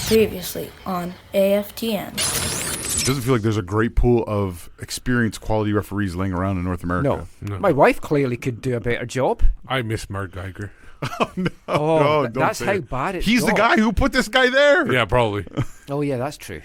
Previously on AFTN. It doesn't feel like there's a great pool of experienced quality referees laying around in North America. No. My wife clearly could do a better job. I miss Mark Geiger. No, that's how bad it's He's the guy who put this guy there. Yeah, probably. Oh, yeah, that's true.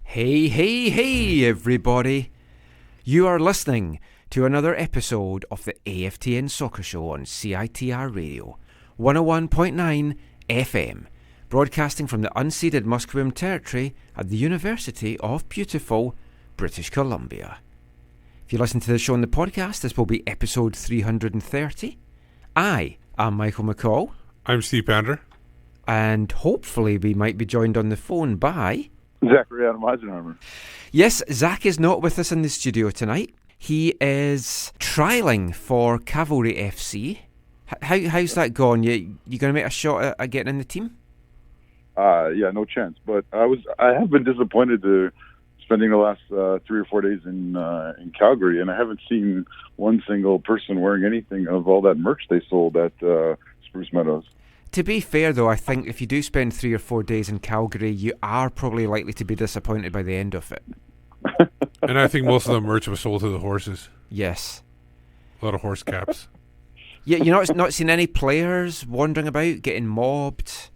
Hey, everybody. You are listening to another episode of the AFTN Soccer Show on CITR Radio, 101.9 FM, broadcasting from the unceded Musqueam Territory at the University of beautiful British Columbia. If you listen to the show on the podcast, this will be episode 330. I am Michael McCall. I'm Steve Pander. And hopefully we might be joined on the phone by... Zachary Adam Eisenhammer. Yes, Zach is not with us in the studio tonight. He is trialling for Cavalry FC. How's that going? You going to make a shot at getting in the team? Yeah, no chance. But I have been disappointed to spending the last 3 or 4 days in Calgary, and I haven't seen one single person wearing anything of all that merch they sold at Spruce Meadows. To be fair, though, I think if you do spend 3 or 4 days in Calgary, you are probably likely to be disappointed by the end of it. And I think most of the merch was sold to the horses. Yes. A lot of horse caps. Yeah, you're not seeing any players wandering about, getting mobbed?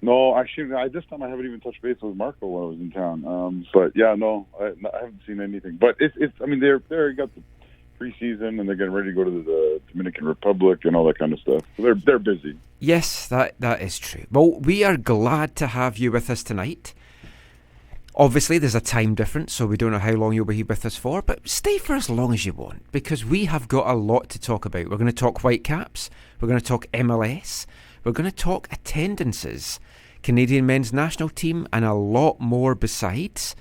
No, actually, this time I haven't even touched base with Marco while I was in town. But yeah, no, I haven't seen anything. But it's I mean, they're got the preseason and they're getting ready to go to the Dominican Republic and all that kind of stuff. So they're busy. Yes, that is true. Well, we are glad to have you with us tonight. Obviously, there's a time difference, so we don't know how long you'll be with us for, but stay for as long as you want, because we have got a lot to talk about. We're going to talk Whitecaps, we're going to talk MLS, we're going to talk attendances, Canadian men's national team, and a lot more besides.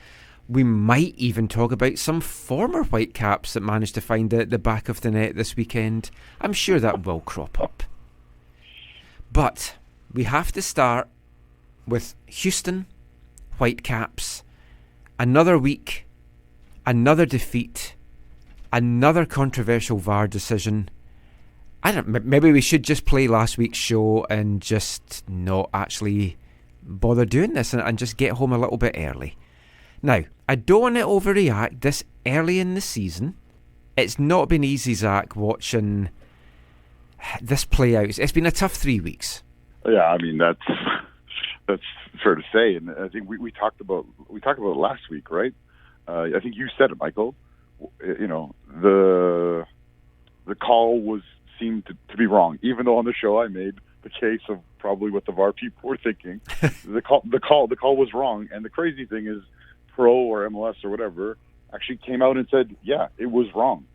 We might even talk about some former Whitecaps that managed to find the back of the net this weekend. I'm sure that will crop up. But we have to start with Houston Whitecaps. Another week, another defeat, another controversial VAR decision. Maybe we should just play last week's show and just not actually bother doing this and just get home a little bit early. Now, I don't want to overreact this early in the season. It's not been easy, Zach, watching this play out. It's been a tough 3 weeks. Yeah, I mean that's fair to say, and I think we talked about it last week, right? I think you said it, Michael. You know, the call seemed to be wrong, even though on the show I made the case of probably what the VAR people were thinking. The call was wrong, and the crazy thing is, Pro or MLS or whatever actually came out and said, yeah, it was wrong,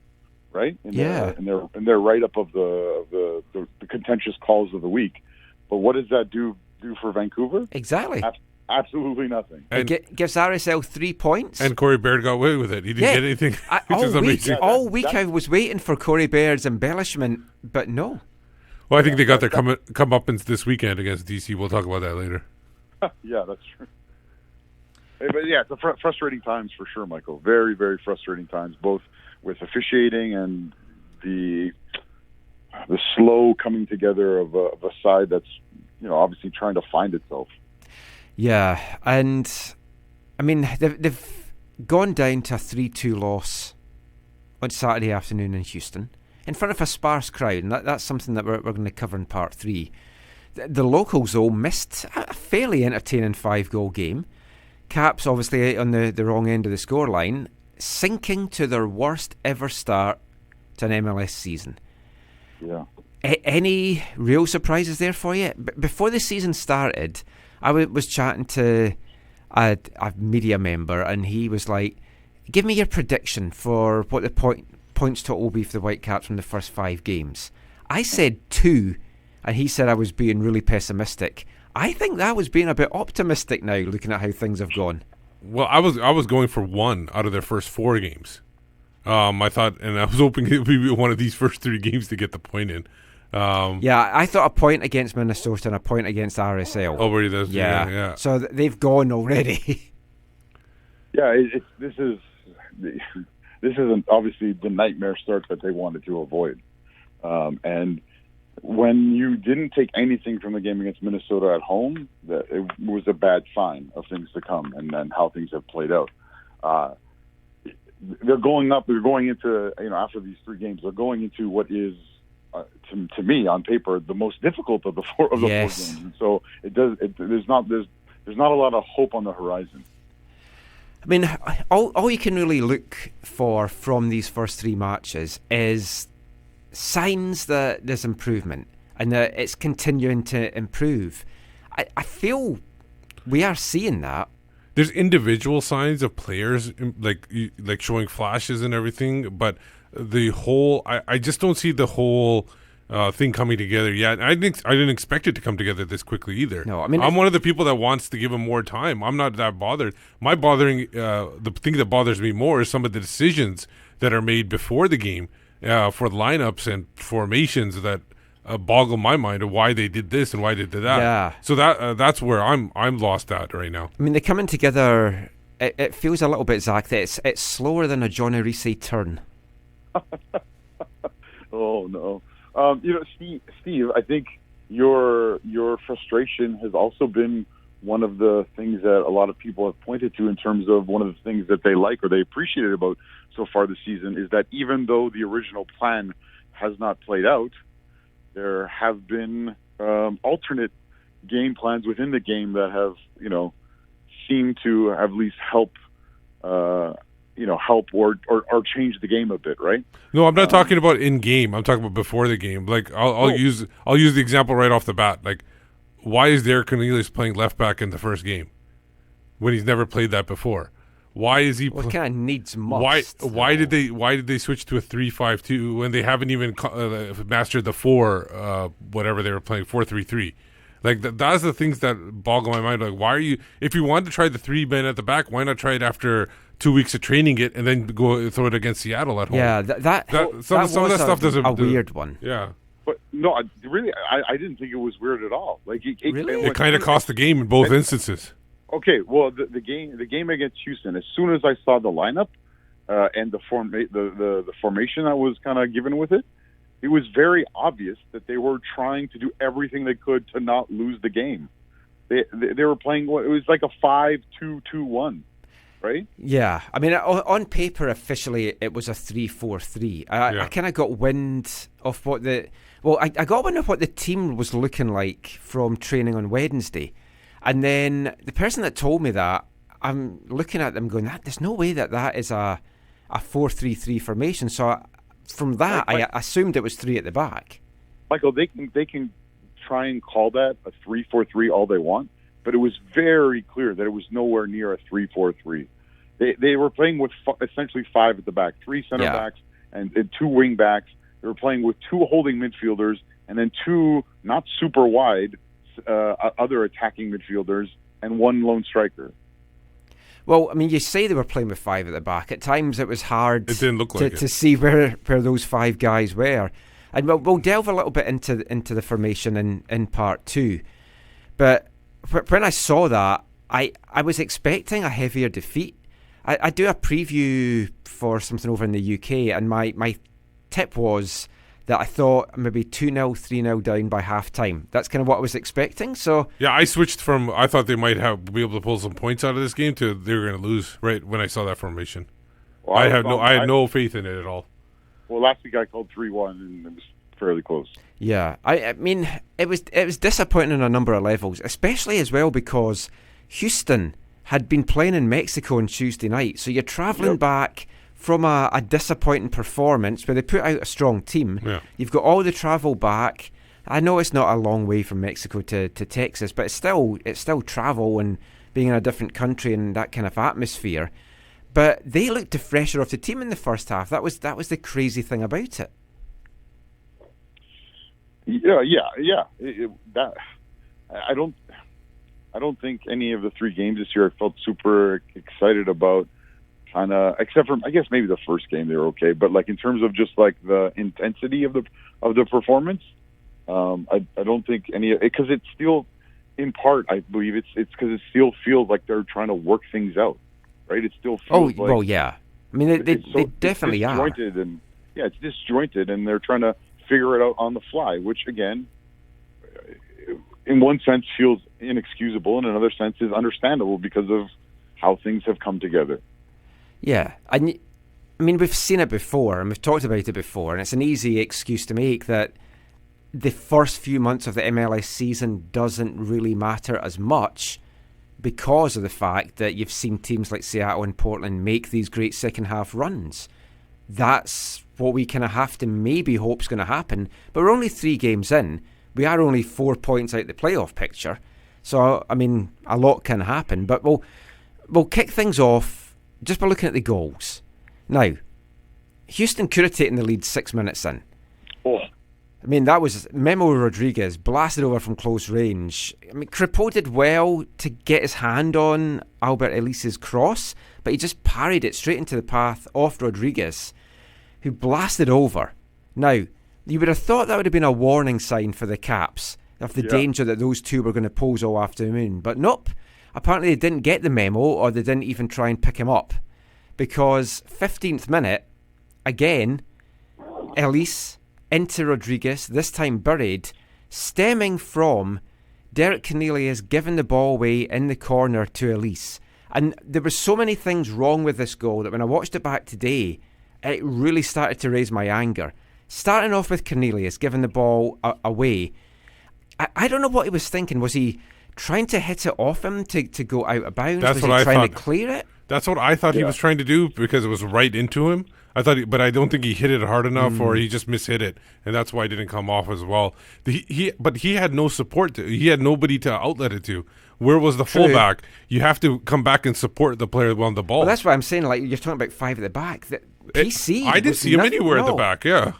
right? In their write-up of the contentious calls of the week. But what does that do for Vancouver? Exactly. Absolutely nothing. And it gives RSL 3 points. And Corey Baird got away with it. He didn't get anything. All week I was waiting for Corey Baird's embellishment, but no. Well, I think they got their comeuppance this weekend against DC. We'll talk about that later. Yeah, that's true. But yeah, it's frustrating times for sure, Michael. Very, very frustrating times, both with officiating and the slow coming together of a side that's, you know, obviously trying to find itself. Yeah, and I mean they've gone down to a 3-2 loss on Saturday afternoon in Houston in front of a sparse crowd, and that's something that we're going to cover in part 3. The locals, though, missed a fairly entertaining 5-goal game. Caps obviously on the wrong end of the scoreline, sinking to their worst ever start to an MLS season. Yeah. Any real surprises there for you? Before the season started, I was chatting to a media member, and he was like, give me your prediction for what the points total will be for the Whitecaps from the first 5 games. I said 2, and he said I was being really pessimistic. I think that was being a bit optimistic now, looking at how things have gone. Well, I was going for 1 out of their first 4 games. I thought, and I was hoping it would be one of these first 3 games to get the point in. Yeah, I thought a point against Minnesota and a point against RSL. Oh, where he does? Yeah. Yeah. So they've gone already. Yeah, this isn't obviously the nightmare start that they wanted to avoid. And when you didn't take anything from the game against Minnesota at home, that it was a bad sign of things to come, and then how things have played out. They're going up. They're going into, after these 3 games, they're going into what is, to me, on paper, the most difficult of the 4 Yes. 4 games. And so there's not a lot of hope on the horizon. I mean, all you can really look for from these first 3 matches is signs that there's improvement and that it's continuing to improve. I feel we are seeing that. There's individual signs of players like showing flashes and everything, but the whole I just don't see the whole thing coming together yet. I didn't expect it to come together this quickly either. No, I mean, I'm one of the people that wants to give him more time. I'm not that bothered. The thing that bothers me more is some of the decisions that are made before the game for lineups and formations that boggle my mind of why they did this and why they did that. Yeah. So that's where I'm lost at right now. I mean, they're coming together. It feels a little bit, Zach, that it's slower than a John Herdman turn. Oh no, Steve. I think your frustration has also been one of the things that a lot of people have pointed to in terms of one of the things that they like or they appreciated about so far this season is that even though the original plan has not played out, there have been alternate game plans within the game that have, seemed to at least help or change the game a bit, right? No, I'm not talking about in game. I'm talking about before the game. Like I'll use the example right off the bat. Like, why is Derek Cornelius playing left back in the first game when he's never played that before? Why is he? Well, it kind of needs must. Why did they switch to a 3-5-2 when they haven't even mastered the 4 whatever they were playing 4-3-3? Like that's the things that boggle my mind. Like, why are you? If you wanted to try the 3 men at the back, why not try it after 2 weeks of training it and then go throw it against Seattle at home? Yeah, some of that stuff doesn't. A weird one. Yeah. But no, I didn't think it was weird at all. Like it kind of cost the game in both instances. Okay, well, the game against Houston. As soon as I saw the lineup and the formation that was kind of given with it, it was very obvious that they were trying to do everything they could to not lose the game. They were playing it was like a 5-2-2-1, right? Yeah, I mean, on paper, officially, it was a 3-4-3. I kind of got wind of what I got wind of what the team was looking like from training on Wednesday. And then the person that told me that, I'm looking at them going, there's no way that is a 4-3-3 formation. So from that, I assumed it was 3 at the back. Michael, they can try and call that a 3-4-3 all they want, but it was very clear that it was nowhere near a 3-4-3. They were playing with essentially 5 at the back, 3 center backs and 2 wing backs. They were playing with 2 holding midfielders and then 2 not super wide other attacking midfielders and 1 lone striker. Well, I mean, you say they were playing with 5 at the back. At times it was hard it didn't look like to see where those 5 guys were. And we'll delve a little bit into the formation in part 2. But when I saw that, I was expecting a heavier defeat. I do a preview for something over in the UK, and my tip was that I thought maybe 2-0, 3-0 down by half-time. That's kind of what I was expecting. So Yeah, I switched from I thought they might be able to pull some points out of this game to they were going to lose right when I saw that formation. Well, I had no faith in it at all. Well, last week I called 3-1, and it was fairly close. yeah, I mean, it was disappointing on a number of levels, especially as well because Houston had been playing in Mexico on Tuesday night. So you're travelling back from a disappointing performance where they put out a strong team. Yeah. You've got all the travel back. I know it's not a long way from Mexico to Texas, but it's still travel and being in a different country and that kind of atmosphere. But they looked the fresher of the team in the first half. That was the crazy thing about it. Yeah. I don't think any of the three games this year I felt super excited about. Kind of, except for I guess maybe the first game they were okay, but like in terms of just like the intensity of the performance, I don't think any, because it's still in part I believe it's because it still feels like they're trying to work things out, right? It still feels like, well, yeah. I mean, they definitely are. It's disjointed, and they're trying to figure it out on the fly, which again, in one sense feels inexcusable, and in another sense is understandable because of how things have come together. Yeah, I mean, we've seen it before, and we've talked about it before, and it's an easy excuse to make that the first few months of the MLS season doesn't really matter as much because of the fact that you've seen teams like Seattle and Portland make these great second half runs. That's what we kind of have to maybe hope's going to happen, but we're only 3 games in. We are only 4 points out the playoff picture, so I mean, a lot can happen, but we'll kick things off just by looking at the goals. Now, Houston could have taken the lead 6 minutes in. Oh. I mean, that was Memo Rodriguez blasted over from close range. I mean, Crepeau did well to get his hand on Albert Elise's cross, but he just parried it straight into the path off Rodriguez, who blasted over. Now, you would have thought that would have been a warning sign for the Caps of the danger that those two were going to pose all afternoon, but nope. Apparently they didn't get the memo, or they didn't even try and pick him up, because 15th minute, again, Elise into Rodriguez, this time buried, stemming from Derek Cornelius giving the ball away in the corner to Elise. And there were so many things wrong with this goal that when I watched it back today, it really started to raise my anger. Starting off with Cornelius giving the ball away, I don't know what he was thinking. Was he trying to hit it off him to go out of bounds? That's was what he I trying thought. To clear it? That's what I thought he was trying to do because it was right into him. But I don't think he hit it hard enough, or he just mishit it, and that's why it didn't come off as well. But he had no support. He had nobody to outlet it to. Where was the fullback? You have to come back and support the player on the ball. Well, that's why I'm saying, like, you're talking about 5 at the back. PC. I didn't see him anywhere at the back. Yeah.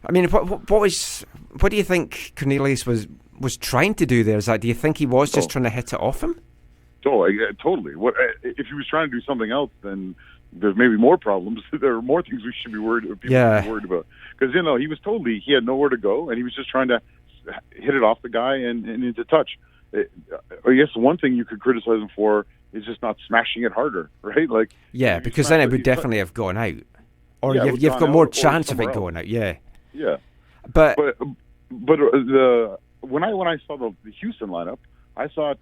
I mean, what do you think Cornelius was trying to do there? Do you think he was just trying to hit it off him? Totally. If he was trying to do something else, then there's maybe more problems. There are more things we should be worried about. Because he had nowhere to go, and he was just trying to hit it off the guy and into touch. I guess one thing you could criticize him for is just not smashing it harder, right? Like, because then it would definitely have gone out, or you've got more chance of it going out. Yeah. But when I saw the Houston lineup, I thought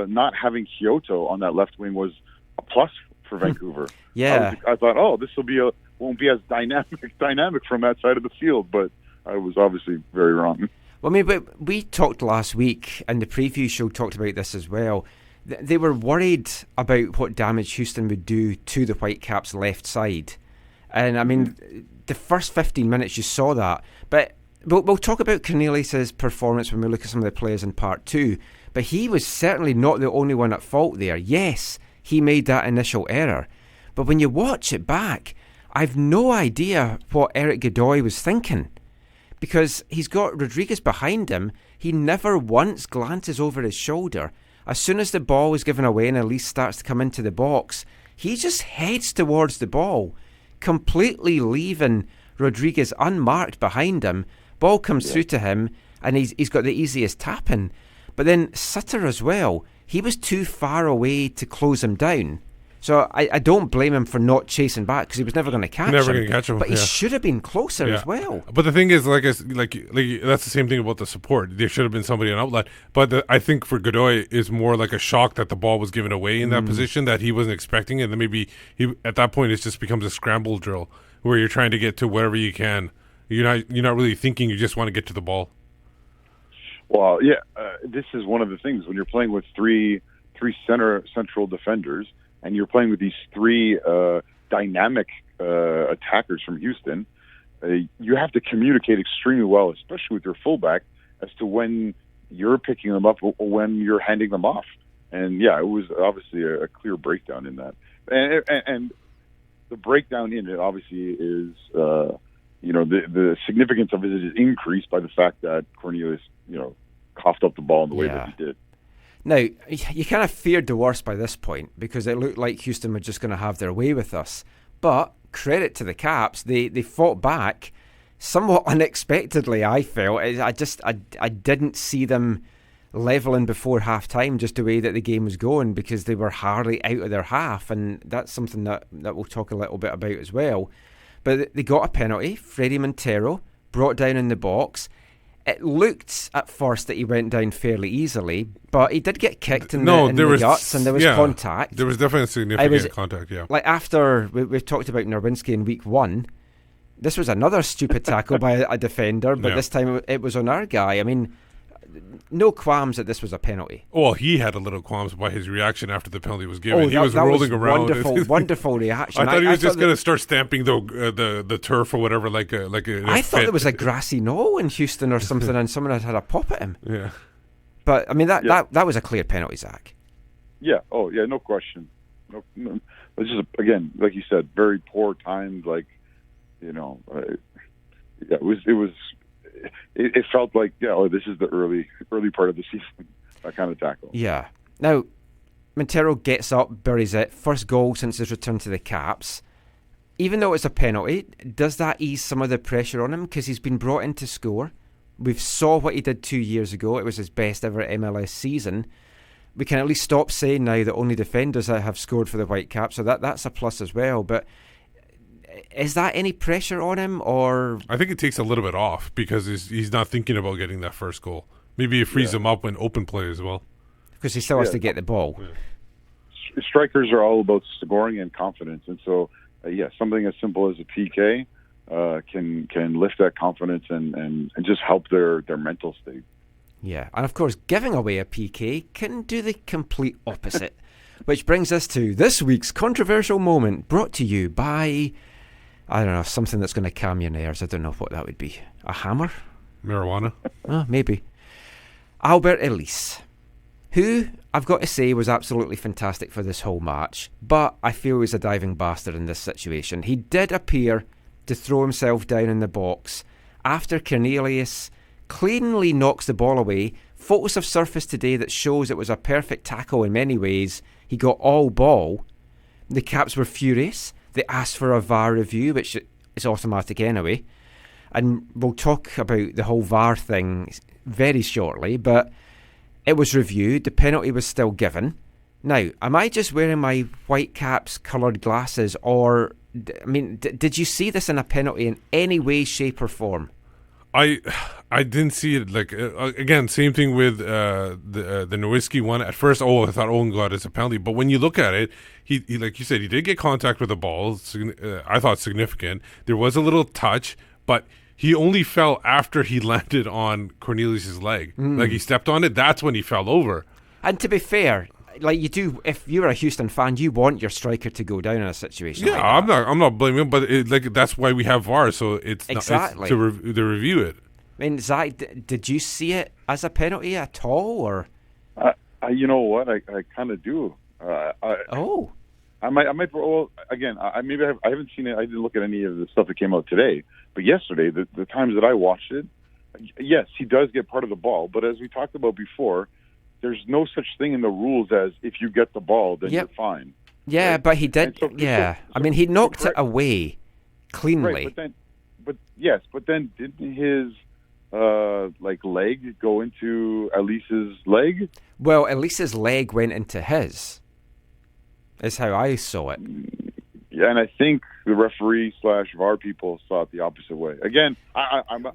not having Kyoto on that left wing was a plus for Vancouver. I thought, this won't be as dynamic from that side of the field, but I was obviously very wrong. Well, I mean, but we talked last week, and the preview show talked about this as well. They were worried about what damage Houston would do to the Whitecaps' left side. And, I mean, the first 15 minutes you saw that. But we'll talk about Cornelius' performance when we look at some of the players in part 2. But he was certainly not the only one at fault there. Yes, he made that initial error. But when you watch it back, I've no idea what Eric Godoy was thinking. Because he's got Rodriguez behind him. He never once glances over his shoulder. As soon as the ball is given away and Elise starts to come into the box, he just heads towards the ball, completely leaving Rodriguez unmarked behind him. Ball comes through to him, and he's got the easiest tap in. But then Sutter as well, he was too far away to close him down. So I don't blame him for not chasing back because he was never going to catch him. Never going to catch him. But he should have been closer as well. But the thing is, like that's the same thing about the support. There should have been somebody on outlet. But I think for Godoy is more like a shock that the ball was given away in that position that he wasn't expecting, and then maybe he at that point it just becomes a scramble drill where you're trying to get to wherever you can. You're not really thinking. You just want to get to the ball. Well, this is one of the things when you're playing with three central defenders, and you're playing with these three dynamic attackers from Houston. You have to communicate extremely well, especially with your fullback, as to when you're picking them up or when you're handing them off. And it was obviously a clear breakdown in that. And the breakdown in it obviously is, the significance of it is increased by the fact that Cornelius, coughed up the ball in the way that he did. Now, you kind of feared the worst by this point because it looked like Houston were just going to have their way with us. But credit to the Caps, they fought back somewhat unexpectedly, I felt. I didn't see them levelling before half-time just the way that the game was going because they were hardly out of their half, and that's something that we'll talk a little bit about as well. But they got a penalty. Freddie Montero brought down in the box. It looked at first that he went down fairly easily, but he did get kicked in the guts, and there was contact. There was definitely significant contact, Like after we've talked about Nerwinski in week 1, this was another stupid tackle by a defender, but this time it was on our guy. I mean, no qualms that this was a penalty. Well, he had a little qualms by his reaction after the penalty was given. He was rolling around. Wonderful reaction. I thought he was just going to start stamping the turf or whatever, like I thought there was a grassy knoll in Houston or something, and someone had a pop at him. Yeah, but I mean that was a clear penalty, Zach. Yeah. Oh, yeah. No question. No. It's just again, like you said, very poor timed. It felt like, this is the early part of the season, that kind of tackle. Yeah. Now, Montero gets up, buries it. First goal since his return to the Caps. Even though it's a penalty, does that ease some of the pressure on him? Because he's been brought in to score. We've saw what he did 2 years ago. It was his best ever MLS season. We can at least stop saying now that only defenders have scored for the Whitecaps, so that's a plus as well. But is that any pressure on him, or? I think it takes a little bit off because he's not thinking about getting that first goal. Maybe it frees him up when open play as well. Because he still has to get the ball. Yeah. Strikers are all about scoring and confidence, and so something as simple as a PK can lift that confidence and just help their mental state. Yeah, and of course, giving away a PK can do the complete opposite. Which brings us to this week's controversial moment, brought to you by, I don't know, something that's going to calm your nerves. I don't know what that would be. A hammer? Marijuana? Maybe. Albert Ellis, who, I've got to say, was absolutely fantastic for this whole match, but I feel he's a diving bastard in this situation. He did appear to throw himself down in the box after Cornelius cleanly knocks the ball away. Photos have surfaced today that shows it was a perfect tackle in many ways. He got all ball. The Caps were furious. They asked for a VAR review, which is automatic anyway. And we'll talk about the whole VAR thing very shortly, but it was reviewed. The penalty was still given. Now, am I just wearing my Whitecaps coloured glasses, or, I mean, did you see this in a penalty in any way, shape or form? I didn't see it. Again, same thing with the Nowitzki one. At first, I thought, oh God, it's a penalty. But when you look at it, he like you said, he did get contact with the ball. I thought significant. There was a little touch, but he only fell after he landed on Cornelius's leg. Like he stepped on it. That's when he fell over. And to be fair, like you do, if you're a Houston fan, you want your striker to go down in a situation. Yeah, like that. I'm not blaming him, but that's why we have VAR, so it's exactly to review it. I mean, Zach, did you see it as a penalty at all, or? You know what, I kind of do. I might. Well, again, I haven't seen it. I didn't look at any of the stuff that came out today, but yesterday, the times that I watched it, yes, he does get part of the ball, but as we talked about before, there's no such thing in the rules as if you get the ball, then you're fine. Yeah, right? But he did. I mean, he knocked it away cleanly. Right, but then didn't his leg go into Elise's leg? Well, Elise's leg went into his. is how I saw it. Yeah, and I think the referee / VAR people saw it the opposite way. Again,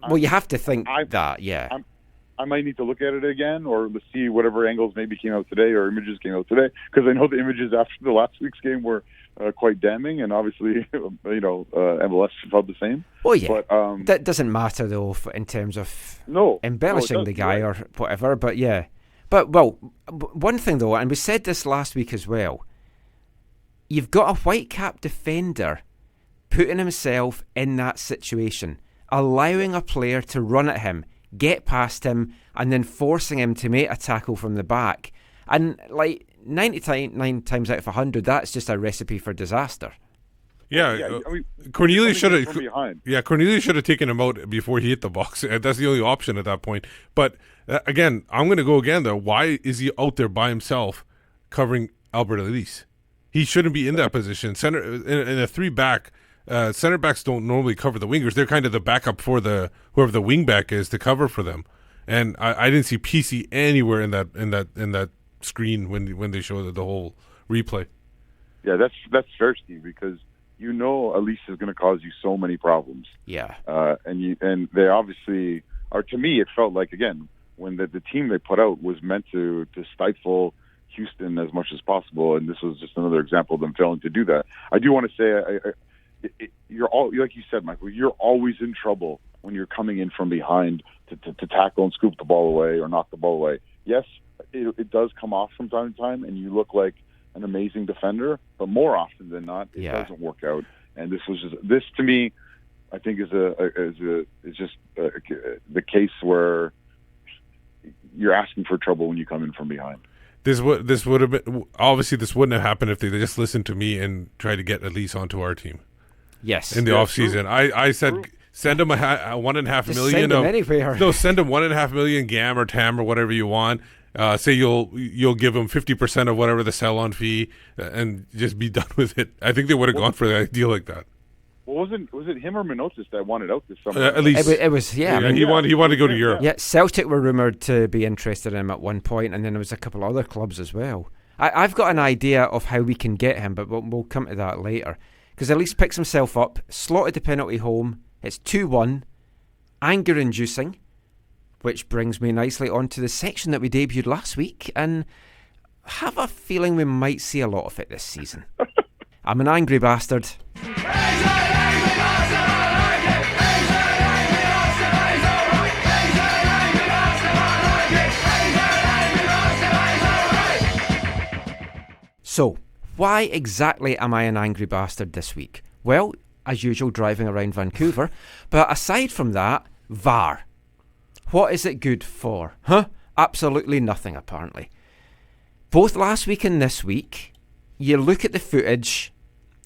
Well, you have to think I might need to look at it again or to see whatever angles maybe came out today or images came out today, because I know the images after the last week's game were quite damning, and obviously, MLS felt the same. Oh, yeah. But, that doesn't matter, though, in terms of embellishing the guy or whatever, but yeah. But, one thing, though, and we said this last week as well, you've got a Whitecap defender putting himself in that situation, allowing a player to run at him, get past him, and then forcing him to make a tackle from the back. And, 99 times out of 100, that's just a recipe for disaster. Yeah, Cornelius should have. Yeah, Cornelius should have taken him out before he hit the box. That's the only option at that point. But again, I'm going to go again though. Why is he out there by himself covering Albert Elise? He shouldn't be in that position. Center in a 3-back. Center backs don't normally cover the wingers. They're kind of the backup for whoever the wing back is to cover for them. And I didn't see PC anywhere in that screen when they show the whole replay. Yeah, that's fair, Steve, because Elise is going to cause you so many problems. Yeah. And they obviously are. To me, it felt like, again, when the team they put out was meant to stifle Houston as much as possible, and this was just another example of them failing to do that. I do want to say, you're all, like you said, Michael, you're always in trouble when you're coming in from behind to tackle and scoop the ball away or knock the ball away. Yes, it does come off from time to time, and you look like an amazing defender, but more often than not, it doesn't work out. And this to me, I think is just the case where you're asking for trouble when you come in from behind. This would have been, obviously this wouldn't have happened if they just listened to me and tried to get Elise onto our team. Yes, in the off season, I said send him a $1.5 million. Send him anywhere. No, send him $1.5 million GAM or TAM or whatever you want. Say you'll give him 50% of whatever the sell-on fee, and just be done with it. I think they would have gone for a deal like that. Well, was it him or Minotis that wanted out this summer? At least it was. Yeah, he wanted to go to Europe. Yeah, Celtic were rumoured to be interested in him at one point, and then there was a couple of other clubs as well. I've got an idea of how we can get him, but we'll come to that later. Because Elise picks himself up, slotted the penalty home. It's 2-1, anger-inducing, which brings me nicely onto the section that we debuted last week, and have a feeling we might see a lot of it this season. I'm an angry bastard. So, why exactly am I an angry bastard this week? Well, as usual, driving around Vancouver. But aside from that, VAR. What is it good for? Absolutely nothing, apparently. Both last week and this week, you look at the footage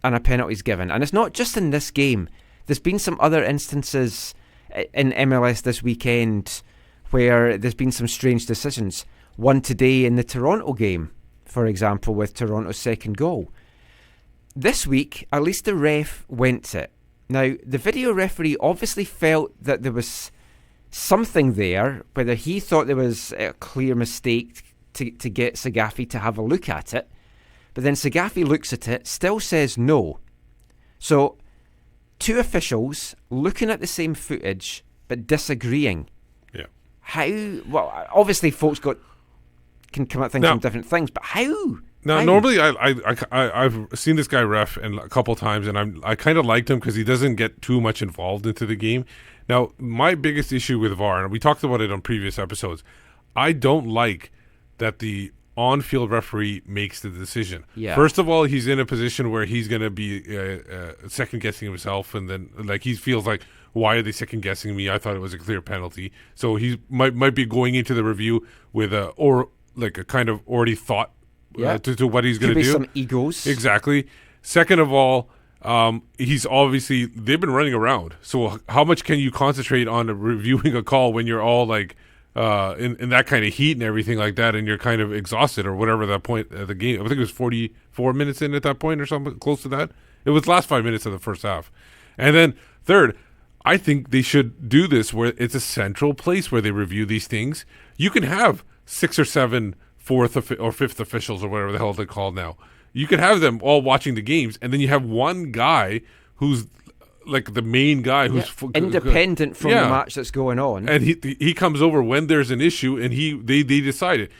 and a penalty's given. And it's not just in this game. There's been some other instances in MLS this weekend where there's been some strange decisions. One today in the Toronto game, for example, with Toronto's second goal. This week, at least the ref went it. Now, the video referee obviously felt that there was something there, whether he thought there was a clear mistake to get Sagafi to have a look at it. But then Sagafi looks at it, still says no. So, two officials looking at the same footage, but disagreeing. Yeah. How? Well, obviously folks can come at things from different things, but how? Now, normally I've seen this guy ref a couple times, and I kind of liked him because he doesn't get too much involved into the game. Now, my biggest issue with VAR, and we talked about it on previous episodes, I don't like that the on-field referee makes the decision. Yeah. First of all, he's in a position where he's going to be second-guessing himself, and then he feels like, why are they second-guessing me? I thought it was a clear penalty. So he might be going into the review with a kind of already thought to what he's going to do. Some egos. Exactly. Second of all, he's obviously, they've been running around. So how much can you concentrate on reviewing a call when you're all in that kind of heat and everything like that, and you're kind of exhausted or whatever that point of the game? I think it was 44 minutes in at that point or something close to that. It was the last 5 minutes of the first half. And then third, I think they should do this where it's a central place where they review these things. You can have 6 or 7 fourth or fifth officials or whatever the hell they're called now. You could have them all watching the games, and then you have one guy who's like the main guy who's independent from the match that's going on, and he comes over when there's an issue, and they decide it.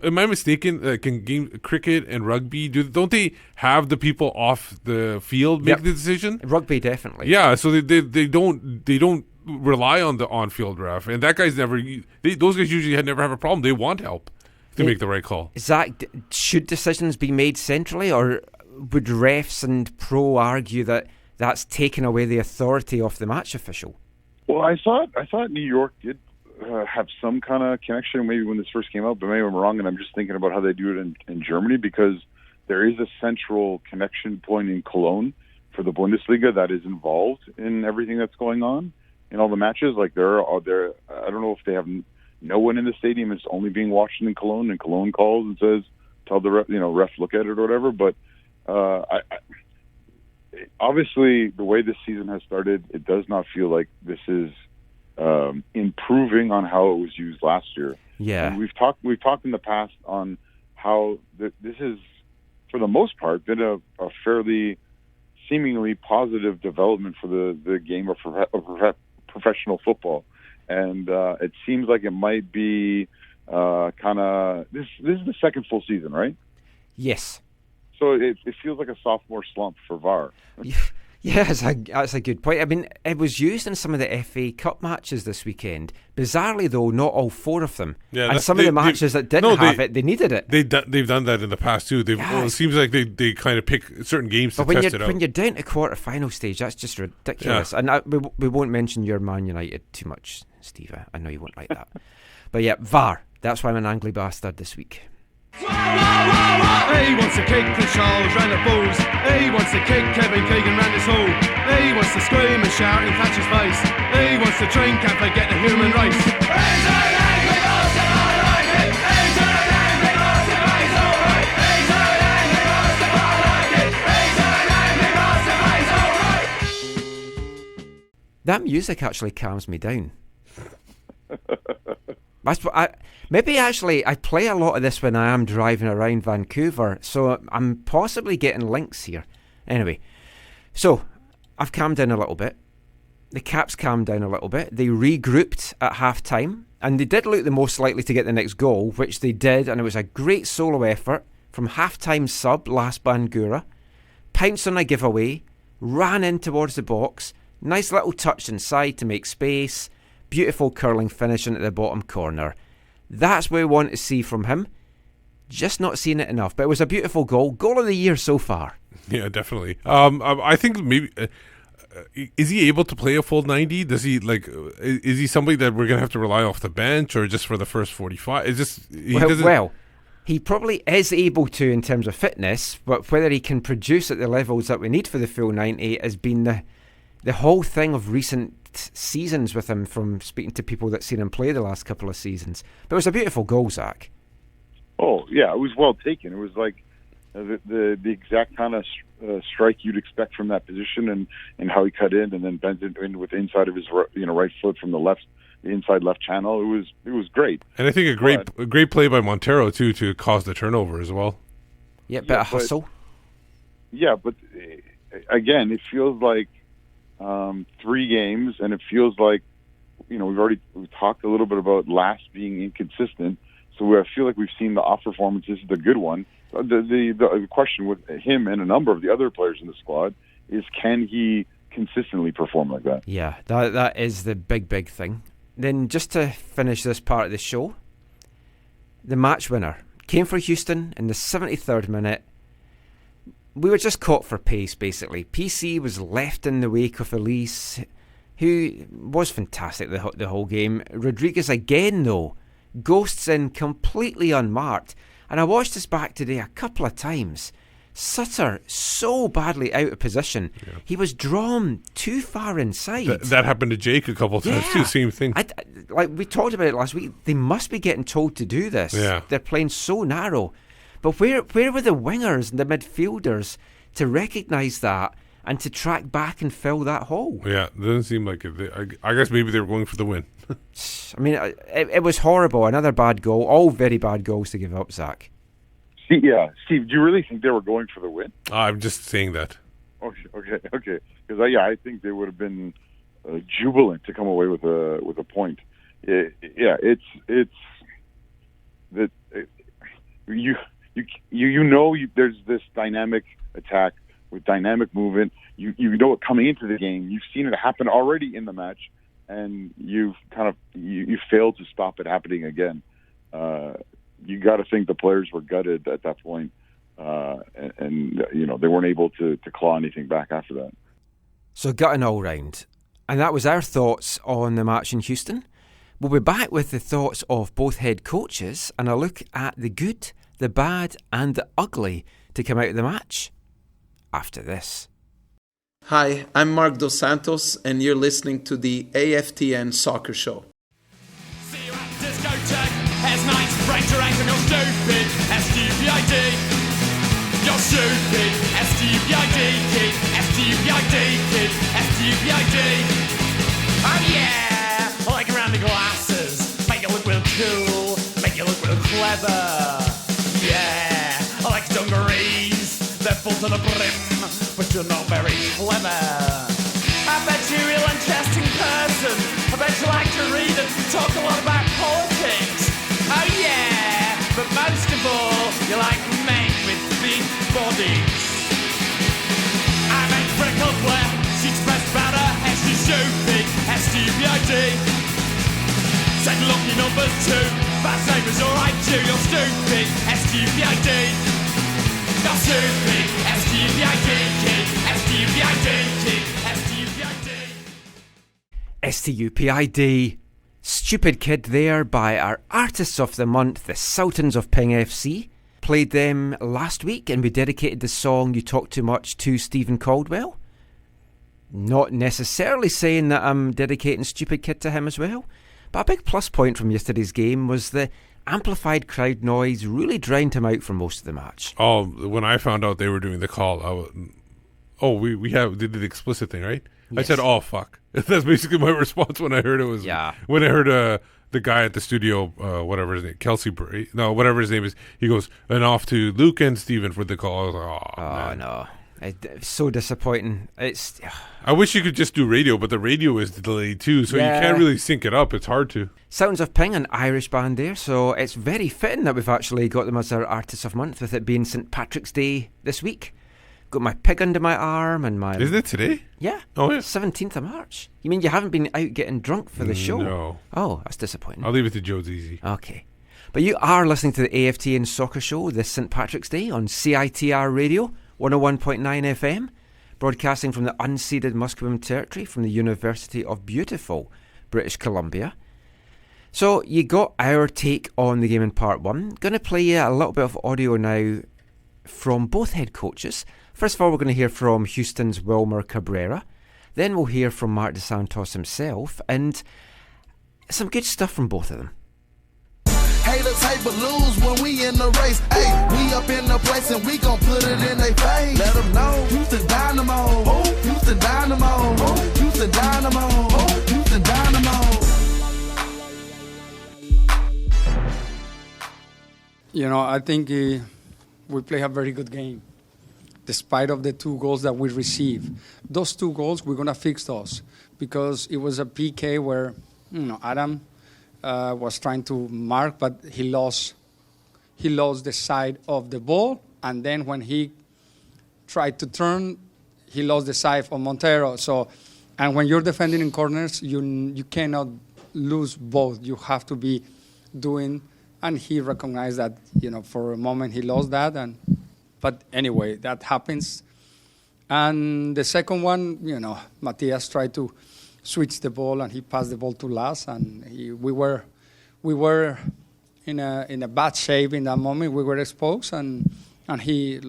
Am I mistaken? Like in cricket and rugby, don't they have the people off the field make the decision? Rugby definitely. Yeah, so they don't rely on the on-field ref, and that guy's never. Those guys usually never have a problem. They want help to make the right call. Zach, should decisions be made centrally, or would refs and pro argue that that's taken away the authority of the match official? Well, I thought New York did have some kind of connection maybe when this first came out, but maybe I'm wrong, and I'm just thinking about how they do it in Germany, because there is a central connection point in Cologne for the Bundesliga that is involved in everything that's going on in all the matches. Like there, I don't know if they have no one in the stadium. It's only being watched in Cologne, and Cologne calls and says, "Tell the ref look at it" or whatever. But obviously, the way this season has started, it does not feel like this is improving on how it was used last year. Yeah, and we've talked in the past on how this is, for the most part, been a fairly seemingly positive development for the game of professional football, and it seems like it might be kind of this is the second full season, right? Yes. So it feels like a sophomore slump for VAR. Yeah, that's a good point. I mean, it was used in some of the FA Cup matches this weekend. Bizarrely, though, not all 4 of them. Yeah, and some of the matches that didn't have it, they needed it. They've done that in the past, too. It seems like they kind of pick certain games to test it out. When you're down to quarter-final stage, that's just ridiculous. Yeah. And we won't mention your Man United too much, Steve. I know you won't like that. But yeah, VAR. That's why I'm an angry bastard this week. He wants to kick the Charles round the balls. He wants to kick Kevin Keegan round his hall. He wants to scream and shout in Thatcher's face. He wants to drink and forget the human race. He's an angry bastard, I like it. He's an angry bastard, he's alright. He's an angry bastard, I like it. He's an angry bastard, he's alright. That music actually calms me down. That's what I play a lot of this when I am driving around Vancouver, so I'm possibly getting links here. Anyway, so I've calmed down a little bit. The Caps calmed down a little bit. They regrouped at half-time, and they did look the most likely to get the next goal, which they did, and it was a great solo effort from half-time sub Las Bangura. Pounced on a giveaway, ran in towards the box, nice little touch inside to make space, beautiful curling finish into the bottom corner. That's what we want to see from him. Just not seeing it enough. But it was a beautiful goal. Goal of the year so far. Yeah, definitely. I think maybe... is he able to play a full 90? Does he, is he somebody that we're going to have to rely off the bench or just for the first 45? He probably is able to in terms of fitness, but whether he can produce at the levels that we need for the full 90 has been the whole thing of recent seasons with him, from speaking to people that seen him play the last couple of seasons. But it was a beautiful goal, Zach. Oh yeah, it was well taken. It was like the exact kind of strike you'd expect from that position, and how he cut in and then bent it in with the inside of his right foot from the inside left channel. It was great. And I think a great play by Montero too to cause the turnover as well. Yeah, bit of hustle. Yeah, but again, it feels like 3 games, and it feels like we've talked a little bit about last being inconsistent. So I feel like we've seen the off performances, the good one. The question with him and a number of the other players in the squad is, can he consistently perform like that? Yeah, that is the big thing. Then just to finish this part of the show, the match winner came for Houston in the 73rd minute. We were just caught for pace, basically. PC was left in the wake of Elise, who was fantastic the whole game. Rodriguez again, though, ghosts in completely unmarked. And I watched this back today a couple of times. Sutter so badly out of position. Yeah. He was drawn too far inside. That happened to Jake a couple of times too. Same thing. Like we talked about it last week. They must be getting told to do this. Yeah. They're playing so narrow. But where were the wingers and the midfielders to recognise that and to track back and fill that hole? Yeah, it doesn't seem like it. I guess maybe they were going for the win. I mean, it was horrible. Another bad goal. All very bad goals to give up, Zach. Steve, do you really think they were going for the win? I'm just saying that. Okay. Because I think they would have been jubilant to come away with a point. It's that there's this dynamic attack with dynamic movement. You know it coming into the game. You've seen it happen already in the match, and you've you failed to stop it happening again. You got to think the players were gutted at that point, and they weren't able to claw anything back after that. So gutting all round. And that was our thoughts on the match in Houston. We'll be back with the thoughts of both head coaches and a look at the good, the bad and the ugly to come out of the match after this. Hi, I'm Mark Dos Santos and you're listening to the AFTN Soccer Show. See you at the discotheque, as nights break your ankle, you're stupid, S-T-U-P-I-D. You're stupid, S-T-U-P-I-D, kid, S-T-U-P-I-D, kid, S-T-U-P-I-D. Oh yeah, I like round the glasses, make you look real cool, make you look real clever. Yeah, I like dungarees, they're full to the brim, but you're not very clever. I bet you're a real interesting person, I bet you like to read and talk a lot about politics. Oh yeah, but most of all, you like men with big bodies. I make freckled Blair, she's best better, and she's stupid, S-T-U-P-I-D. Said lucky number 2, fast name is alright too, you're stupid, S-T-U-P-I-D. You're stupid, S-T-U-P-I-D, kid, S-T-U-P-I-D, kid, S-T-U-P-I-D. S-T-U-P-I-D. Stupid Kid there by our Artists of the Month, the Sultans of Ping FC. Played them last week and we dedicated the song You Talk Too Much to Stephen Caldwell. Not necessarily saying that I'm dedicating Stupid Kid to him as well, but a big plus point from yesterday's game was the amplified crowd noise really drowned him out for most of the match. Oh, when I found out they were doing the call, we did the explicit thing, right? Yes. I said, "Oh fuck." That's basically my response when I heard it was. Yeah. When I heard the guy at the studio, whatever his name, whatever his name is, he goes, "And off to Luke and Steven for the call." I was like, "Oh man. No, it's so disappointing." I wish you could just do radio, but the radio is delayed too, so you can't really sync it up. It's hard to. Sounds of Ping, an Irish band there, so it's very fitting that we've actually got them as our Artists of Month, with it being St. Patrick's Day this week. Got my pig under my arm and my... Isn't it today? Yeah. Oh, yeah. 17th of March. You mean you haven't been out getting drunk for the show? No. Oh, that's disappointing. I'll leave it to Joe's easy. Okay. But you are listening to the AFTN Soccer Show this St. Patrick's Day on CITR Radio, 101.9 FM, broadcasting from the unceded Musqueam Territory from the University of beautiful British Columbia. So you got our take on the game in part 1. Going to play you a little bit of audio now from both head coaches. First of all, we're going to hear from Houston's Wilmer Cabrera. Then we'll hear from Mark Dos Santos himself, and some good stuff from both of them. Haters hate but lose when we in the race. Hey, we up in the place and we gon' put it in their face. Let them know Houston Dynamo. Oh, Houston Dynamo. Oh, Houston Dynamo. Oh, Houston Dynamo. You know, I think we play a very good game, despite of the 2 goals that we received. Those 2 goals, we're going to fix those, because it was a PK where, Adam was trying to mark, but he lost the side of the ball, and then when he tried to turn, he lost the side of Montero. So, and when you're defending in corners, you cannot lose both. You have to be doing, and he recognized that, for a moment he lost that, but anyway, that happens. And the second one, Matias tried to switch the ball and he passed the ball to Las, and we were in a bad shape in that moment. We were exposed, and he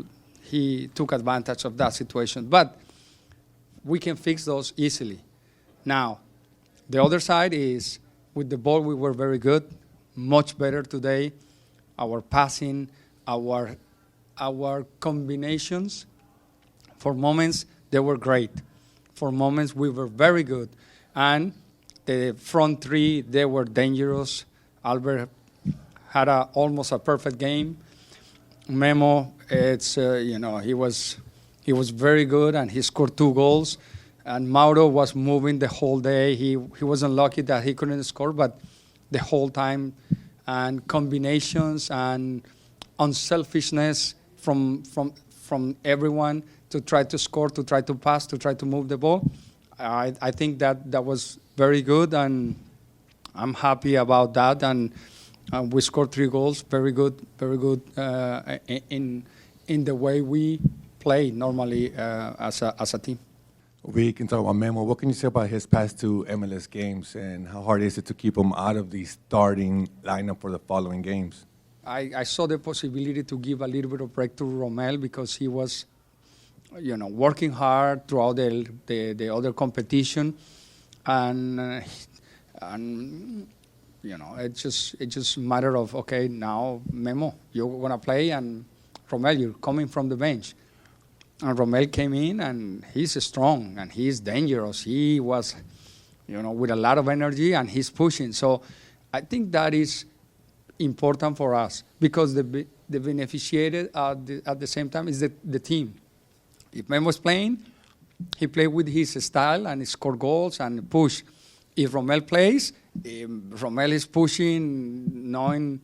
took advantage of that situation. But we can fix those easily. Now, the other side is with the ball we were very good, much better today. Our passing, our combinations, for moments, they were great. For moments, we were very good. And the front 3, they were dangerous. Albert had almost a perfect game. Memo, it's he was very good and he scored 2 goals. And Mauro was moving the whole day. He was unlucky that he couldn't score, but the whole time, and combinations and unselfishness from everyone to try to score, to try to pass, to try to move the ball. I think that was very good, and I'm happy about that. And we scored 3 goals. Very good in the way we play normally as a team. We can talk about Memo. What can you say about his past 2 MLS games, and how hard is it to keep him out of the starting lineup for the following games? I saw the possibility to give a little bit of break to Romel because he was, working hard throughout the other competition, and it's just a matter of, okay, now Memo, you're gonna play, and Romel, you're coming from the bench. And Romel came in, and he's strong, and he's dangerous. He was, with a lot of energy, and he's pushing. So I think that is important for us because the beneficiated at the same time is the team. If Memo's playing, he played with his style and he scored goals and push. If Romel plays, Romel is pushing, knowing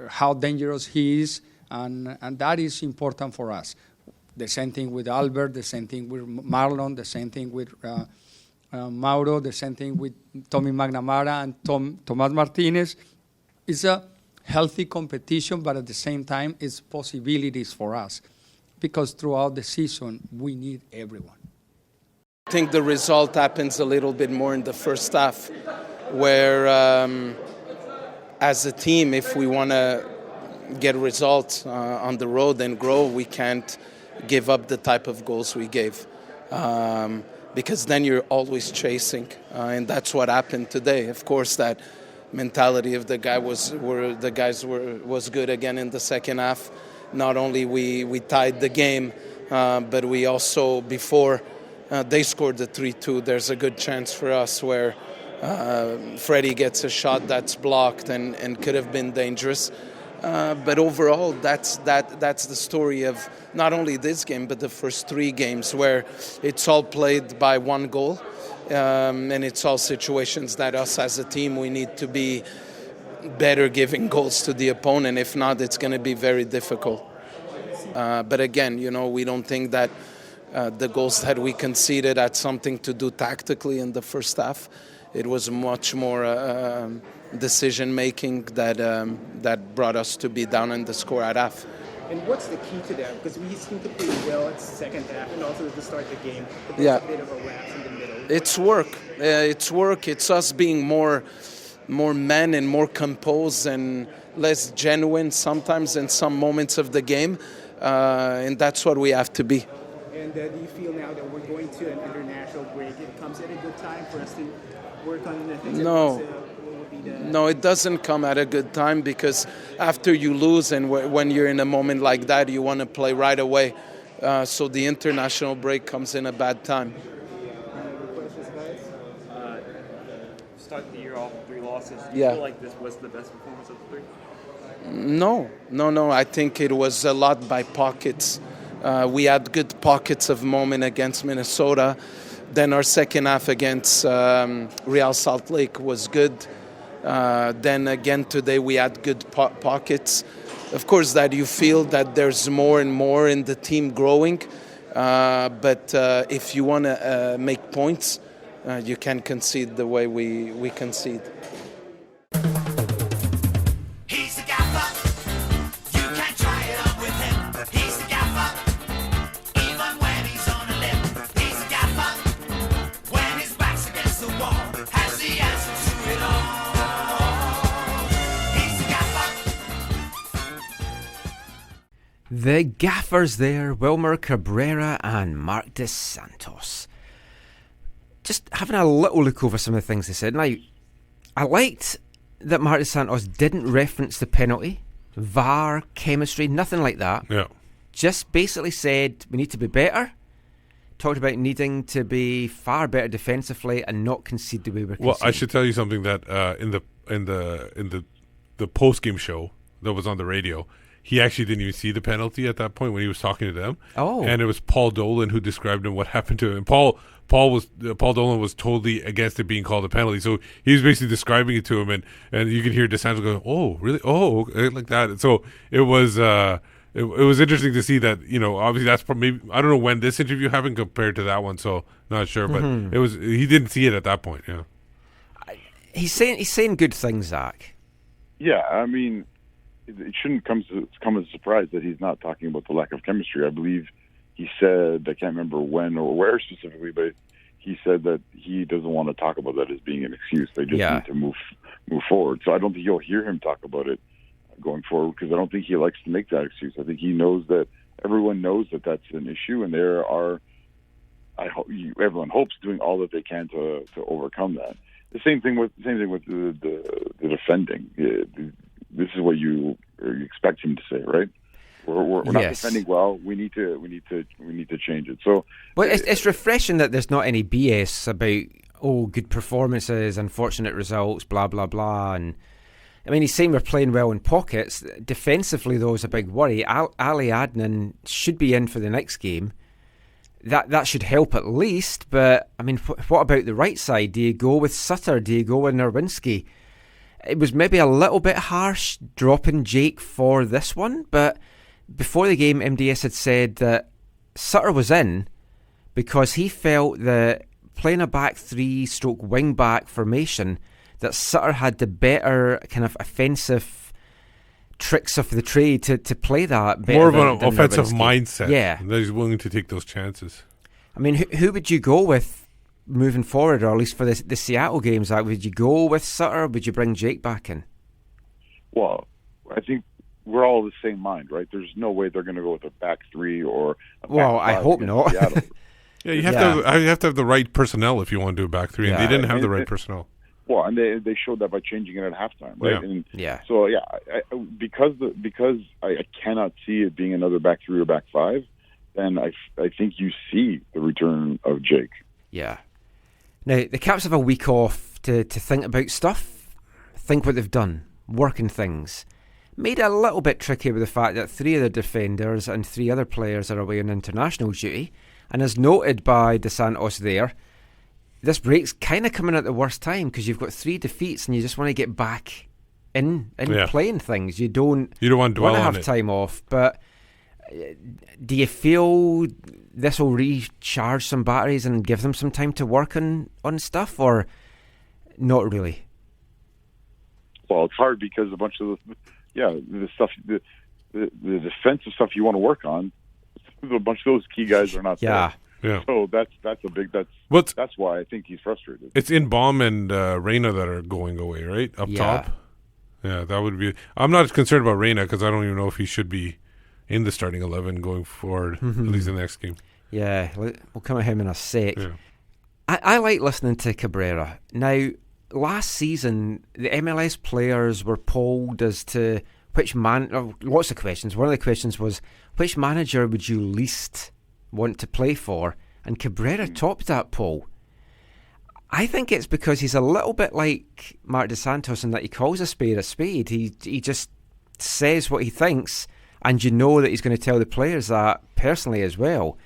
how dangerous he is, and that is important for us. The same thing with Albert, the same thing with Marlon, the same thing with Mauro, the same thing with Tommy McNamara and Tomas Martinez. It's a healthy competition, but at the same time, it's possibilities for us because throughout the season, we need everyone. I think the result happens a little bit more in the first half, where as a team, if we want to get results on the road and grow, we can't give up the type of goals we gave, because then you're always chasing, and that's what happened today. Of course, that mentality of the guys was good again in the second half. Not only we tied the game, but we also, before they scored the 3-2, there's a good chance for us where Freddie gets a shot that's blocked and could have been dangerous. But overall, that's the story of not only this game, but the first 3 games, where it's all played by 1 goal, and it's all situations that us as a team, we need to be better giving goals to the opponent. If not, it's going to be very difficult. But again, we don't think that the goals that we conceded had something to do tactically in the first half. It was much more decision-making that brought us to be down in the score at half. And what's the key to that? Because we seem to play well at the second half and also at the start of the game. But there's a bit of a lapse in the middle. It's work. It's us being more men and more composed and less genuine sometimes in some moments of the game. And that's what we have to be. And do you feel now that we're going to an international break, it comes at a good time for us to work on the things? No, it doesn't come at a good time, because after you lose and when you're in a moment like that, you want to play right away. So the international break comes in a bad time. Start the year off with 3 losses. Do you feel like this was the best performance of the 3? No. I think it was a lot by pockets. We had good pockets of moment against Minnesota. Then our second half against Real Salt Lake was good. Then again today we had good pockets. Of course that you feel that there's more and more in the team growing. But if you want to make points, you can concede the way we concede. The gaffers there, Wilmer Cabrera and Marc Dos Santos. Just having a little look over some of the things they said. Now, I liked that Marc Dos Santos didn't reference the penalty, VAR, chemistry, nothing like that. Yeah. Just basically said we need to be better. Talked about needing to be far better defensively and not concede the way we're conceding. Well, I should tell you something that in the post game show that was on the radio, he actually didn't even see the penalty at that point when he was talking to them. Oh. And it was Paul Dolan who described him what happened to him. And Paul Dolan was totally against it being called a penalty. So he was basically describing it to him, and you could hear DeSanto go, "Oh, really? Oh, okay," like that. And so it was it was interesting to see that, obviously that's probably, I don't know when this interview happened compared to that one, so not sure, but he didn't see it at that point. Yeah. He's saying good things, Zach. Yeah, I mean, it shouldn't come as a surprise that he's not talking about the lack of chemistry. I believe he said, I can't remember when or where specifically, but he said that he doesn't want to talk about that as being an excuse. They just need to move forward. So I don't think you'll hear him talk about it going forward, because I don't think he likes to make that excuse. I think he knows that everyone knows that that's an issue, and there are, everyone hopes, doing all that they can to overcome that. The same thing with the defending. This is what you expect him to say, right? We're not defending well. We need to change it. So, well, it's refreshing that there's not any BS about good performances, unfortunate results, blah blah blah. And I mean, he's saying we're playing well in pockets. Defensively, though, is a big worry. Ali Adnan should be in for the next game. That should help at least. But I mean, what about the right side? Do you go with Sutter? Do you go with Nerwinski? It was maybe a little bit harsh dropping Jake for this one, but before the game, MDS had said that Sutter was in because he felt that playing a back three / wing back formation, that Sutter had the better kind of offensive tricks of the trade to play that better. More of an than offensive Nerwinski. mindset. Yeah. That he's willing to take those chances. I mean, who would you go with moving forward, or at least for the Seattle games? Would you go with Sutter, or would you bring Jake back in? Well, I think we're all of the same mind, right? There's no way they're going to go with a back three or a back I five hope not. Yeah, you have to have the right personnel if you want to do a back three, and they didn't have the right personnel. Well, and they showed that by changing it at halftime, right? Yeah. And so because I cannot see it being another back three or back five, then I think you see the return of Jake. Yeah. Now the Caps have a week off to think about stuff, think what they've done, working things. Made it a little bit tricky with the fact that 3 of the defenders and 3 other players are away on international duty, and as noted by DeSantos there, this break's kind of coming at the worst time because you've got 3 defeats and you just want to get back in playing things. You don't want to have time off. But do you feel this will recharge some batteries and give them some time to work on stuff, or not really? Well, it's hard because a bunch of the stuff, the defensive stuff you want to work on, a bunch of those key guys are not there. Yeah. So that's why I think he's frustrated. It's in Baum and Reyna that are going away, right? Up top. Yeah, that would be. I'm not concerned about Reyna because I don't even know if he should be in the starting 11 going forward, at least in the next game. Yeah, we'll come at him in a sec. Yeah. I like listening to Cabrera. Now, last season, the MLS players were polled as to which lots of questions. One of the questions was, which manager would you least want to play for? And Cabrera topped that poll. I think it's because he's a little bit like Mark DeSantos in that he calls a spade a spade. He just says what he thinks, and you know that he's going to tell the players that personally as well.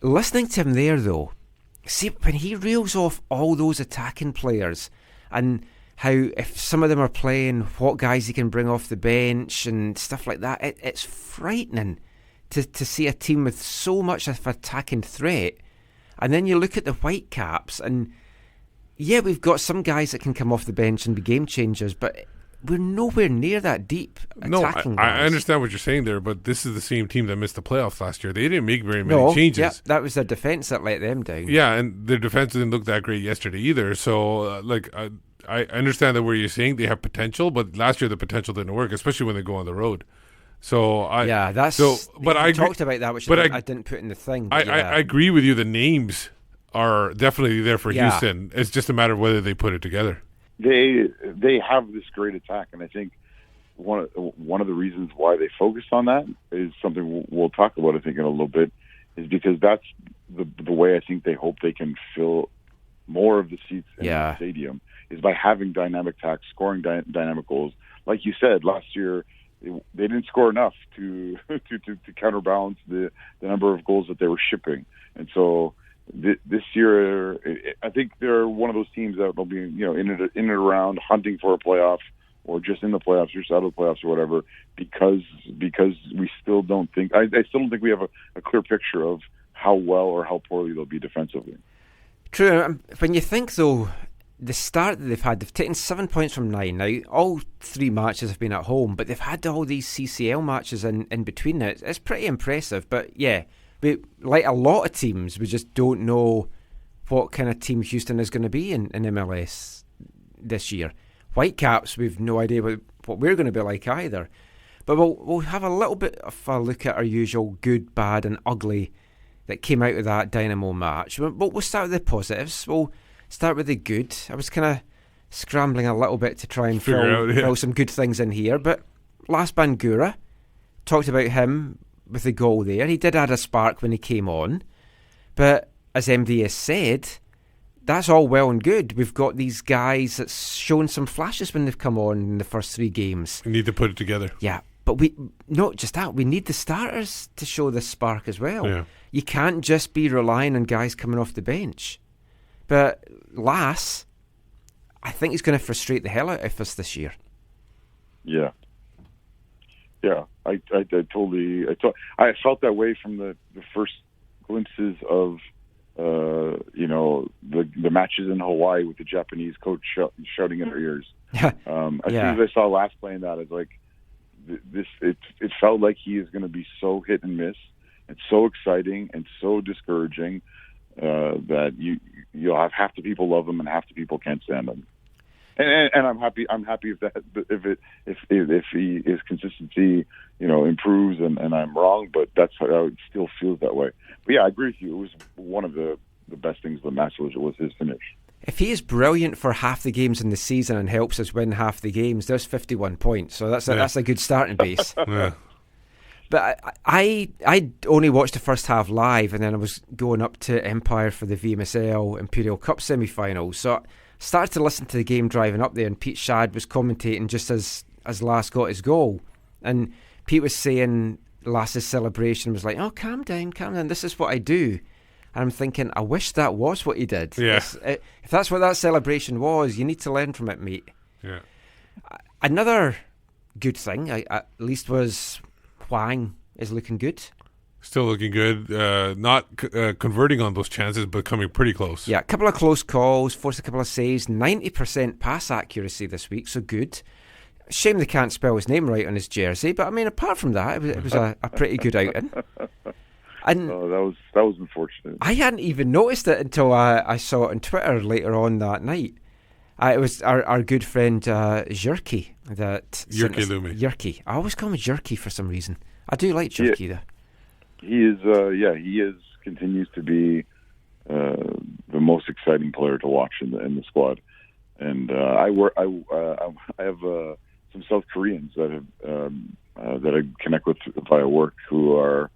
Listening to him there, though, see, when he reels off all those attacking players and how if some of them are playing, what guys he can bring off the bench and stuff like that, it's frightening to see a team with so much of attacking threat. And then you look at the Whitecaps and, yeah, we've got some guys that can come off the bench and be game changers, but we're nowhere near that deep attacking guys. I understand what you're saying there, but this is the same team that missed the playoffs last year. They didn't make very many changes. Yeah, that was their defence that let them down. Yeah, and their defence didn't look that great yesterday either. So, I understand that where you're saying they have potential, but last year the potential didn't work, especially when they go on the road. So I talked about that, which I didn't put in the thing. I agree with you. The names are definitely there for Houston. It's just a matter of whether they put it together. They have this great attack, and I think one of the reasons why they focused on that is something we'll talk about, I think, in a little bit, is because that's the way I think they hope they can fill more of the seats in the stadium is by having dynamic attacks, scoring dynamic goals. Like you said, last year they didn't score enough to counterbalance the number of goals that they were shipping. And so this year, I think they're one of those teams that will be, in and around hunting for a playoff, or just in the playoffs, or just out of the playoffs, or whatever. Because we still don't think I still don't think we have a clear picture of how well or how poorly they'll be defensively. True. When you think though, the start that they've taken 7 points from 9. Now, all 3 matches have been at home, but they've had all these CCL matches in between it. It's pretty impressive. But yeah, like a lot of teams, we just don't know what kind of team Houston is going to be in MLS this year. Whitecaps, we've no idea what we're going to be like either. But we'll have a little bit of a look at our usual good, bad and ugly that came out of that Dynamo match. But we'll start with the positives. We'll start with the good. I was kind of scrambling a little bit to try and fill some good things in here. But Las Bangura, talked about him with the goal there. He did add a spark when he came on. But as MD has said, that's all well and good. We've got these guys that's shown some flashes when they've come on in the first 3 games. We need to put it together. Yeah, but we not just that. We need the starters to show this spark as well. Yeah. You can't just be relying on guys coming off the bench. But Lass, I think he's going to frustrate the hell out of us this year. Yeah. I felt that way from the first glimpses of the matches in Hawaii with the Japanese coach shouting in our ears. As soon as I saw Lass playing that, it's like it felt like he is going to be so hit and miss and so exciting and so discouraging that you'll have half the people love him and half the people can't stand him. And I'm happy if his consistency improves and I'm wrong, but that's how it still feels that way. But yeah, I agree with you. It was one of the best things of the match was his finish. If he is brilliant for half the games in the season and helps us win half the games, there's 51 points. So that's a good starting base. Yeah. But I only watched the first half live, and then I was going up to Empire for the VMSL Imperial Cup semi-finals. So I started to listen to the game driving up there, and Pete Shad was commentating just as Lass got his goal. And Pete was saying Lass's celebration was like, oh, calm down, this is what I do. And I'm thinking, I wish that was what he did. Yeah. If that's what that celebration was, you need to learn from it, mate. Yeah. Another good thing, at least, was Hwang is looking good. Still looking good. Not converting on those chances, but coming pretty close. Yeah, a couple of close calls, forced a couple of saves, 90% pass accuracy this week, so good. Shame they can't spell his name right on his jersey, but I mean, apart from that, it was a pretty good outing. And that was unfortunate. I hadn't even noticed it until I saw it on Twitter later on that night. It was our good friend Jerky Looming. Jerky. I always call him Jerky for some reason. I do like Jerky though. He is continues to be the most exciting player to watch in the squad. And I have some South Koreans that I connect with via work who are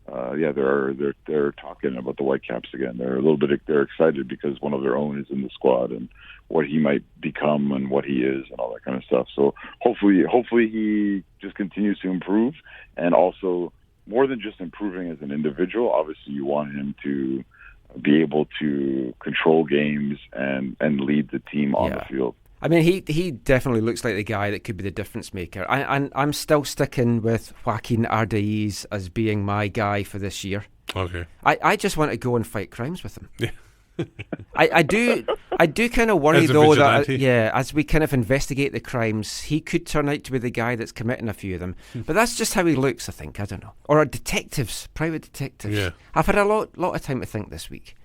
they're talking about the Whitecaps again. They're excited because one of their own is in the squad and what he might become and what he is and all that kind of stuff. So hopefully he just continues to improve, and also more than just improving as an individual. Obviously, you want him to be able to control games and lead the team on the field. I mean, he definitely looks like the guy that could be the difference maker. I'm still sticking with Joaquin Ardaiz as being my guy for this year. Okay. I just want to go and fight crimes with him. Yeah. I do kind of worry though that as we kind of investigate the crimes, he could turn out to be the guy that's committing a few of them. But that's just how he looks, I think. I don't know. Or private detectives. Yeah. I've had a lot of time to think this week.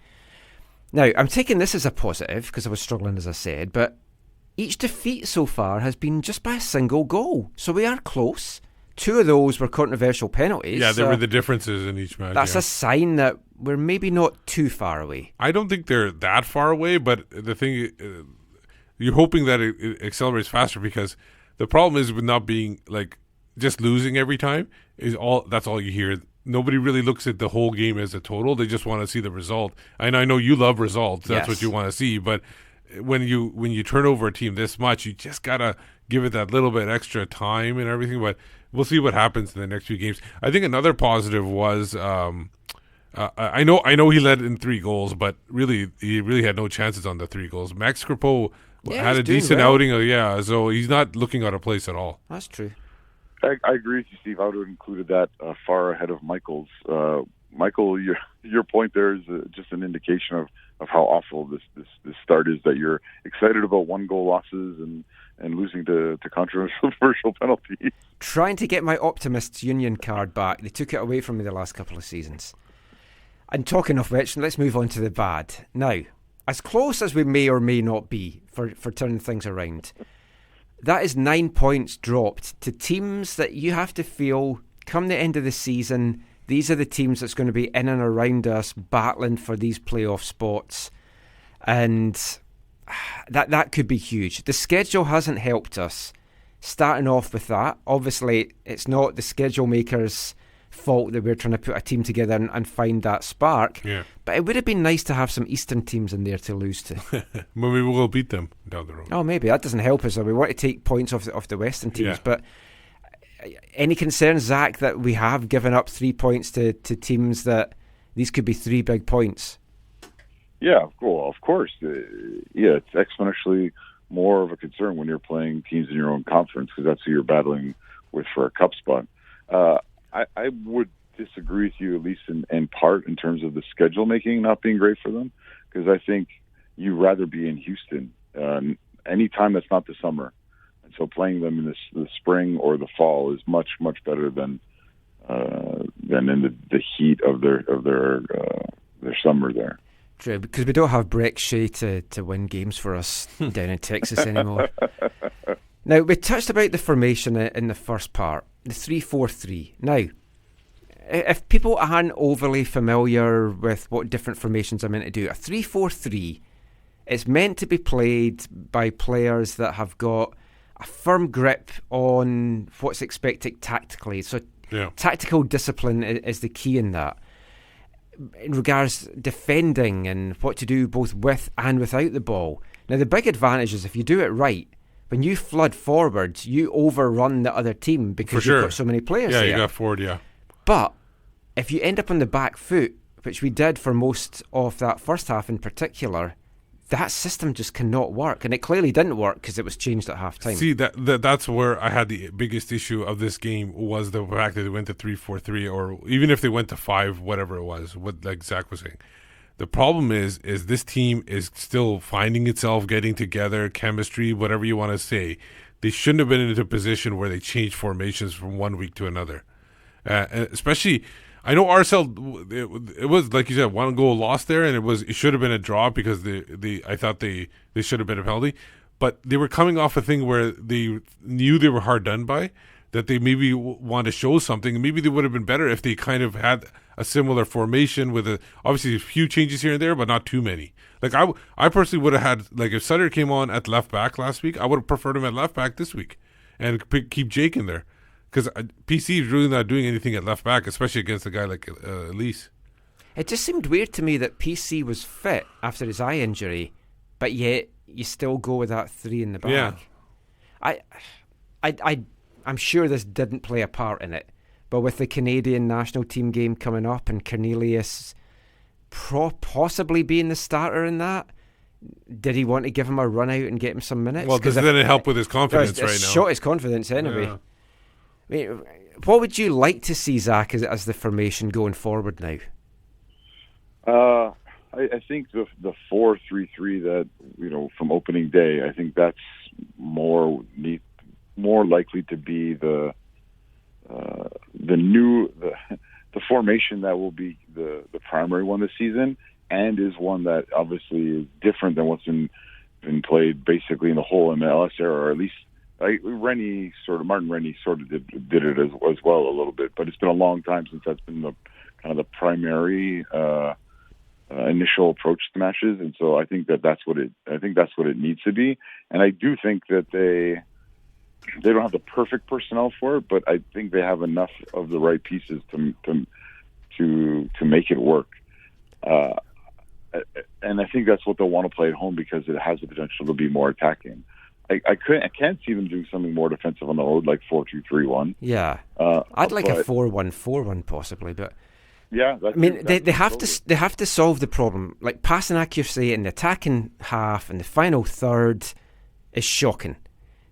Now, I'm taking this as a positive because I was struggling, as I said, but each defeat so far has been just by a single goal. So we are close. 2 of those were controversial penalties. Yeah, there were the differences in each match. That's a sign that we're maybe not too far away. I don't think they're that far away, but the thing, you're hoping that it accelerates faster, because the problem is with not being like just losing every time that's all you hear. Nobody really looks at the whole game as a total. They just want to see the result. And I know you love results. That's what you want to see, but when you turn over a team this much, you just gotta give it that little bit extra time and everything. But we'll see what happens in the next few games. I think another positive was I know he led in 3 goals, but he really had no chances on the 3 goals. Max Crepeau had a decent outing. So he's not looking out of place at all. That's true. I agree with you, Steve. I would have included that far ahead of Michael's. Michael, your point there is just an indication of how awful this start is. That you're excited about 1-goal losses and losing to controversial penalties. Trying to get my Optimist's Union card back. They took it away from me the last couple of seasons. And talking of which, let's move on to the bad. Now, as close as we may or may not be for turning things around, that is 9 points dropped to teams that you have to feel, come the end of the season, these are the teams that's going to be in and around us battling for these playoff spots. And that could be huge. The schedule hasn't helped us. Starting off with that, obviously it's not the schedule makers' fault that we're trying to put a team together and find that spark. Yeah. But it would have been nice to have some Eastern teams in there to lose to. Maybe we'll beat them down the road. Oh, maybe. That doesn't help us. We want to take points off the Western teams. Yeah. But any concerns, Zach, that we have given up 3 points to teams that these could be 3 big points? Yeah, cool. Of course. It's exponentially more of a concern when you're playing teams in your own conference because that's who you're battling with for a cup spot. I would disagree with you, at least in part, in terms of the schedule making not being great for them, because I think you'd rather be in Houston any time that's not the summer. And so playing them in the spring or the fall is much, much better than in the heat of their summer there. True, because we don't have Breck Shea to win games for us down in Texas anymore. Now, we touched about the formation in the first part, the 3-4-3. Now, if people aren't overly familiar with what different formations are meant to do, a 3-4-3 is meant to be played by players that have got a firm grip on what's expected tactically. So tactical discipline is the key in that. In regards defending and what to do both with and without the ball. Now, the big advantage is if you do it right, when you flood forwards, you overrun the other team because you've got so many players there. Yeah, you got forward, But if you end up on the back foot, which we did for most of that first half in particular, that system just cannot work. And it clearly didn't work because it was changed at half-time. See, that's where I had the biggest issue of this game was the fact that they went to 3-4-3, or even if they went to 5, whatever it was, like Zach was saying. The problem is this team is still finding itself, getting together, chemistry, whatever you want to say. They shouldn't have been in a position where they changed formations from one week to another. Especially, I know RSL, it was, like you said, 1-goal lost there, and it should have been a draw because I thought they should have been a penalty. But they were coming off a thing where they knew they were hard done by, that they maybe want to show something. Maybe they would have been better if they kind of had a similar formation with obviously a few changes here and there, but not too many. Like I personally would have had, like if Sutter came on at left back last week, I would have preferred him at left back this week and keep Jake in there. Because PC is really not doing anything at left back, especially against a guy like Elise. It just seemed weird to me that PC was fit after his eye injury, but yet you still go with that 3 in the back. Yeah. I'm sure this didn't play a part in it, but with the Canadian national team game coming up and Cornelius possibly being the starter in that, did he want to give him a run out and get him some minutes? Well, this didn't help with his confidence right now. Shot his confidence anyway. Yeah. I mean, what would you like to see, Zach, as the formation going forward now? I think the 4-3-3 that, from opening day, I think that's more likely to be the formation that will be the primary one this season, and is one that obviously is different than what's been played basically in the whole MLS era, or at least Martin Rennie sort of did it as well a little bit, but it's been a long time since that's been the primary initial approach to matches, and so I think that's what it needs to be, and I do think that they don't have the perfect personnel for it, but I think they have enough of the right pieces to make it work. and I think that's what they'll want to play at home because it has the potential to be more attacking. I can't see them doing something more defensive on the road, like 4-2-3-1. Yeah, I'd like a 4-1-4-1 possibly, but yeah, I mean they have to solve the problem. Like passing accuracy in the attacking half and the final third is shocking.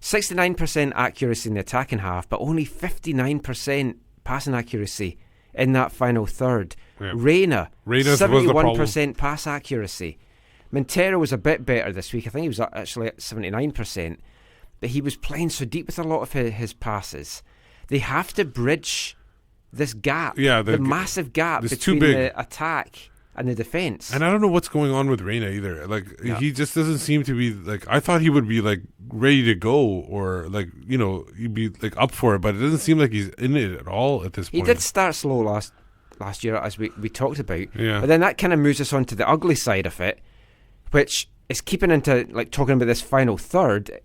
69% accuracy in the attacking half, but only 59% passing accuracy in that final third. Yeah. Reyna 71% pass accuracy. Montero was a bit better this week. I think he was actually at 79%. But he was playing so deep with a lot of his passes. They have to bridge this gap. Yeah, the massive gap between the attack and the defense. And I don't know what's going on with Reyna either. Like he just doesn't seem to be like. I thought he would be like ready to go, or like he'd be like up for it. But it doesn't seem like he's in it at all at this point. He did start slow last year, as we talked about. Yeah. But then that kind of moves us on to the ugly side of it, which is keeping into like talking about this final third.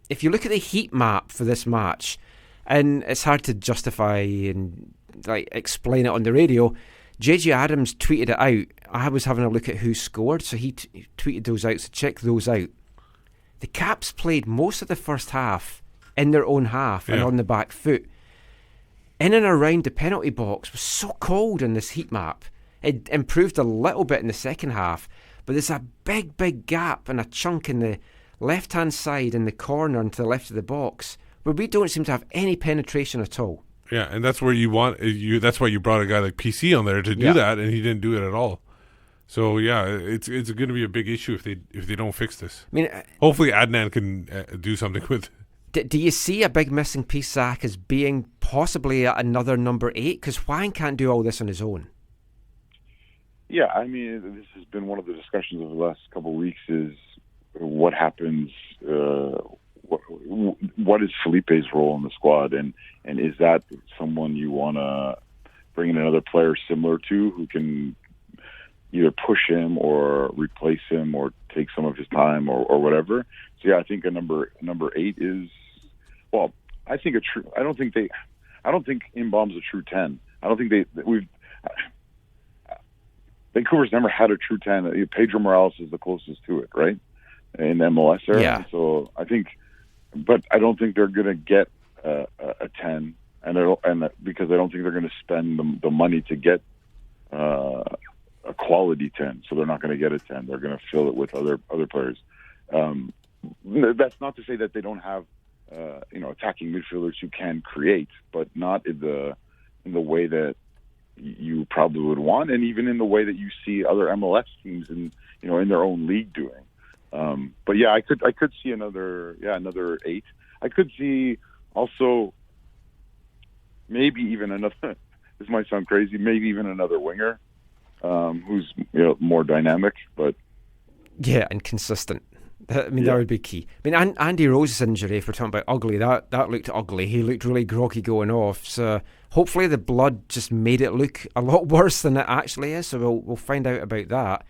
If you look at the heat map for this match, and it's hard to justify and like explain it on the radio. JJ Adams tweeted it out. I was having a look at who scored, so he tweeted those out. So check those out. The Caps played most of the first half in their own half and on the back foot. In and around the penalty box was so cold in this heat map. It improved a little bit in the second half, but there's a big gap and a chunk in the left-hand side in the corner and to the left of the box where we don't seem to have any penetration at all. Yeah, and that's where you want that's why you brought a guy like PC on there to do that, and he didn't do it at all. So yeah, it's going to be a big issue if they don't fix this. I mean, hopefully Adnan can do something with it. Do you see a big missing piece, Zach, as being possibly another number 8? Because Hwang can't do all this on his own. Yeah, I mean, this has been one of the discussions of the last couple of weeks. Is what happens. What is Felipe's role in the squad, and is that someone you want to bring in another player similar to who can either push him or replace him or take some of his time or whatever? So yeah, I think a number 8 is I think I don't think Inbaum's a true 10. I don't think Vancouver's never had a true 10. Pedro Morales is the closest to it, right? In MLS era. Yeah. So I think. But I don't think they're going to get a 10, and because I don't think they're going to spend the money to get a quality 10. So they're not going to get a 10. They're going to fill it with other players. That's not to say that they don't have attacking midfielders who can create, but not in the way that you probably would want, and even in the way that you see other MLS teams in their own league doing. But yeah, I could see another 8. I could see also maybe even another. This might sound crazy. Maybe even another winger, who's more dynamic, but and consistent. I mean, that would be key. I mean, Andy Rose's injury, if we're talking about ugly, that looked ugly. He looked really groggy going off. So hopefully the blood just made it look a lot worse than it actually is. So we'll find out about that.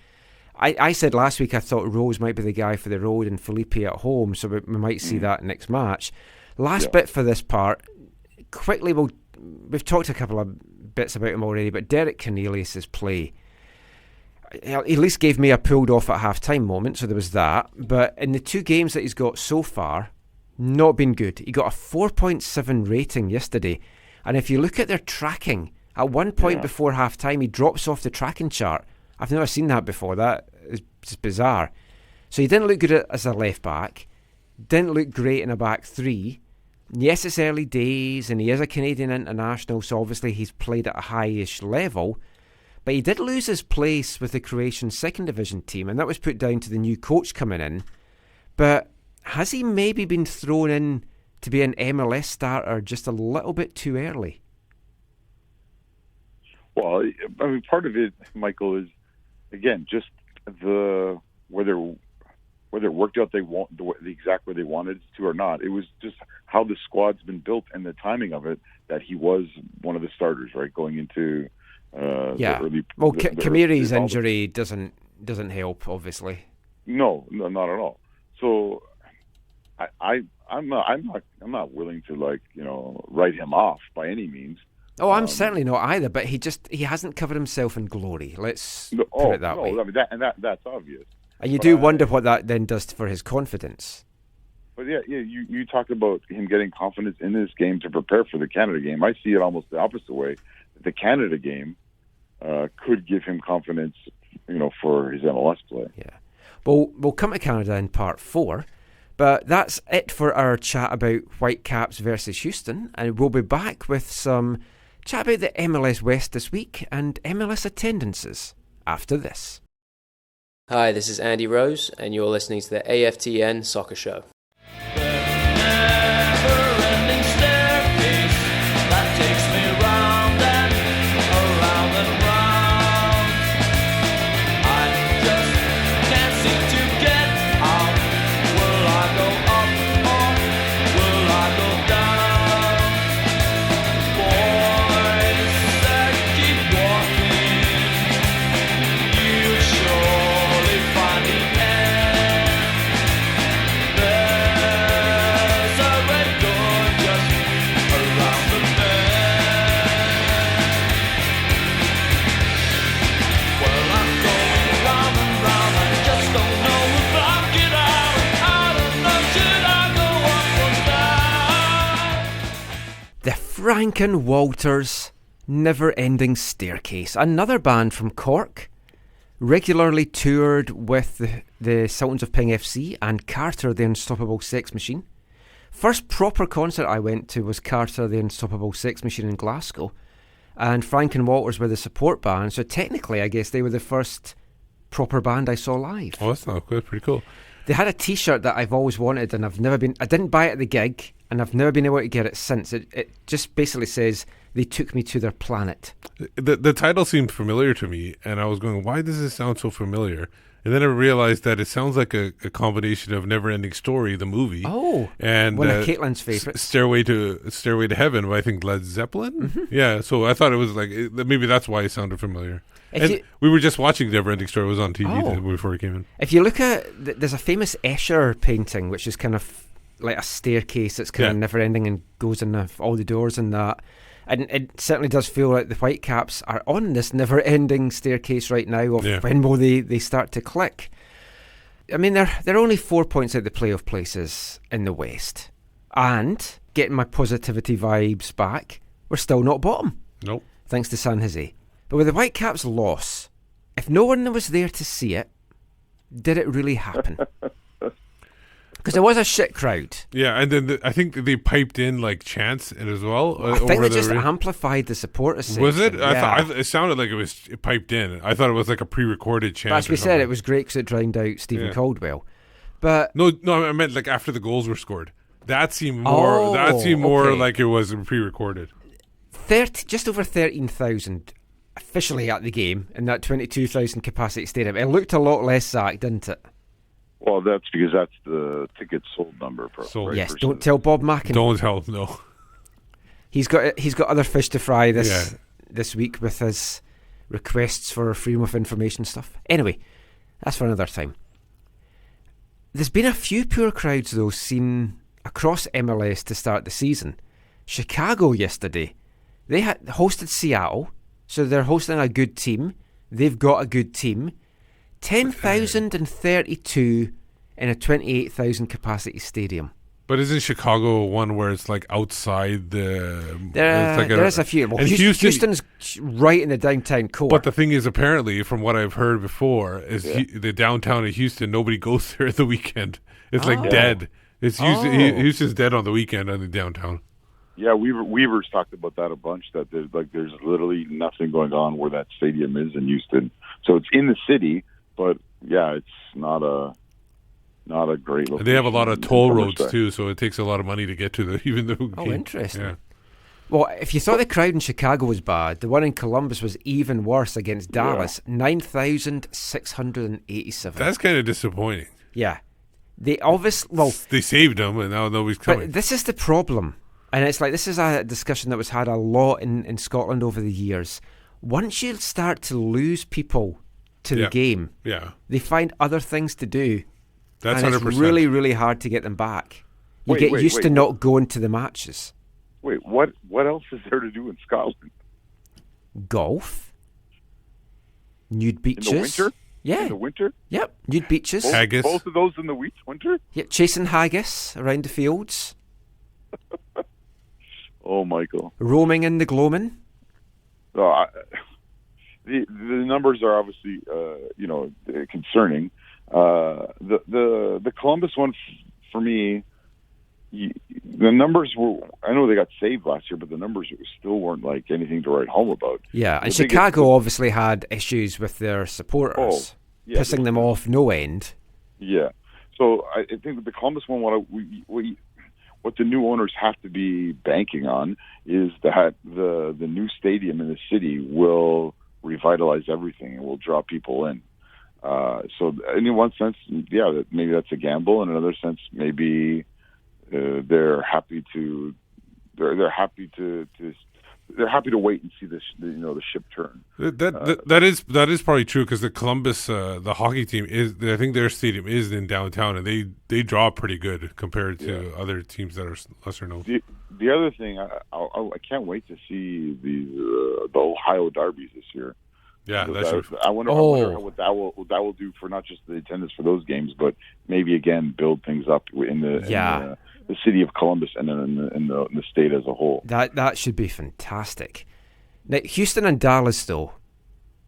I said last week I thought Rose might be the guy for the road and Felipe at home, so we might see that next match. Last bit for this part. Quickly, we've talked a couple of bits about him already, but Derek Cornelius' play, he at least gave me a pulled off at half-time moment, so there was that. But in the 2 games that he's got so far, not been good. He got a 4.7 rating yesterday, and if you look at their tracking, at one point before half-time, he drops off the tracking chart. I've never seen that before. That is just bizarre. So he didn't look good as a left back. Didn't look great in a back 3. Yes, it's early days, and he is a Canadian international, so obviously he's played at a high-ish level. But he did lose his place with the Croatian second division team, and that was put down to the new coach coming in. But has he maybe been thrown in to be an MLS starter just a little bit too early? Well, I mean, part of it, Michael, is again just whether it worked out the exact way they wanted it to or not. It was just how the squad's been built and the timing of it that he was one of the starters, right, going into the early. Well, Kamiri's injury doesn't help, obviously. No, not at all. So I'm not willing to write him off by any means. Oh, I'm certainly not either, but he hasn't covered himself in glory. Let's put it that way. I mean, that's obvious. And you do wonder what that then does for his confidence. But you talked about him getting confidence in this game to prepare for the Canada game. I see it almost the opposite way. The Canada game could give him confidence, for his MLS play. Yeah. Well, we'll come to Canada in part 4, but that's it for our chat about Whitecaps versus Houston, and we'll be back with some chat about the MLS West this week and MLS attendances after this. Hi, this is Andy Rose, and you're listening to the AFTN Soccer Show. Never-ending staircase that takes me round and around and round. I just can't seem to get out. Will I go up or will I go down? Boys that keep walking, you surely find the end. There's a red door just around the bend. Well, I'm going round and round, I just don't know if I'll get out. I don't know, should I go up or down? The Franken Walters Never-Ending Staircase, another band from Cork, regularly toured with the Sultans of Ping FC and Carter the Unstoppable Sex Machine. First proper concert I went to was Carter the Unstoppable Sex Machine in Glasgow, and Franken Walters were the support band, so technically I guess they were the first proper band I saw live. Oh, that's not good. Pretty cool. They had a t-shirt that I've always wanted, and I didn't buy it at the gig, and I've never been able to get it since. It just basically says, they took me to their planet. The title seemed familiar to me, and I was going, why does this sound so familiar? And then I realized that it sounds like a combination of Never-Ending Story, the movie. Oh, and one of Caitlin's favourites. Stairway to Heaven by, I think, Led Zeppelin? Mm-hmm. Yeah, so I thought it was like, maybe that's why it sounded familiar. We were just watching Never-Ending Story. It was on TV before we came in. If you look at, there's a famous Escher painting, which is kind of like a staircase that's kind of never-ending and goes in all the doors and that. And it certainly does feel like the Whitecaps are on this never-ending staircase right now of when will they start to click. I mean, they're only 4 points out the playoff places in the West. And, getting my positivity vibes back, we're still not bottom. Nope. Thanks to San Jose. But with the Whitecaps' loss, if no one was there to see it, did it really happen? Because there was a shit crowd. Yeah, and then I think they piped in like chants as well. I think they just amplified the supporter section. Was it? Yeah. It sounded like it piped in. I thought it was like a pre-recorded chant. But as we said, it was great because it drowned out Stephen Caldwell. But no, I meant like after the goals were scored. That seemed more. More like it was pre-recorded. Just over 13,000 officially at the game in that 22,000 capacity stadium. It looked a lot less Zach, didn't it? Well, that's because that's the tickets sold number. Yes, don't tell Bob Mackin. Don't tell him, no. He's got other fish to fry this week with his requests for freedom of information stuff. Anyway, that's for another time. There's been a few poor crowds, though, seen across MLS to start the season. Chicago yesterday, they had hosted Seattle, so they're hosting a good team. They've got a good team. 10,032 in a 28,000 capacity stadium. But isn't Chicago one where it's like outside the... There's a few. Well, Houston's right in the downtown core. But the thing is, apparently, from what I've heard before, is the downtown of Houston, nobody goes there the weekend. It's like dead. Houston's dead on the weekend on the downtown. Yeah, Weaver's talked about that a bunch, that there's literally nothing going on where that stadium is in Houston. So it's in the city, but yeah, it's not a great location. And they have a lot of toll roads too, so it takes a lot of money to get to the interesting. Yeah. Well, if you thought the crowd in Chicago was bad, the one in Columbus was even worse against Dallas. 9,687. That's kind of disappointing. Yeah. They they saved them, and now nobody's coming. But this is the problem. And it's like, this is a discussion that was had a lot in Scotland over the years. Once you start to lose people to the game, they find other things to do. That's and 100%. It's really, really hard to get them back. You get used to not going to the matches. Wait, what else is there to do in Scotland? Golf. Nude beaches. In the winter? Yeah. In the winter? Yep. Nude beaches. Haggis. Both of those in the winter? Yeah, chasing haggis around the fields. Oh, Michael. Roaming in the gloaming. The numbers are obviously concerning. The Columbus one for me, the numbers were. I know they got saved last year, but the numbers still weren't like anything to write home about. Yeah, and Chicago obviously had issues with their supporters, pissing them off no end. Yeah, so I think that the Columbus one, what the new owners have to be banking on is that the new stadium in the city will revitalize everything and will draw people in. So in one sense, yeah, maybe that's a gamble. In another sense, maybe they're happy to wait and see the ship turn. That is probably true because the Columbus the hockey team I think their stadium is in downtown and they draw pretty good compared to other teams that are lesser known. The other thing I can't wait to see the Ohio derbies this year. Yeah, I wonder what that will do for not just the attendance for those games, but maybe again build things up in the city of Columbus and then in the state as a whole. That should be fantastic. Now, Houston and Dallas, though,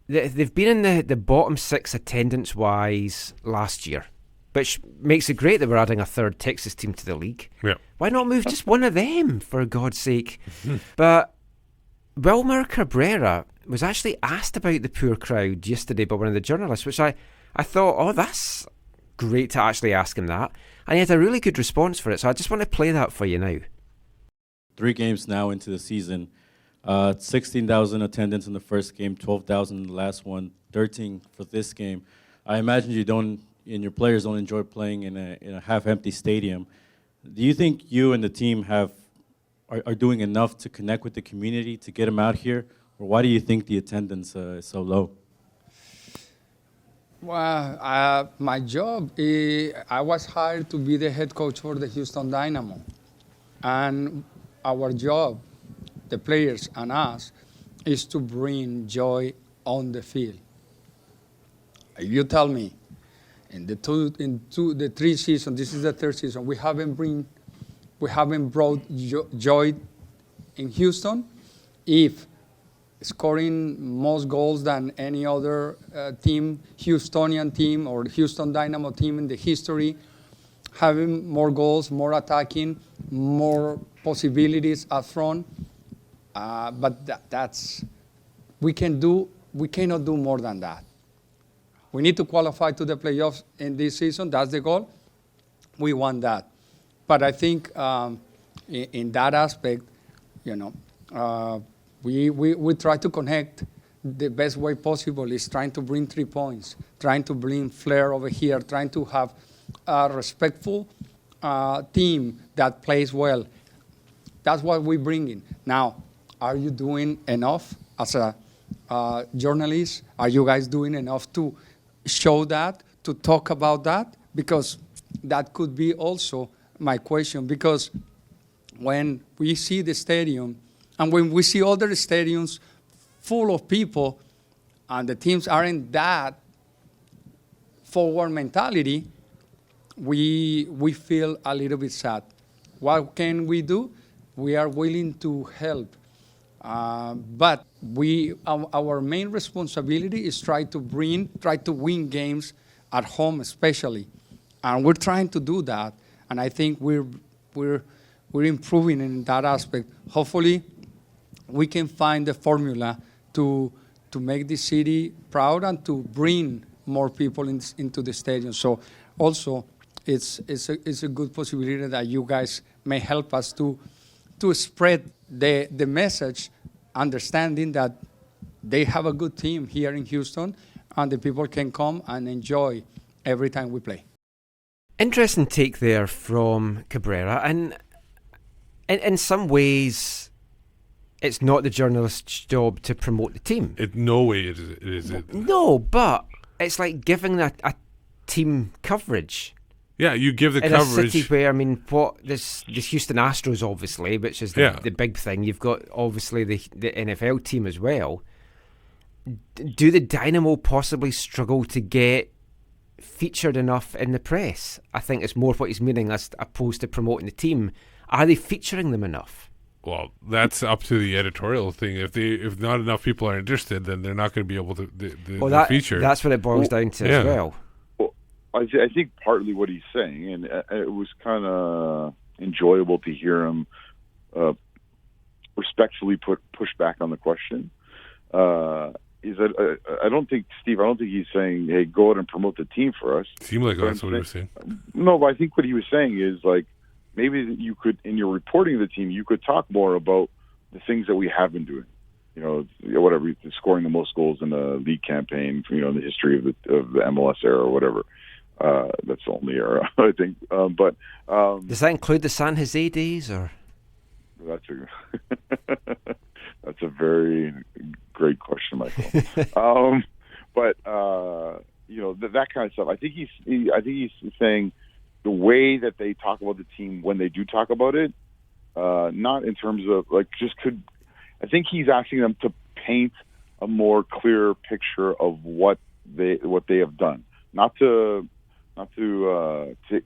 they've been in the bottom six attendance-wise last year, which makes it great that we're adding a third Texas team to the league. Yeah. Why not move just one of them, for God's sake? But Wilmer Cabrera was actually asked about the poor crowd yesterday by one of the journalists, which I thought, that's great to actually ask him that. And he had a really good response for it, so I just want to play that for you now. 3 games now into the season. 16,000 attendance in the first game, 12,000 in the last one, 13 for this game. I imagine you don't, and your players don't enjoy playing in a half-empty stadium. Do you think you and the team are doing enough to connect with the community to get them out here, or why do you think the attendance is so low? Well, my job, I was hired to be the head coach for the Houston Dynamo. And our job, the players and us, is to bring joy on the field. If you tell me, in the 3 seasons, this is the 3rd season, we haven't brought joy in Houston. If scoring most goals than any other team, Houstonian team or Houston Dynamo team in the history, having more goals, more attacking, more possibilities up front. But that's we cannot do more than that. We need to qualify to the playoffs in this season. That's the goal. We want that. But I think in that aspect, we try to connect the best way possible is trying to bring 3 points, trying to bring flair over here, trying to have a respectful team that plays well. That's what we bring in. Now, are you doing enough as a journalist? Are you guys doing enough to show that, to talk about that? Because that could be also my question. Because when we see the stadium, and when we see other stadiums full of people, and the teams aren't that forward mentality, we feel a little bit sad. What can we do? We are willing to help. But our main responsibility is try to win games at home especially. And we're trying to do that. And I think we're improving in that aspect. Hopefully, we can find the formula to make the city proud and to bring more people into the stadium. So also, it's a good possibility that you guys may help us to spread the message, understanding that they have a good team here in Houston and the people can come and enjoy every time we play. Interesting take there from Cabrera, and in some ways, it's not the journalist's job to promote the team. No way it is. No, but it's like giving a team coverage. Yeah, you give the in coverage. a city where, I mean, this Houston Astros, obviously, which is the big thing. You've got, obviously, the NFL team as well. Do the Dynamo possibly struggle to get featured enough in the press? I think it's more what he's meaning as opposed to promoting the team. Are they featuring them enough? Well, that's up to the editorial thing. If not enough people are interested, then they're not going to be able to feature. That's what it boils down to as well. I think partly what he's saying, and it was kind of enjoyable to hear him respectfully push back on the question. Is that I don't think he's saying, "Hey, go out and promote the team for us." Seemed like that's what he was saying. No, but I think what he was saying is like maybe you could, in your reporting of the team, you could talk more about the things that we have been doing. Whatever, scoring the most goals in the league campaign, in the history of the MLS era or whatever. That's the only era, I think. But does that include the San Jose days, or? That's a very great question, Michael. But that kind of stuff. I think he's saying the way that they talk about the team when they do talk about it, not in terms of I think he's asking them to paint a more clear picture of what they have done, not to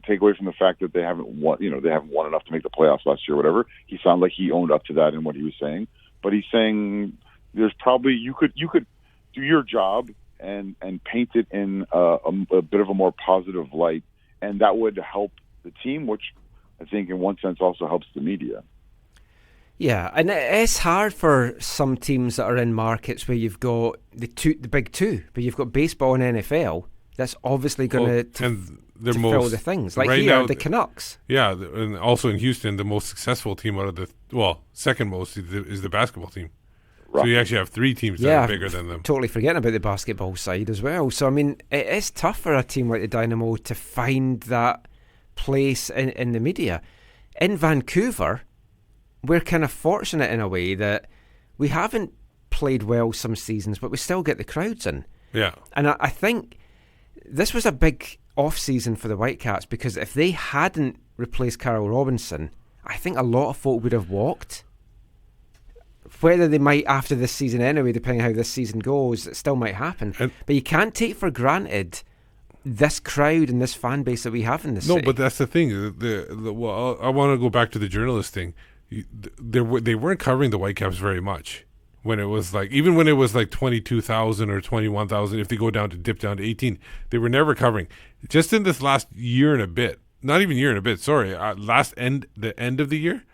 take away from the fact that they haven't won. They haven't won enough to make the playoffs last year, or whatever. He sounded like he owned up to that in what he was saying. But he's saying there's probably you could do your job and paint it in a bit of a more positive light, and that would help the team, which I think in one sense also helps the media. Yeah, and it's hard for some teams that are in markets where you've got the big two, but you've got baseball and NFL. That's obviously going to fill the things. Like right here, now, the Canucks. Yeah, and also in Houston, the most successful team out of second most is the basketball team. Right. So you actually have three teams that are bigger than them. Totally forgetting about the basketball side as well. So, I mean, it is tough for a team like the Dynamo to find that place in the media. In Vancouver, we're kind of fortunate in a way that we haven't played well some seasons, but we still get the crowds in. Yeah. And I think this was a big off-season for the Whitecaps, because if they hadn't replaced Carl Robinson, I think a lot of folk would have walked. Whether they might after this season anyway, depending on how this season goes, it still might happen. But you can't take for granted this crowd and this fan base that we have in this city. No, but that's the thing. I want to go back to the journalist thing. They weren't covering the Whitecaps very much. When it was even when it was 22,000 or 21,000, if they dip down to 18, they were never covering. Just in this last year and a bit, not even year and a bit, sorry, the end of the year,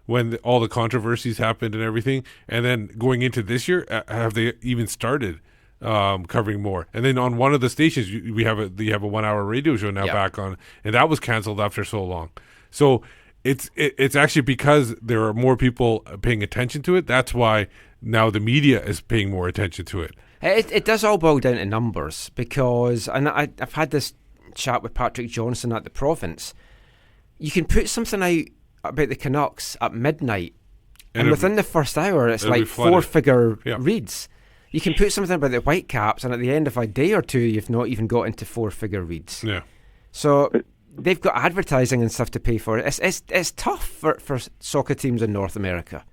when all the controversies happened and everything, and then going into this year, have they even started covering more? And then on one of the stations, you have a 1 hour radio show now back on, and that was canceled after so long. So it's actually because there are more people paying attention to it. That's why now the media is paying more attention to it. It does all boil down to numbers, because, and I've had this chat with Patrick Johnson at the Province. You can put something out about the Canucks at midnight, and within the first hour, it's like four-figure reads. You can put something about the Whitecaps, and at the end of a day or two, you've not even got into four-figure reads. Yeah. So they've got advertising and stuff to pay for. It's tough for soccer teams in North America.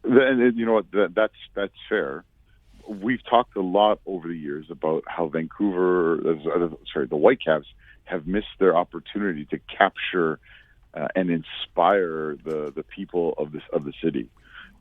And you know what? That's fair. We've talked a lot over the years about how the Whitecaps have missed their opportunity to capture and inspire the people of the city,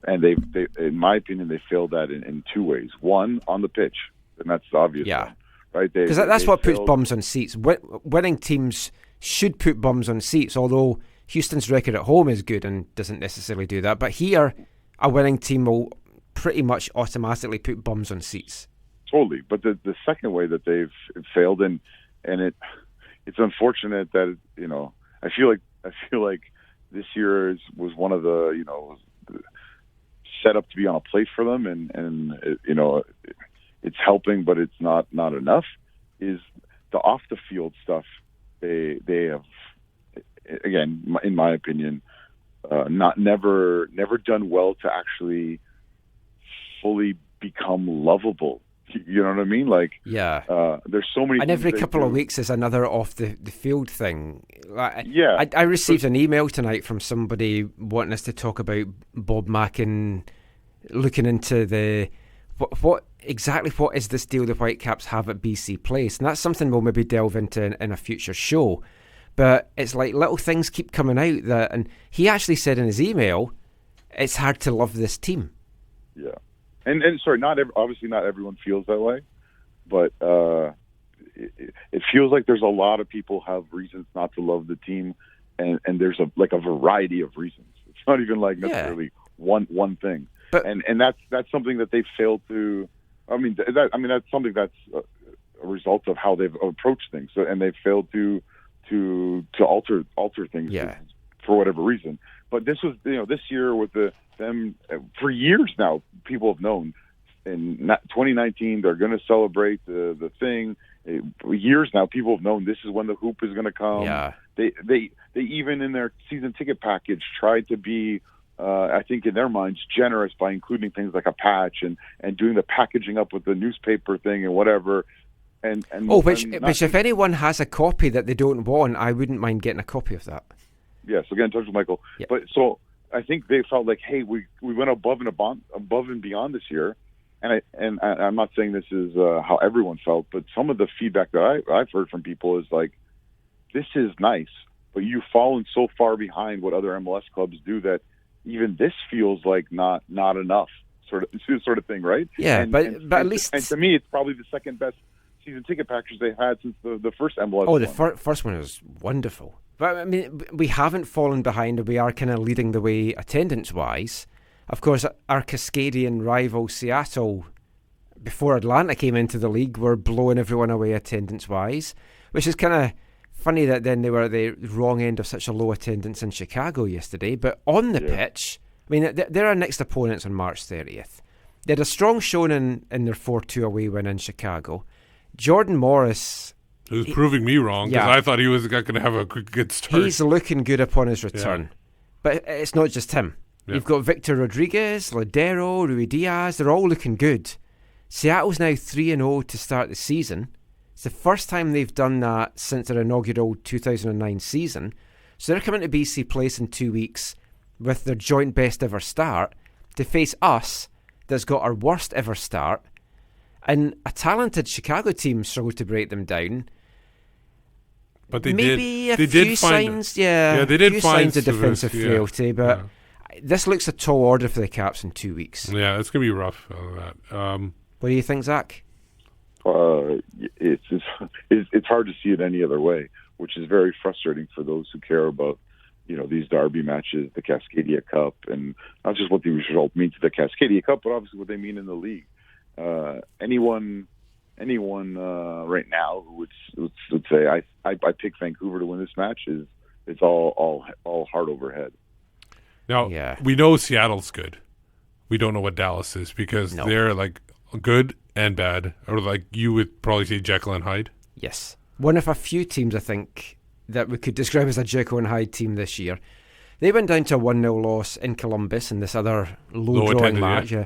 and they, in my opinion, they failed that in two ways. One, on the pitch, and that's the obvious one, right? Because that's what puts bums on seats. Winning teams should put bums on seats, although Houston's record at home is good and doesn't necessarily do that. But here, a winning team will pretty much automatically put bums on seats. Totally. But the second way that they've failed, and it's unfortunate that I feel like this year was one of the set up to be on a plate for them, and it's helping, but it's not enough. Is the off the field stuff? They have, again, in my opinion, never done well to actually fully become lovable You know what I mean? Like, there's so many. And every couple of weeks is another off the field thing. Yeah. I received an email tonight from somebody wanting us to talk about Bob Mackin looking into the what is this deal the Whitecaps have at BC Place, and that's something we'll maybe delve into in a future show. But it's like little things keep coming out that, and he actually said in his email, it's hard to love this team. Yeah. And sorry, obviously not everyone feels that way, but it feels like there's a lot of people have reasons not to love the team, and there's a variety of reasons. It's not even like necessarily one thing. But, and that's something that they failed to. That's something that's a result of how they've approached things. So, and they've failed to alter things for whatever reason. But this was, this year with them for years now, people have known in 2019 they're going to celebrate the thing. For years now, people have known this is when the hoop is going to come. Yeah. They even in their season ticket package tried to be, I think in their minds, generous by including things like a patch and doing the packaging up with the newspaper thing and whatever. Which if anyone has a copy that they don't want, I wouldn't mind getting a copy of that. Yeah, so get in touch with Michael. Yep. But so I think they felt like, hey, we went above and beyond this year, and I'm not saying this is how everyone felt, but some of the feedback that I've heard from people is like, this is nice, but you've fallen so far behind what other MLS clubs do that even this feels like not enough, sort of thing, right? Yeah, but at least, and to me, it's probably the second best season ticket package they've had since the first MLS. Oh, the first one was wonderful. But I mean, we haven't fallen behind, and we are kind of leading the way attendance-wise. Of course, our Cascadian rival Seattle, before Atlanta came into the league, were blowing everyone away attendance-wise, which is kind of funny that then they were at the wrong end of such a low attendance in Chicago yesterday. But on the pitch, I mean, they're our next opponents on March 30th. They had a strong showing in their 4-2 away win in Chicago. Jordan Morris... He was proving me wrong because I thought he was going to have a good start. He's looking good upon his return. But it's not just him. You've got Victor Rodriguez, Ladero, Rui Diaz. They're all looking good. Seattle's now 3-0 to start the season. It's the first time they've done that since their inaugural 2009 season. So they're coming to BC Place in 2 weeks with their joint best ever start to face us that's got our worst ever start. And a talented Chicago team struggled to break them down. But they maybe did. a few signs, they did find signs of defensive frailty. But this looks a tall order for the Caps in 2 weeks. Yeah, it's going to be rough. What do you think, Zach? It's hard to see it any other way, which is very frustrating for those who care about these derby matches, the Cascadia Cup, and not just what the result means to the Cascadia Cup, but obviously what they mean in the league. Anyone right now who would say I pick Vancouver to win this match it's all hard overhead. Now we know Seattle's good. We don't know what Dallas is because they're like good and bad, or like you would probably say Jekyll and Hyde. Yes, one of a few teams I think that we could describe as a Jekyll and Hyde team this year. They went down to a 1-0 loss in Columbus in this other low-drawing match. Yeah.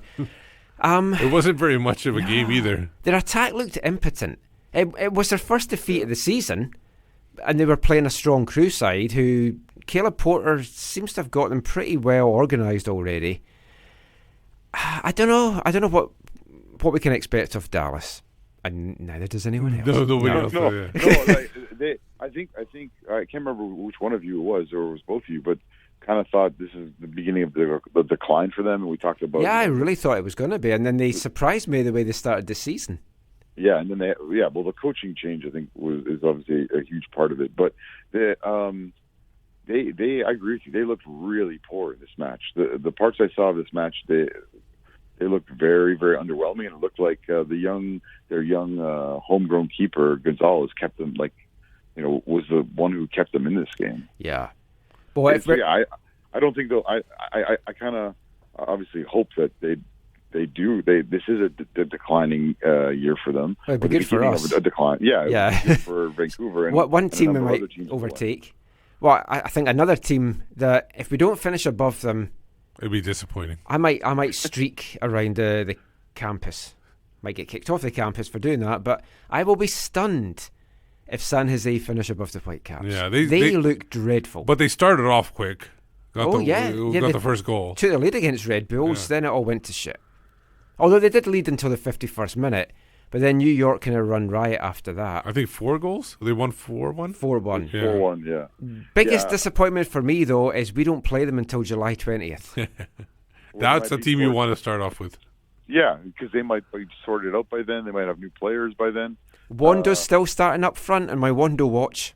It wasn't very much of a game either. Their attack looked impotent. It was their first defeat of the season, and they were playing a strong crew side who Caleb Porter seems to have got them pretty well organised already. I don't know what we can expect of Dallas, and neither does anyone else. I think I can't remember which one of you it was, or it was both of you, but kind of thought this is the beginning of the decline for them, and we talked about. Yeah, I really thought it was going to be, and then they surprised me the way they started the season. Yeah, and then the coaching change I think is obviously a huge part of it, but they I agree with you. They looked really poor in this match. The parts I saw of this match, they looked very, very underwhelming, and it looked like their young homegrown keeper Gonzalez kept them was the one who kept them in this game. Yeah. Boy, I don't think though. I kind of obviously hope that they do. This is a declining year for them. It'd be good for us. A decline, yeah. Good for Vancouver. And one team we might overtake. Well, I think another team that if we don't finish above them, it'd be disappointing. I might streak around the campus. Might get kicked off the campus for doing that, but I will be stunned if San Jose finish above the Whitecaps. Yeah, they look dreadful. But they started off quick. Got the the first goal. Took the lead against Red Bulls, then it all went to shit. Although they did lead until the 51st minute, but then New York kind of run riot after that. I think 4 goals? They won 4-1? 4-1. 4-1, yeah. Biggest disappointment for me, though, is we don't play them until July 20th. That's the team you want to start off with. Yeah, because they might be sorted out by then. They might have new players by then. Wando's still starting up front on my Wando watch.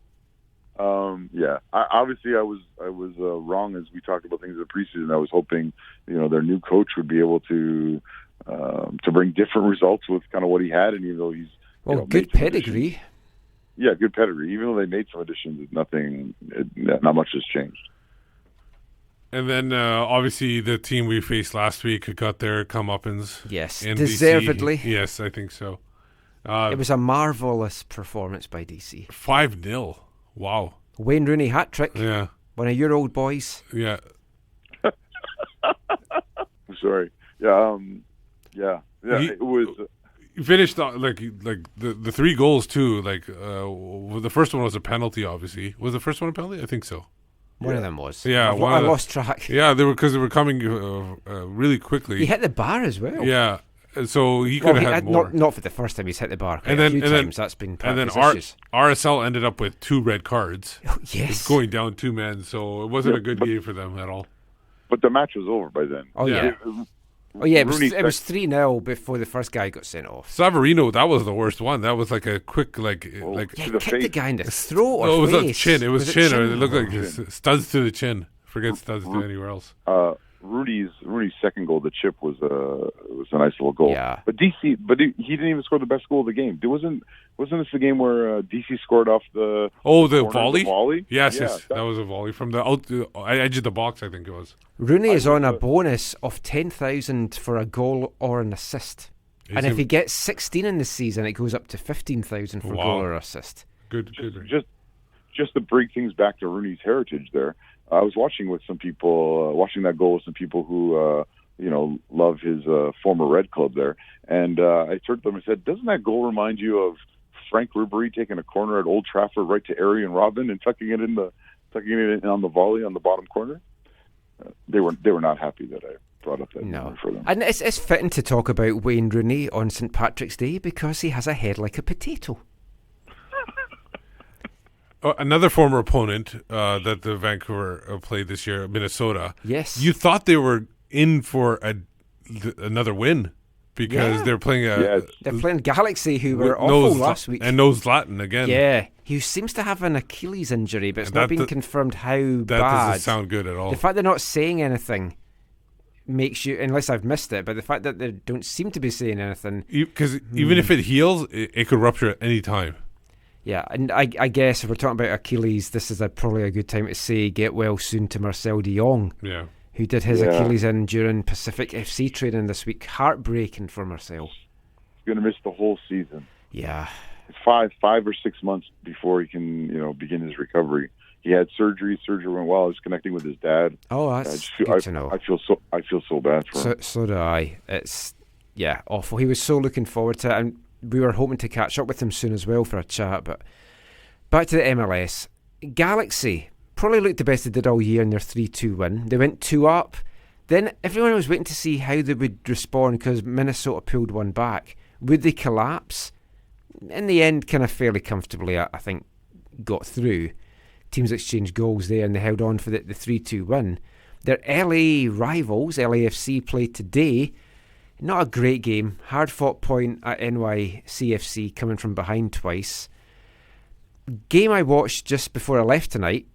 Yeah. Obviously, I was wrong as we talked about things in the preseason. I was hoping, their new coach would be able to bring different results with kind of what he had, and even though he's good pedigree. Yeah, good pedigree. Even though they made some additions, not much has changed. And then obviously the team we faced last week got their comeuppance. Yes, in deservedly. DC. Yes, I think so. It was a marvellous performance by DC. 5-0. Wow. Wayne Rooney hat trick. Yeah. One of your old boys. Yeah. I'm sorry. Yeah. It was. He finished like the 3 goals too. Like the first one was a penalty. Obviously, was the first one a penalty? I think so. One of them was. Yeah, I lost track. Yeah, because they were coming really quickly. He hit the bar as well. Yeah, so he could have had more. Not for the first time he's hit the bar. And then, times that's been part and then of his issues. RSL ended up with 2 red cards. Oh, yes, it's going down 2 men, so it wasn't a good game for them at all. But the match was over by then. Oh yeah. It was 3-0 before the first guy got sent off. Savarino, that was the worst one. That was like a quick kicked the guy in the throat or face. It was a chin. It was chin, or it looked like chin. Studs to the chin. Forget studs to anywhere else. Rudy's second goal, the chip, was a nice little goal. Yeah. But DC, he didn't even score the best goal of the game. Wasn't this the game where DC scored off the volley? Yes, that was a volley from the edge of the box. I think it was. Rooney is on a bonus of 10,000 for a goal or an assist, and if he gets 16 in the season, it goes up to 15,000 for goal or assist. Good. Just to bring things back to Rooney's heritage there. I was watching with some people, watching that goal with some people who, love his former Red Club there. And I turned to them and said, doesn't that goal remind you of Frank Ribery taking a corner at Old Trafford right to Arjen Robben and tucking it in on the volley on the bottom corner? They were not happy that I brought up that number for them. And it's fitting to talk about Wayne Rooney on St. Patrick's Day because he has a head like a potato. Another former opponent that the Vancouver played this year, Minnesota. Yes. You thought they were in for another win because they're playing they're playing Galaxy, who were awful last week. And no Zlatan again. Yeah. He seems to have an Achilles injury, but it's not been confirmed how bad. That doesn't sound good at all. The fact they're not saying anything makes you, unless I've missed it, but the fact that they don't seem to be saying anything. Because even if it heals, it could rupture at any time. Yeah, and I guess if we're talking about Achilles, this is probably a good time to say get well soon to Marcel de Jong, who did his Achilles in during Pacific FC training this week. Heartbreaking for Marcel. He's going to miss the whole season. Yeah. It's 5 or 6 months before he can, begin his recovery. He had surgery. Surgery went well. He's connecting with his dad. Oh, that's good to know. I feel so bad for him. So do I. It's awful. He was so looking forward to it, and we were hoping to catch up with him soon as well for a chat. But back to the MLS. Galaxy probably looked the best they did all year in their 3-2 win. They went 2 up. Then everyone was waiting to see how they would respond because Minnesota pulled one back. Would they collapse? In the end, kind of fairly comfortably, I think, got through. Teams exchanged goals there and they held on for the 3-2 win. Their LA rivals, LAFC, played today. Not a great game. Hard-fought point at NYCFC, coming from behind twice. Game I watched just before I left tonight,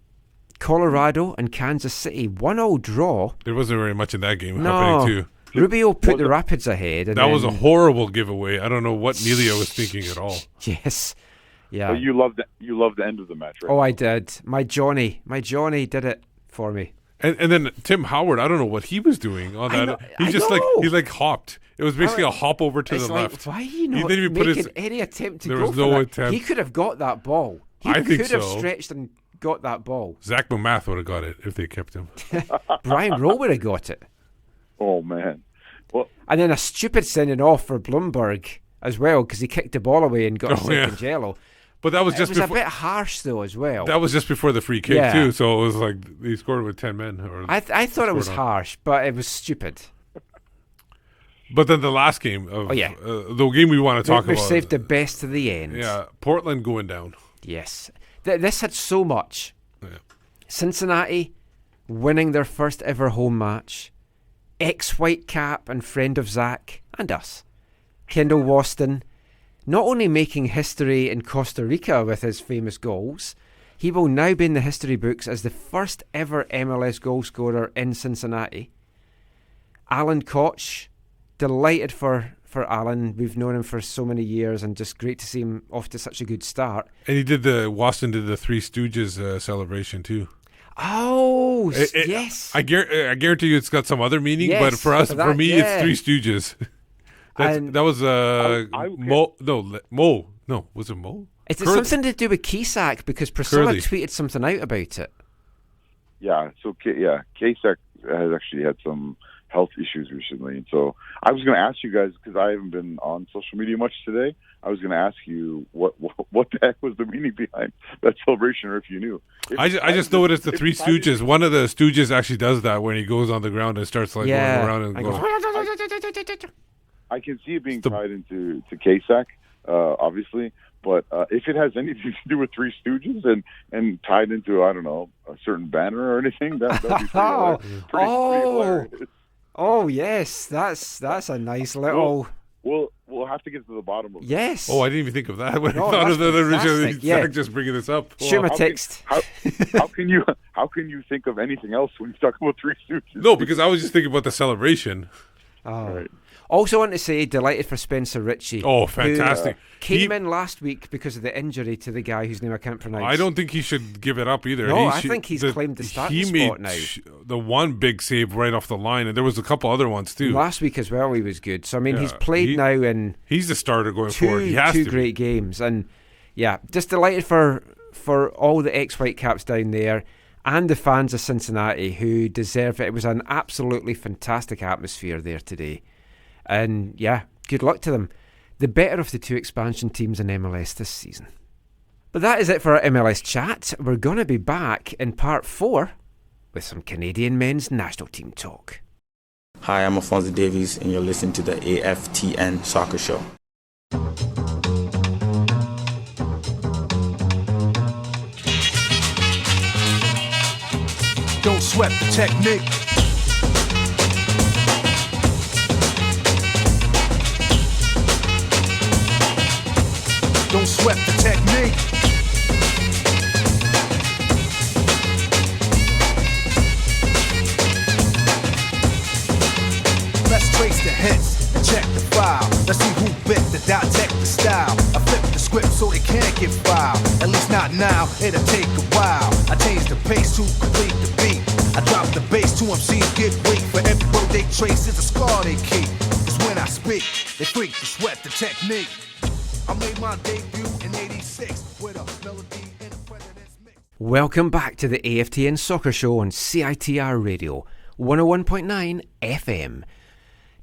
Colorado and Kansas City, 1-1 draw. There wasn't very much in that game happening too. Rubio put the Rapids ahead. And that was a horrible giveaway. I don't know what Nelia was thinking at all. Yes. Yeah. Well, you loved the end of the match, right? Oh, I did. My Johnny did it for me. And then Tim Howard, I don't know what he was doing on that. He hopped. It was basically a hop over to the left. Why are you not making any attempt to go for that? There was no attempt. He could have got that ball. I think could have stretched and got that ball. Zach Mamath would have got it if they kept him. Brian Rowe would have got it. Oh, man. Well, And then a stupid sending off for Bloomberg as well, because he kicked the ball away and got a second yellow. But that was It just was before, a bit harsh though as well. that was just before the free kick too. So it was like he scored with 10 men. Or I thought it was harsh, but it was stupid. But then the last game of the game we want to talk We've about. saved the best to the end. Yeah, Portland going down. Yes. This had so much. Yeah. Cincinnati winning their first ever home match. Ex-Whitecap and friend of Zach and us, Kendall Waston, not only making history in Costa Rica with his famous goals, he will now be in the history books as the first ever MLS goal scorer in Cincinnati. Alan Koch, delighted for Alan. We've known him for so many years and just great to see him off to such a good start. And Waston did the Three Stooges celebration too. Oh, yes. I guarantee you it's got some other meaning, Yes, but for me, it's Three Stooges. That was Mo. No, was it Mo? Is it something to do with Kisak? Because Priscilla tweeted something out about it. Yeah, so Kasek has actually had some health issues recently, and so I was going to ask you guys, because I haven't been on social media much today. I was going to ask you what the heck was the meaning behind that celebration, or if you knew. I just know it as the Three Stooges. One of the Stooges actually does that when he goes on the ground and starts going around and going. I can see it being tied into Kasek, obviously, but if it has anything to do with Three Stooges and tied into, I don't know, a certain banner or anything, that'd be pretty hilarious. Oh yes, that's a nice little. We'll have to get to the bottom of it. Yes. Oh, I didn't even think of that when I thought of that originally. Zach just bringing this up. Shoot my text. How can you think of anything else when you talk about Three Stooges? No, because I was just thinking about the celebration. Oh. Right. Also want to say delighted for Spencer Ritchie. Oh, fantastic. Who came in last week because of the injury to the guy whose name I can't pronounce. I don't think he should give it up either. No, I think he's claimed the starting spot now. He made the one big save right off the line, and there was a couple other ones too. Last week as well he was good. So, I mean, he's played now in... He's the starter going forward. He has two great games. And, yeah, just delighted for all the ex-Whitecaps down there and the fans of Cincinnati who deserve it. It was an absolutely fantastic atmosphere there today. And, yeah, good luck to them. The better of the two expansion teams in MLS this season. But that is it for our MLS chat. We're going to be back in part 4 with some Canadian men's national team talk. Hi, I'm Alphonso Davies, and you're listening to the AFTN Soccer Show. Don't sweat the technique. Don't sweat the technique. Let's trace the hits and check the file. Let's see who bit the dissect the style. I flip the script so they can't get filed. At least not now, it'll take a while. I change the pace to complete the beat. I drop the bass to MCs get weak. For every word they trace is a scar they keep. It's when I speak, they freak to sweat the technique. I made my debut in 86 with a melody in a president's mix. Welcome back to the AFTN Soccer Show on CITR Radio 101.9 FM.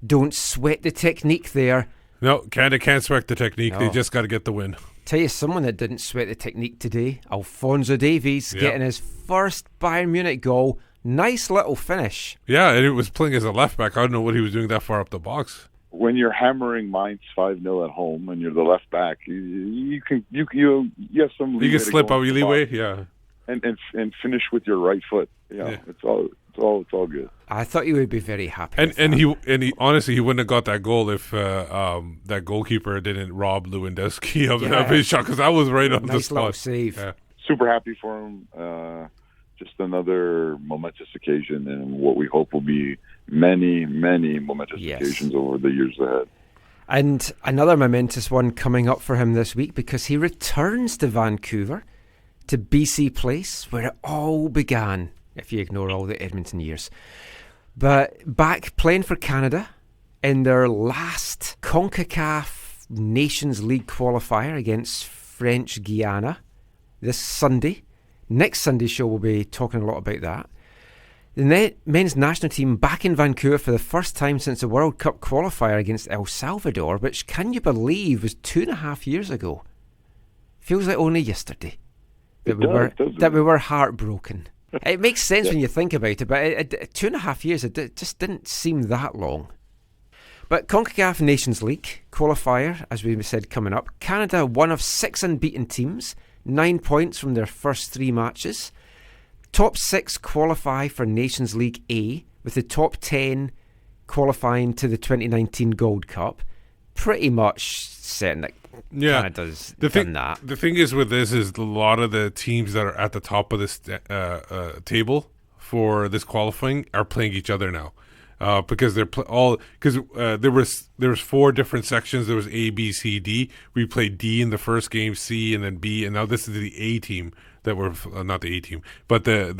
Don't sweat the technique there. No, Canada can't sweat the technique. No. They just got to get the win. Tell you someone that didn't sweat the technique today, Alphonso Davies, getting his first Bayern Munich goal. Nice little finish. Yeah, and it was playing as a left back. I don't know what he was doing that far up the box. When you're hammering Mainz 5-0 at home and you're the left back, you have some leeway. You can slip out leeway, and finish with your right foot. Yeah. It's all good. I thought you would be very happy. And he honestly, he wouldn't have got that goal if that goalkeeper didn't rob Lewandowski of his shot, because that was right on the spot. Nice little save. Yeah. Super happy for him. Just another momentous occasion, and what we hope will be many, many momentous occasions over the years ahead. And another momentous one coming up for him this week, because he returns to Vancouver, to BC Place, where it all began, if you ignore all the Edmonton years. But back playing for Canada in their last CONCACAF Nations League qualifier against French Guiana this Sunday. Next Sunday's show we'll be talking a lot about that. The men's national team back in Vancouver for the first time since the World Cup qualifier against El Salvador, which, can you believe, was 2.5 years ago. Feels like only yesterday that we were heartbroken. It makes sense when you think about it, but 2.5 years, it just didn't seem that long. But CONCACAF Nations League qualifier, as we said, coming up. Canada, one of 6 unbeaten teams, 9 points from their first 3 matches. Top 6 qualify for Nations League A, with the top 10 qualifying to the 2019 Gold Cup. Pretty much certain that Canada's done that. The thing is with this is a lot of the teams that are at the top of this table for this qualifying are playing each other now. Because they're there was 4 different sections. There was A, B, C, D. We played D in the first game, C, and then B, and now this is the A team that were not the A team, but the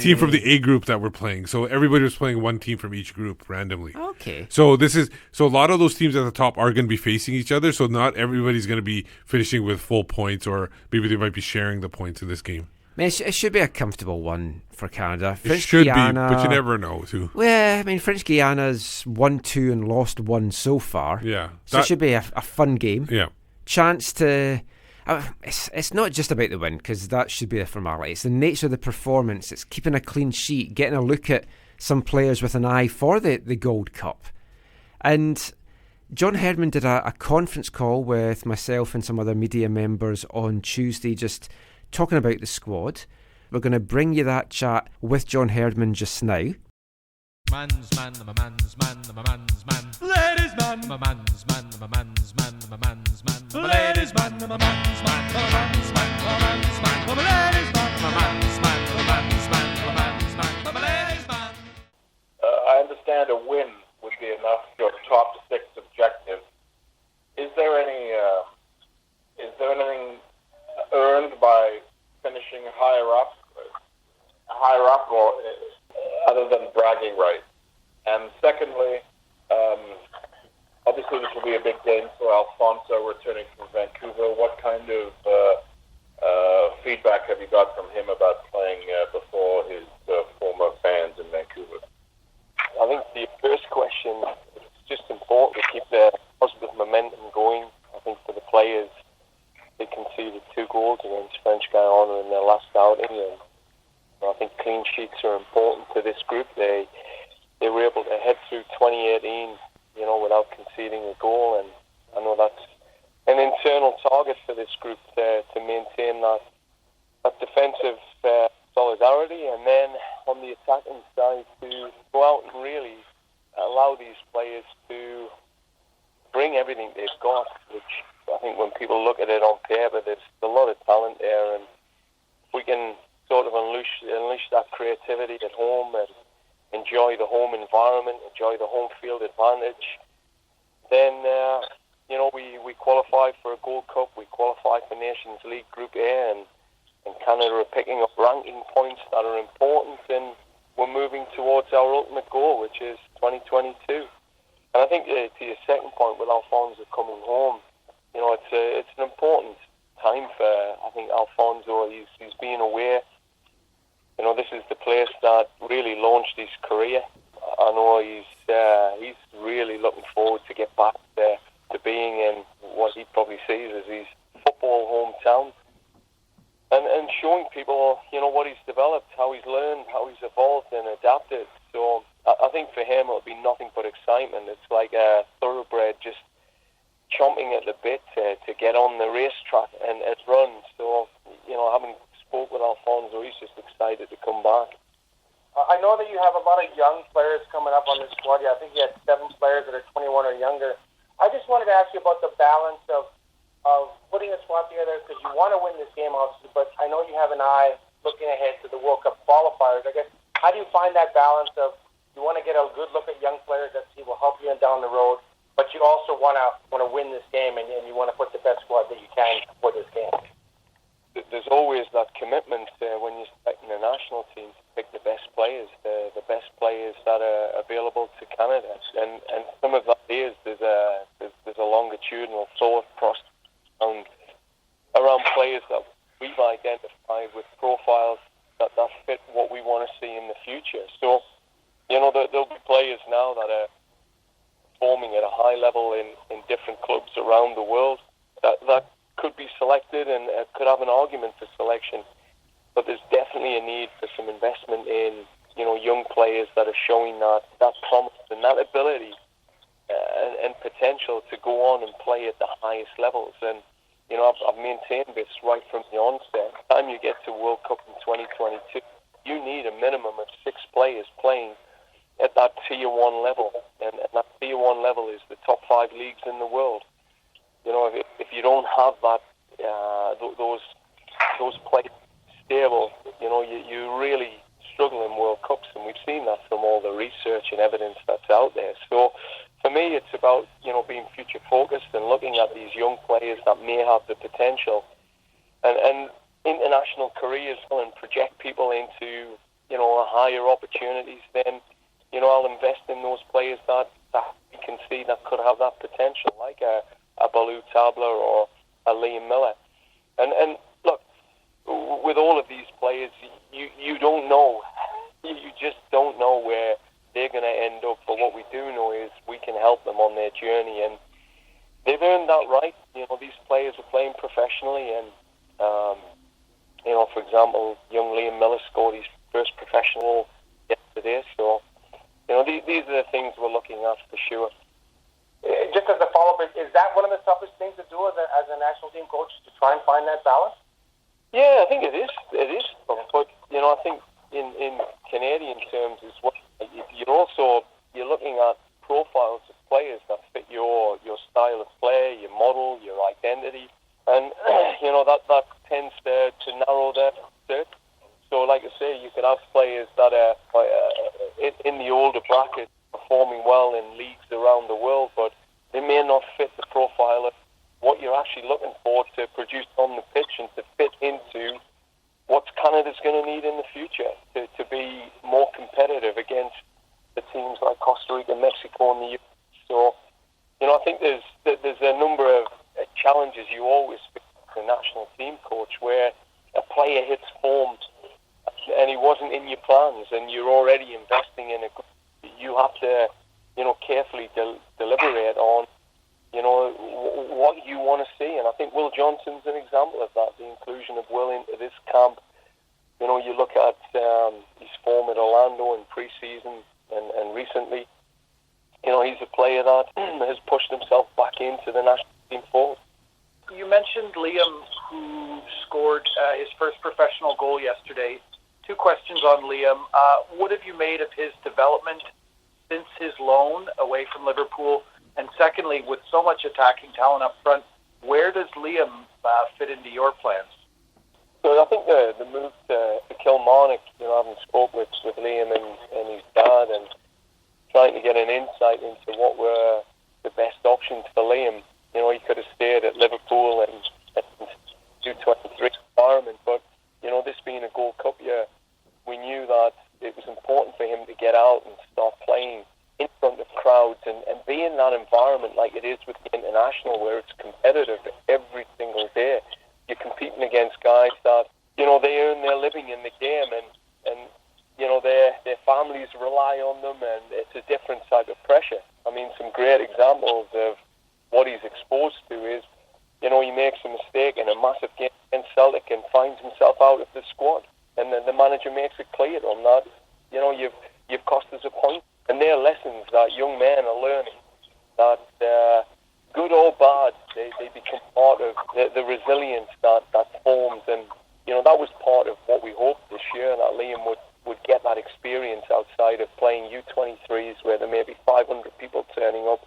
team from the A group that we're playing. So everybody was playing one team from each group randomly. Okay. So a lot of those teams at the top are going to be facing each other. So not everybody's going to be finishing with full points, or maybe they might be sharing the points in this game. I mean, it should be a comfortable one for Canada. It should Guiana, be, but you never know, too. Well, I mean, French Guiana's won 2 and lost 1 so far. Yeah. So it should be a fun game. Yeah. Chance to... it's not just about the win, because that should be a formality. It's the nature of the performance. It's keeping a clean sheet, getting a look at some players with an eye for the Gold Cup. And John Herdman did a conference call with myself and some other media members on Tuesday, just talking about the squad. We're going to bring you that chat with John Herdman just now. Man's man, I'm a man's man, I'm a man's man. Ladies man, I'm a man's man, I'm a man's man, I'm a man's man. Ladies man, I'm a man's man, I'm a man's man, I'm a man's man. I'm a ladies man, I'm a man's man, I'm a man's man, I'm a man's man. I'm a ladies man. I understand a win would be enough for your top 6 objective. Is there anything earned by finishing higher up, or other than bragging rights? And secondly, obviously this will be a big game for Alfonso returning from Vancouver. What kind of feedback have you got from him about playing before his former fans in Vancouver? I think the first question, it's just important to keep the positive momentum going. I think for the players, they conceded 2 goals against French Guiana in their last outing, and I think clean sheets are important to this group. They were able to head through 2018, without conceding a goal, and I know that's an internal target for this group to maintain that defensive solidarity, and then on the attacking side to go out and really allow these players to bring everything they've got, which I think when people look at it on paper, there's a lot of talent there, and we can sort of unleash that creativity at home and enjoy the home environment, enjoy the home field advantage. Then, we qualify for a Gold Cup, we qualify for Nations League Group A, and Canada are picking up ranking points that are important, and we're moving towards our ultimate goal, which is 2022. And I think to your second point with Alfonso coming home, it's an important time for, I think, Alfonso. He's being aware. This is the place that really launched his career. I know he's really looking forward to get back there, to being in what he probably sees as his football hometown, and showing people, what he's developed, how he's learned, how he's evolved and adapted. So I think for him it'll be nothing but excitement. It's like a thoroughbred just chomping at the bit to get on the racetrack and run. So, having spoke with Alfonso, he's just excited to come back. I know that you have a lot of young players coming up on this squad. I think you had 7 players that are 21 or younger. I just wanted to ask you about the balance of putting a squad together, because you want to win this game, obviously, but I know you have an eye looking ahead to the World Cup qualifiers. I guess, how do you find that balance of you want to get a good look at young players that will help you down the road, but you also want to win this game, and you want to put the best squad that you can for this game? There's always that commitment when you're selecting a national team to pick the best players that are available to Canada, and some of that is there's a longitudinal thought process around players that we've identified with profiles that fit what we want to see in the performing at a high level in different clubs around the world that could be selected and could have an argument for selection. But there's definitely a need for some investment in, young players that are showing that promise and that ability and potential to go on and play at the highest levels. And, I've maintained this right from the onset. By the time you get to World Cup in 2022, you need a minimum of 6 players playing at that Tier 1 level. And that Tier 1 level is the top 5 leagues in the world. If you don't have that, those players stable, you really struggle in World Cups, and we've seen that from all the research and evidence that's out there. So for me, it's about, being future focused and looking at these young players that may have the potential and international careers and project people into, higher opportunities. Then, I'll invest in those players that we can see that could have that potential, like a Balou Tabler or a Liam Miller. And look, with all of these players, you don't know. You just don't know where they're going to end up. But what we do know is we can help them on their journey, and they've earned that right. These players are playing professionally, and for example, young Liam Miller scored his first professional yesterday. So, these are the things we're looking at for sure. Just as a follow-up, is that one of the toughest things to do as a national team coach, to try and find that balance? Yeah, I think it is. It is. But, I think in Canadian terms as well, you're looking at profiles of players that fit your style of play, your model, your identity. And, that tends to narrow that search. So, like I say, you could have players that are in the older bracket performing well in leagues around the world, but they may not fit the profile of what you're actually looking for to produce on the pitch and to fit into what Canada's going to need in the future to be more competitive against the teams like Costa Rica, Mexico, and the US. So, I think there's a number of challenges you always face as a national team coach, where a player hits form and he wasn't in your plans, and you're already investing in a group. You have to, carefully deliberate on, what you want to see. And I think Will Johnson's an example of that, the inclusion of Will into this camp. You look at his form at Orlando in pre-season and recently. He's a player that has pushed himself back into the national team fold. You mentioned Liam, who scored his first professional goal yesterday. 2 questions on Liam. What have you made of his development since his loan away from Liverpool? And secondly, with so much attacking talent up front, where does Liam fit into your plans? So I think the move to Kilmarnock, having spoke with Liam and his dad and trying to get an insight into what were the best options for Liam. He could have stayed at Liverpool and U23 environment, but this being a Gold Cup year, we knew that it was important for him to get out and start playing in front of crowds and be in that environment like it is with the international, where it's competitive every single day. You're competing against guys that, they earn their living in the game, and their families rely on them, and it's a different type of pressure. I mean, some great examples of what he's exposed to is, he makes a mistake in a massive game against Celtic and finds himself out of the squad. And then the manager makes it clear to him that, you've cost us a point. And they're lessons that young men are learning, that good or bad, they become part of the resilience that forms. And, that was part of what we hoped this year, that Liam would get that experience outside of playing U23s, where there may be 500 people turning up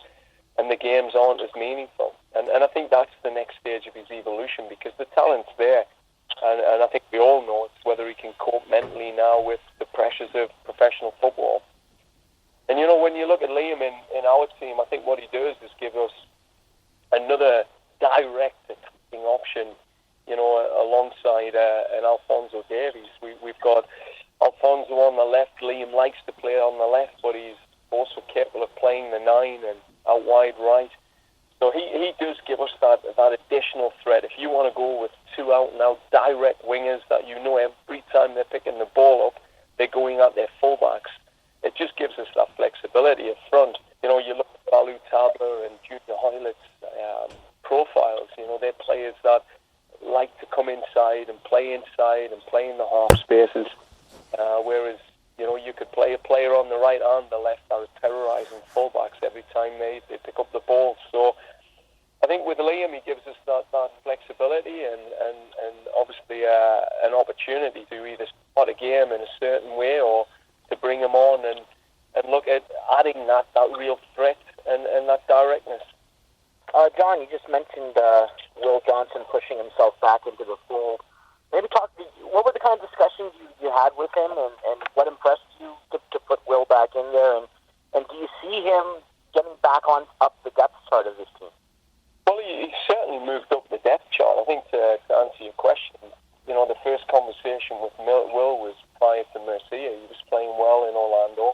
and the games aren't as meaningful. And I think that's the next stage of his evolution, because the talent's there. And I think we all know it's whether he can cope mentally now with the pressures of professional football. And, when you look at Liam in our team, I think what he does is give us another direct attacking option, alongside an Alphonso Davies. We've got Alphonso on the left. Liam likes to play on the left, but he's also capable of playing the 9 and out wide right. So he does give us that additional threat. If you want to go with 2 out-and-out direct wingers that every time they're picking the ball up, they're going at their fullbacks, it just gives us that flexibility up front. You look at Balou play inside and play in the half spaces, whereas you could play a player on the right and the left that was terrorising fullbacks every time they pick up the ball. So I think with Liam, he gives us that flexibility and obviously an opportunity to either start a game in a certain way or to bring him on and look at adding that real threat and that directness. John, you just mentioned Will Johnson pushing himself back into the fold. Maybe what were the kind of discussions you had with him, and what impressed you to put Will back in there, and do you see him getting back on up the depth chart of this team? Well, he certainly moved up the depth chart. I think to answer your question, the first conversation with Will was prior to Murcia. He was playing well in Orlando,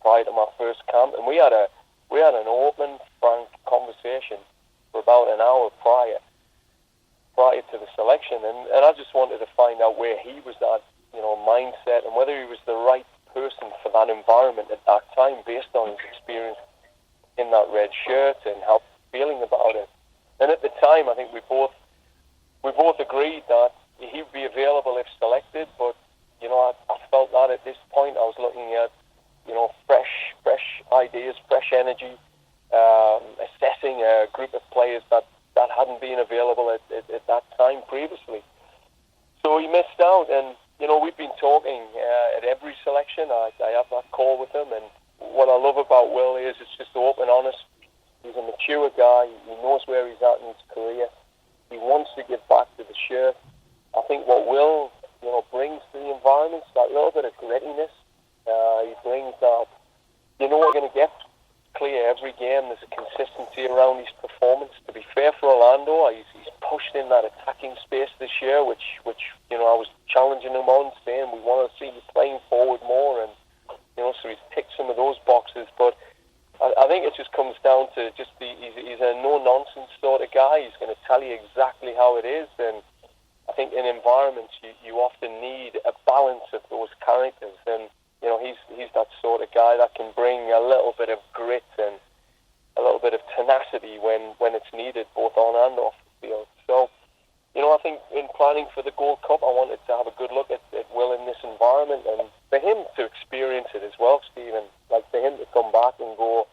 prior to my first camp, and we had an open, frank conversation for about an hour prior to the selection, and I just wanted to find out where he was at, mindset, and whether he was the right person for that environment at that time, based on his experience in that red shirt and how feeling about it. And at the time, I think we both agreed that he would be available if selected, but I felt that at this point I was looking at fresh ideas, fresh energy, assessing a group of players that hadn't been available at that time previously. So he missed out, and we've been talking at every selection. I have that call with him, and what I love about Will is it's just open, honest. He's a mature guy. He knows where he's at in his career. He wants to get back to the shirt. I think what Will brings to the environment is that little bit of grittiness. He brings that, we're going to get clear every game. There's a consistency around his performance. To be fair for Orlando, he's pushed in that attacking space this year, which I was challenging him on, saying we want to see you playing forward more, and so he's ticked some of those boxes. But I think it just comes down to he's a no-nonsense sort of guy. He's going to tell you exactly how it is, and I think in environments you often need a balance of those characters, and he's that sort of guy that can bring a little bit of grit and a little bit of tenacity when it's needed, both on and off the field. So, I think in planning for the Gold Cup, I wanted to have a good look at Will in this environment, and for him to experience it as well, Stephen, like for him to come back and go,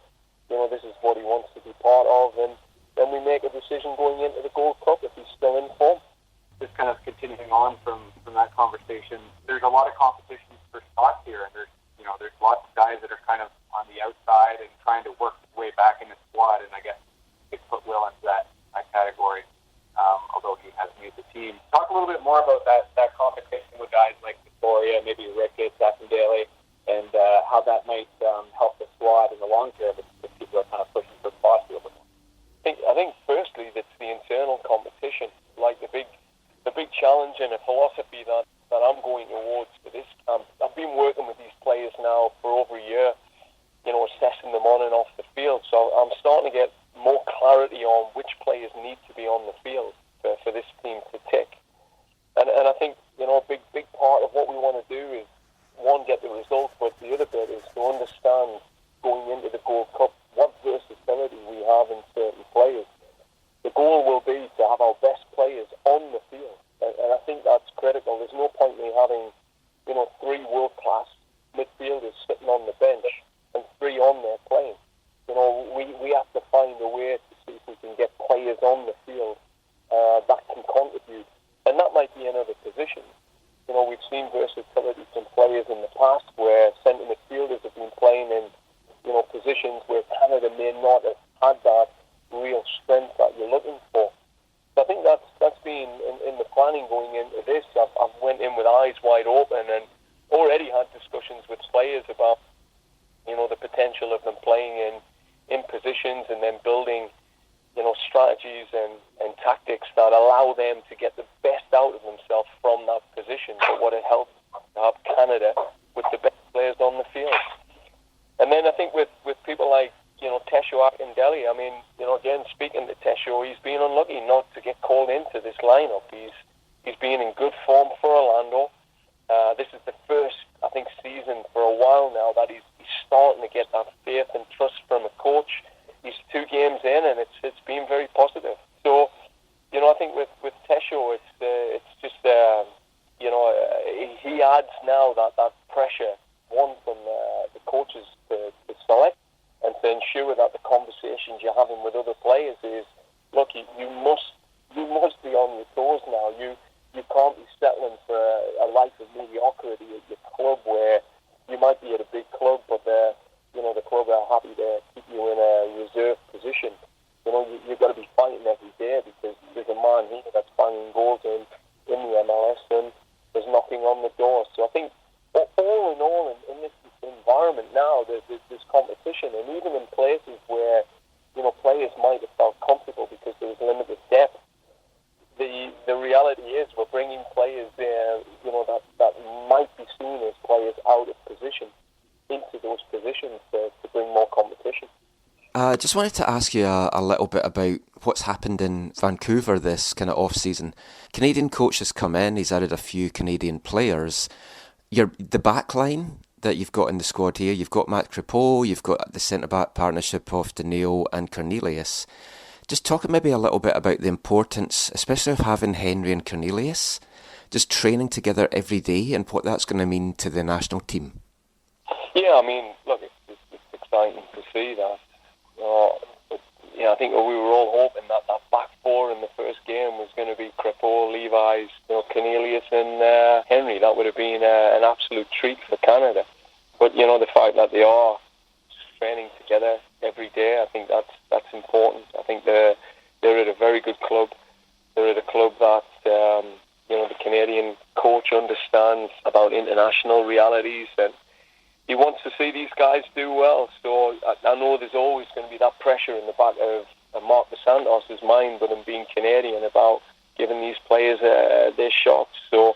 this is what he wants to be part of, and then we make a decision going into the Gold Cup if he's still in form. Just kind of continuing on from that conversation, there's a lot of competition for spots here, and there's lots of guys that are kind of on the outside and trying to work his way back in the squad, and I guess you could put Will into that category, although he has made the team. Talk a little bit more about that competition with guys like Victoria, maybe Ricketts, Akindele, and how that might help the squad in the long term if people are kind of pushing for spots a little bit more. I think firstly that's the internal competition, like the big challenge and a philosophy that I'm going towards for this camp. I've been working with these players now for over a year, assessing them on and off the field. So I'm starting to get more clarity on which players need to be on the field for this team to tick. And I think, a big part of what we want to do is, one, get the result, but the other bit is to understand going into the Gold Cup what versatility we have in certain players. The goal will be to have our best players on the field, and I think that's critical. There's no point in me having, three world-class midfielders sitting on the bench and three on there playing. We have to find a way to see if we can get players on the field that can contribute, and that might be in other positions. We've seen versatility from players in the past where centre midfielders have been playing in, positions where Canada may not have had that real strength that you're looking for. So I think that's been in the planning going into this. I've went in with eyes wide open and already had discussions with players about, the potential of them playing in positions and then building, strategies and tactics that allow them to get the best out of themselves from that position. But what it helps to have Canada with the best players on the field. And then I think with people like, Tesho Akindele, again, speaking to Tesho, he's been unlucky not to get called into this lineup. He's been in good form for Orlando. This is the first, I think, season for a while now that he's starting to get that faith and trust from a coach. He's 2 games in, and it's been very positive. So, I think with Tesho, sure that the conversations you're having with other players is, look, you must be on your toes now. You can't be settling for a life of mediocrity at your club, where you might be at a big club, but the club are happy to keep you in a reserve position. You've got to be fighting every day, because there's a man here that's banging goals in the MLS and is knocking on the door. So I think all in all, in this environment now, there's competition, and even in places where players might have felt comfortable because there was limited depth, the reality is we're bringing players there, that might be seen as players out of position into those positions to bring more competition. I just wanted to ask you a little bit about what's happened in Vancouver this kind of off-season. Canadian coach has come in, he's added a few Canadian players. The back line that you've got in the squad here, you've got Matt Crépeau, you've got the centre-back partnership of Danilo and Cornelius. Just talk maybe a little bit about the importance, especially of having Henry and Cornelius, just training together every day, and what that's going to mean to the national team. Yeah, I mean, look, it's exciting to see that. I think we were all hoping that back four in the first game was going to be Crépeau, Levi's, Cornelius and Henry. That would have been an absolute treat for Canada. But, the fact that they are training together every day, I think that's important. I think they're at a very good club. They're at a club that, the Canadian coach understands about international realities, and he wants to see these guys do well. So I know there's always going to be that pressure in the back of Mark Dos Santos' mind, but him being Canadian, about giving these players their shots. So,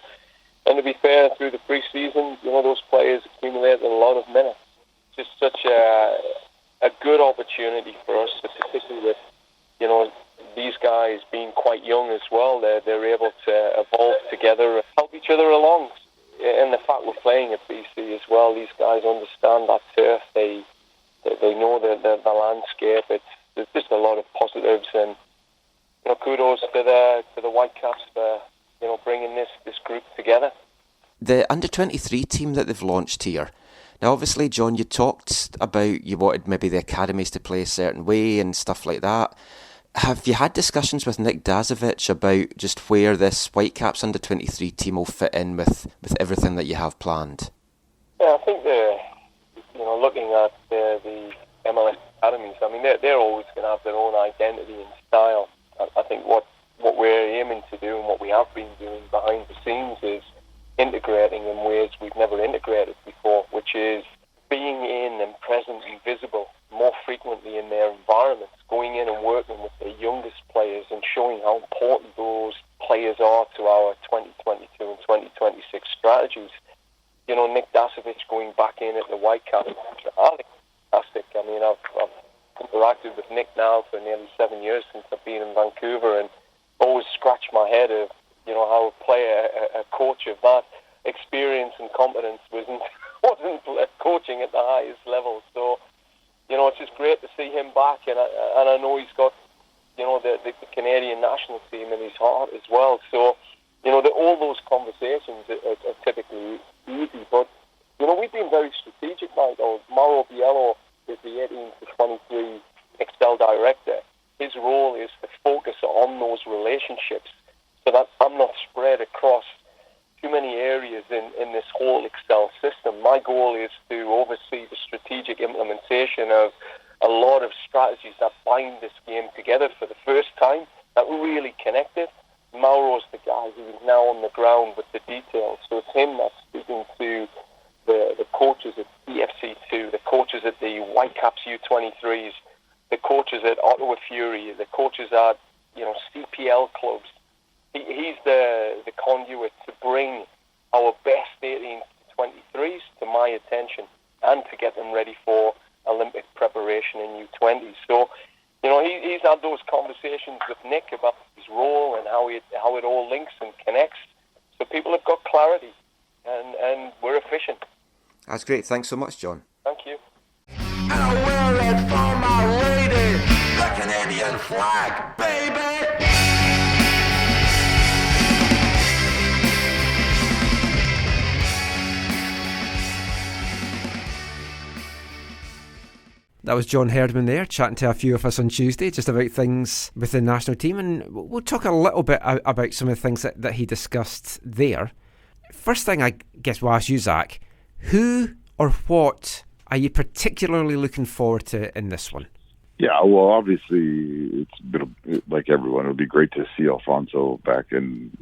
and to be fair, through the pre-season, those players accumulated a lot of minutes. Just such a good opportunity for us, particularly with, these guys being quite young as well. They're able to evolve together and help each other along. And the fact we're playing at BC as well, these guys understand that turf. They know the landscape. There's just a lot of positives, and kudos to the Whitecaps for bringing this group together. The under-23 team that they've launched here. Now, obviously, John, you talked about you wanted maybe the academies to play a certain way and stuff like that. Have you had discussions with Nick Dazovic about just where this Whitecaps under-23 team will fit in with everything that you have planned? Yeah, I think looking at the MLS academies, I mean, they're always going to have their own identity and style. I think what we're aiming to do and what we have been doing behind the scenes is integrating in ways we've never integrated before, which is being in and present and visible more frequently in their environments, going in and working with their youngest players and showing how important those players are to our 2022 and 2026 strategies. Nick Dazovic going back in at the Whitecaps, I think fantastic. I mean, I've interacted with Nick now for nearly 7 years since I've been in Vancouver, and always scratched my head of how a coach of that experience and competence wasn't coaching at the highest level. So it's just great to see him back, and I know he's got the Canadian national team in his heart as well. So all those conversations are typically easy, but we've been very strategic. Mauro Biello is the 18 to 23 Excel director. His role is to focus on those relationships, so that I'm not spread across too many areas in this whole Excel system. My goal is to oversee the strategic implementation of a lot of strategies that bind this game together for the first time, that really connected. Mauro's the guy who is now on the ground with the details, so it's him that's speaking to the coaches at CFC2, the coaches at the Whitecaps U23s, the coaches at Ottawa Fury, the coaches at CPL clubs. He's the conduit to bring our best 18 to 23s to my attention and to get them ready for Olympic preparation in U20s. So, he's had those conversations with Nick about his role and how it all links and connects. So people have got clarity, and we're efficient. That's great. Thanks so much, John. Thank you. And I wear it for my lady, the Canadian flag, baby. That was John Herdman there, chatting to a few of us on Tuesday just about things with the national team, and we'll talk a little bit about some of the things that he discussed there. First thing I guess we'll ask you, Zach, who or what are you particularly looking forward to in this one? Yeah, well, obviously, like everyone, it'll be great to see Alfonso back, and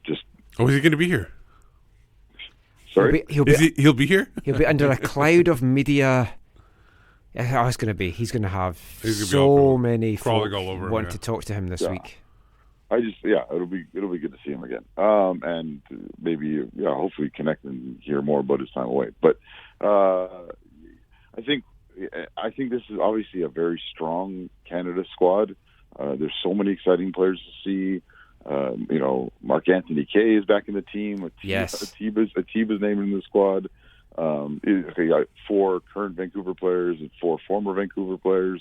just. Oh, is he going to be here? Sorry, he'll be here. He'll be under a cloud of media. He's going to have so many folk want to talk to him this week. It'll be good to see him again, and maybe hopefully connect and hear more about his time away. But I think this is obviously a very strong Canada squad. There's so many exciting players to see. Mark Anthony Kay is back in the team. Atiba's named in the squad. They got 4 current Vancouver players and 4 former Vancouver players.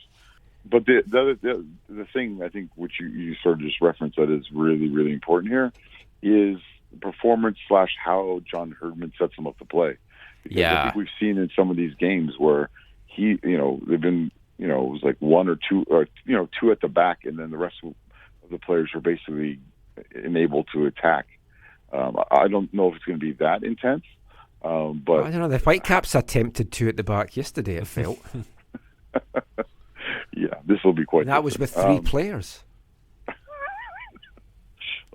But the thing I think which you sort of just referenced that is really, really important here is performance / how John Herdman sets them up to play. Because I think we've seen in some of these games where they've been, it was like 1 or 2, or 2 at the back, and then the rest of the players are basically enabled to attack. I don't know if it's going to be that intense, but I don't know. The Whitecaps attempted 2 at the back yesterday, it felt. Yeah, this will be quite. And that was with 3 players.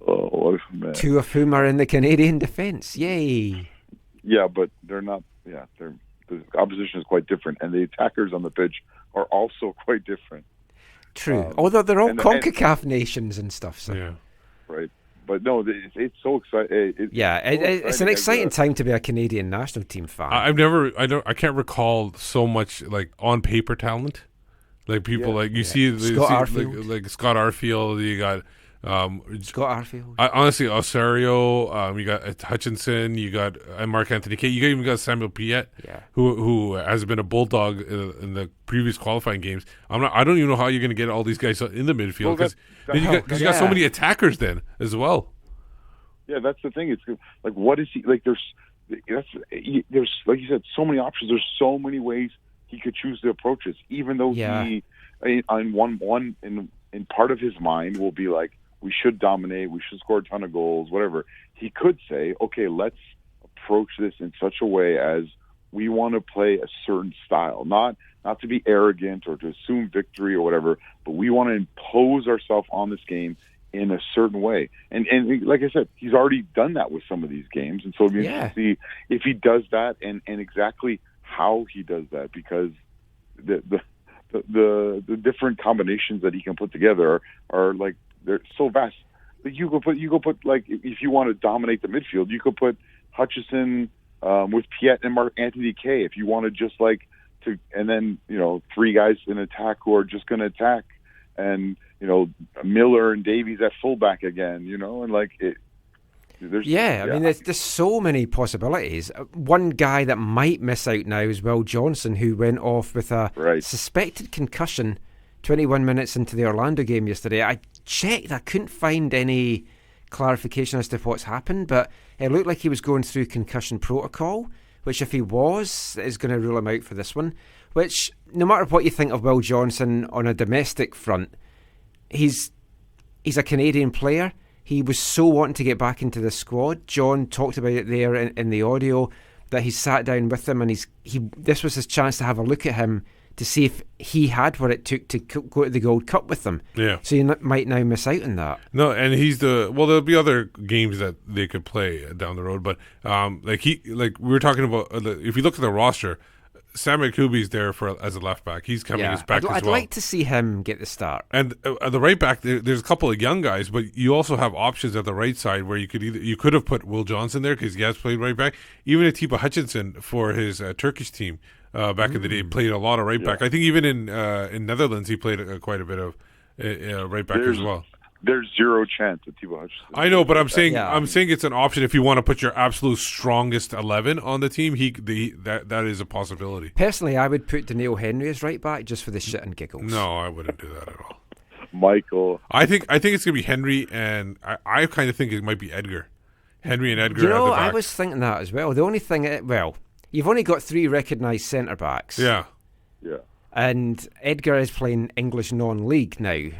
Oh man! 2 of whom are in the Canadian defence. Yay! Yeah, but they're not. Yeah, the opposition is quite different, and the attackers on the pitch are also quite different. True, although they're all CONCACAF nations and stuff. So. Yeah, right. But no, it's so exciting. It's an exciting time to be a Canadian national team fan. I can't recall so much like on paper talent. Like people see Scott Arfield. Like Scott Arfield. You got Scott Arfield. Honestly, Osorio. You got Hutchinson. You got Mark Anthony Kay. You even got Samuel Piette, who has been a bulldog in the previous qualifying games. I don't even know how you're going to get all these guys in the midfield because you got so many attackers then as well. Yeah, that's the thing. It's like, what is he like? There's like you said, so many options. There's so many ways he could choose to approach this, even though he, on one in part of his mind will be like, we should dominate, we should score a ton of goals, whatever. He could say, okay, let's approach this in such a way as we want to play a certain style, not to be arrogant or to assume victory or whatever, but we want to impose ourselves on this game in a certain way. And like I said, he's already done that with some of these games, and so it'll be interesting to see if he does that and exactly how he does that, because the different combinations that he can put together are like, they're so vast. Like you could put like, if you want to dominate the midfield, you could put Hutchison with Piette and Mark Anthony Kay. If you want to just and then 3 guys in attack who are just going to attack, and Miller and Davies at fullback again, and like it. I mean, there's so many possibilities. One guy that might miss out now is Will Johnson, who went off with a suspected concussion 21 minutes into the Orlando game yesterday. I checked, I couldn't find any clarification as to what's happened, but it looked like he was going through concussion protocol, which if he was, is going to rule him out for this one. Which, no matter what you think of Will Johnson on a domestic front, he's a Canadian player. He was so wanting to get back into the squad. John talked about it there in the audio, that he sat down with him, and this was his chance to have a look at him to see if he had what it took to go to the Gold Cup with them. Yeah. So you might now miss out on that. No, and there'll be other games that they could play down the road, but we were talking about, if you look at the roster, Sam McCubbie's there as a left back. He's coming as back as well. I'd like to see him get the start. And at the right back, there's a couple of young guys, but you also have options at the right side where you could have put Will Johnson there because he has played right back. Even Atiba Hutchinson for his Turkish team back in the day played a lot of right back. I think even in Netherlands he played quite a bit of right back as well. There's zero chance that Atiba Hutchinson. I know, but I'm saying it's an option if you want to put your absolute strongest 11 on the team. That is a possibility. Personally, I would put Daniil Henry as right back just for the shit and giggles. No, I wouldn't do that at all. Michael, I think it's gonna be Henry, and I kind of think it might be Edgar. Henry and Edgar. at the back. I was thinking that as well. The only thing, you've only got 3 recognised centre backs. Yeah. And Edgar is playing English non-league now.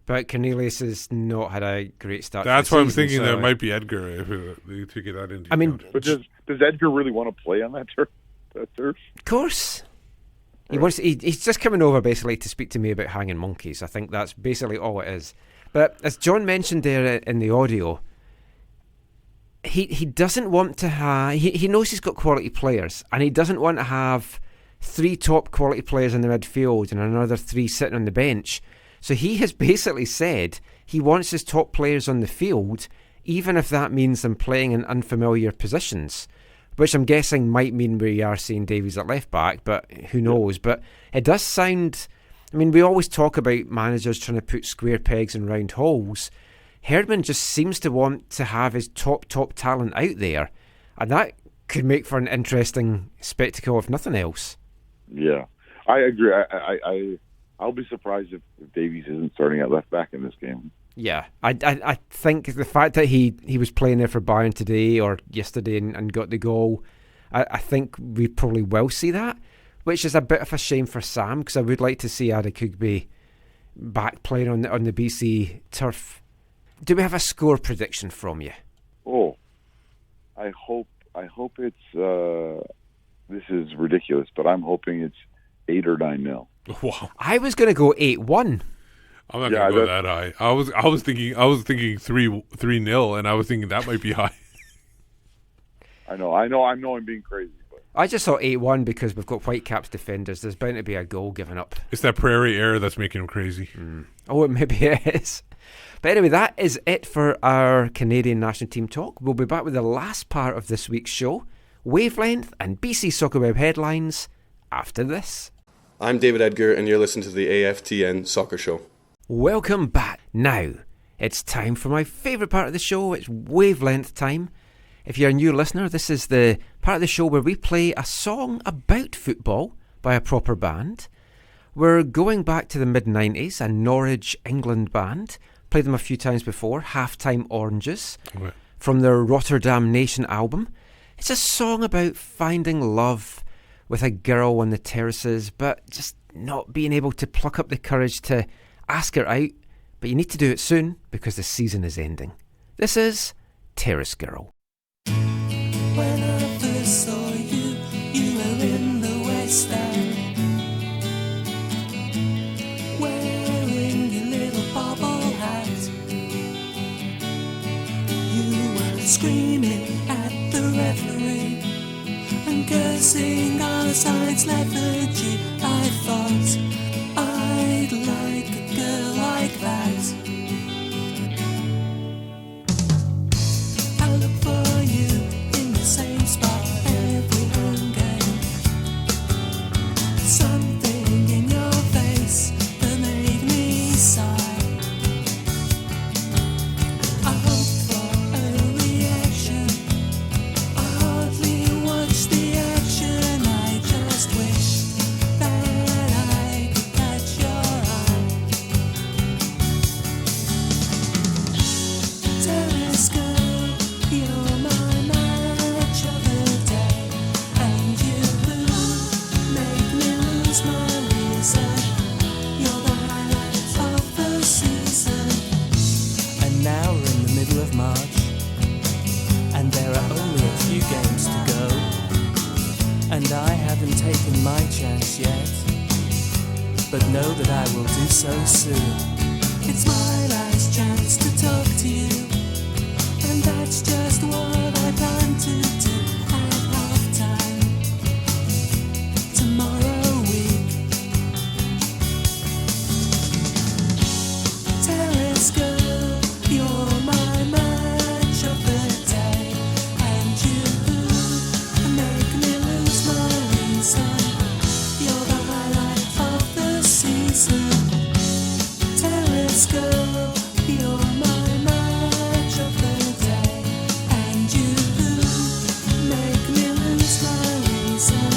But Cornelius has not had a great start. That's to the why I'm season, thinking so that it might be Edgar if they figure that into account. But does Edgar really want to play on that turf? Of course. He's just coming over basically to speak to me about hanging monkeys. I think that's basically all it is. But as John mentioned there in the audio, he doesn't want to have... He knows he's got quality players, and he doesn't want to have 3 top quality players in the midfield and another 3 sitting on the bench. So he has basically said he wants his top players on the field, even if that means them playing in unfamiliar positions, which I'm guessing might mean we are seeing Davies at left back, but who knows. But it does sound... I mean, we always talk about managers trying to put square pegs in round holes. Herdman just seems to want to have his top talent out there, and that could make for an interesting spectacle if nothing else. Yeah, I agree. I'll be surprised if Davies isn't starting at left back in this game. Yeah, I think the fact that he was playing there for Bayern today or yesterday and got the goal, I think we probably will see that, which is a bit of a shame for Sam, because I would like to see Adekugbe back playing on the BC turf. Do we have a score prediction from you? Oh, I hope it's. This is ridiculous, but I'm hoping it's 8 or 9-0. Wow. I was going to go 8-1. I'm not gonna go that high. I was thinking 3-0, and I was thinking that might be high. I know I'm being crazy. But I just thought 8-1 because we've got Whitecaps defenders. There's bound to be a goal given up. It's that prairie air that's making him crazy. Oh, maybe it is. But anyway, that is it for our Canadian national team talk. We'll be back with the last part of this week's show, Wavelength and BC Soccer Web headlines, after this. I'm David Edgar, and you're listening to the AFTN Soccer Show. Welcome back. Now, it's time for my favourite part of the show. It's Wavelength time. If you're a new listener, this is the part of the show where we play a song about football by a proper band. We're going back to the mid-90s, a Norwich, England band. Played them a few times before, Halftime Oranges, from their Rotterdam Nation album. It's a song about finding love with a girl on the terraces, but just not being able to pluck up the courage to ask her out. But you need to do it soon, because the season is ending. This is Terrace Girl. When I first saw you, you were in the West End, wearing your little bobble hat. You were screaming at the referee and cursing our side's lethargy. I thought I'd like a girl like that. I look for you in the same spot every home game. Something in your face that made me sigh. I hope for a reaction. I hardly watched the action. I just wished that I could catch your eye. Terrace girl, you're my match of the day, and you make me lose my reason. You're the highlight of the season. And now we're in the middle of March, and there are only a few games to go, and I haven't taken my chance yet, but know that I will do so soon. It's my last chance to talk to you, and that's just what I plan to do at halftime tomorrow week. Terrace girl, you're my match of the day, and you make me lose my reason. You're the highlight of the season. Terrace girl, you're my match of the day, and you make me lose my reason.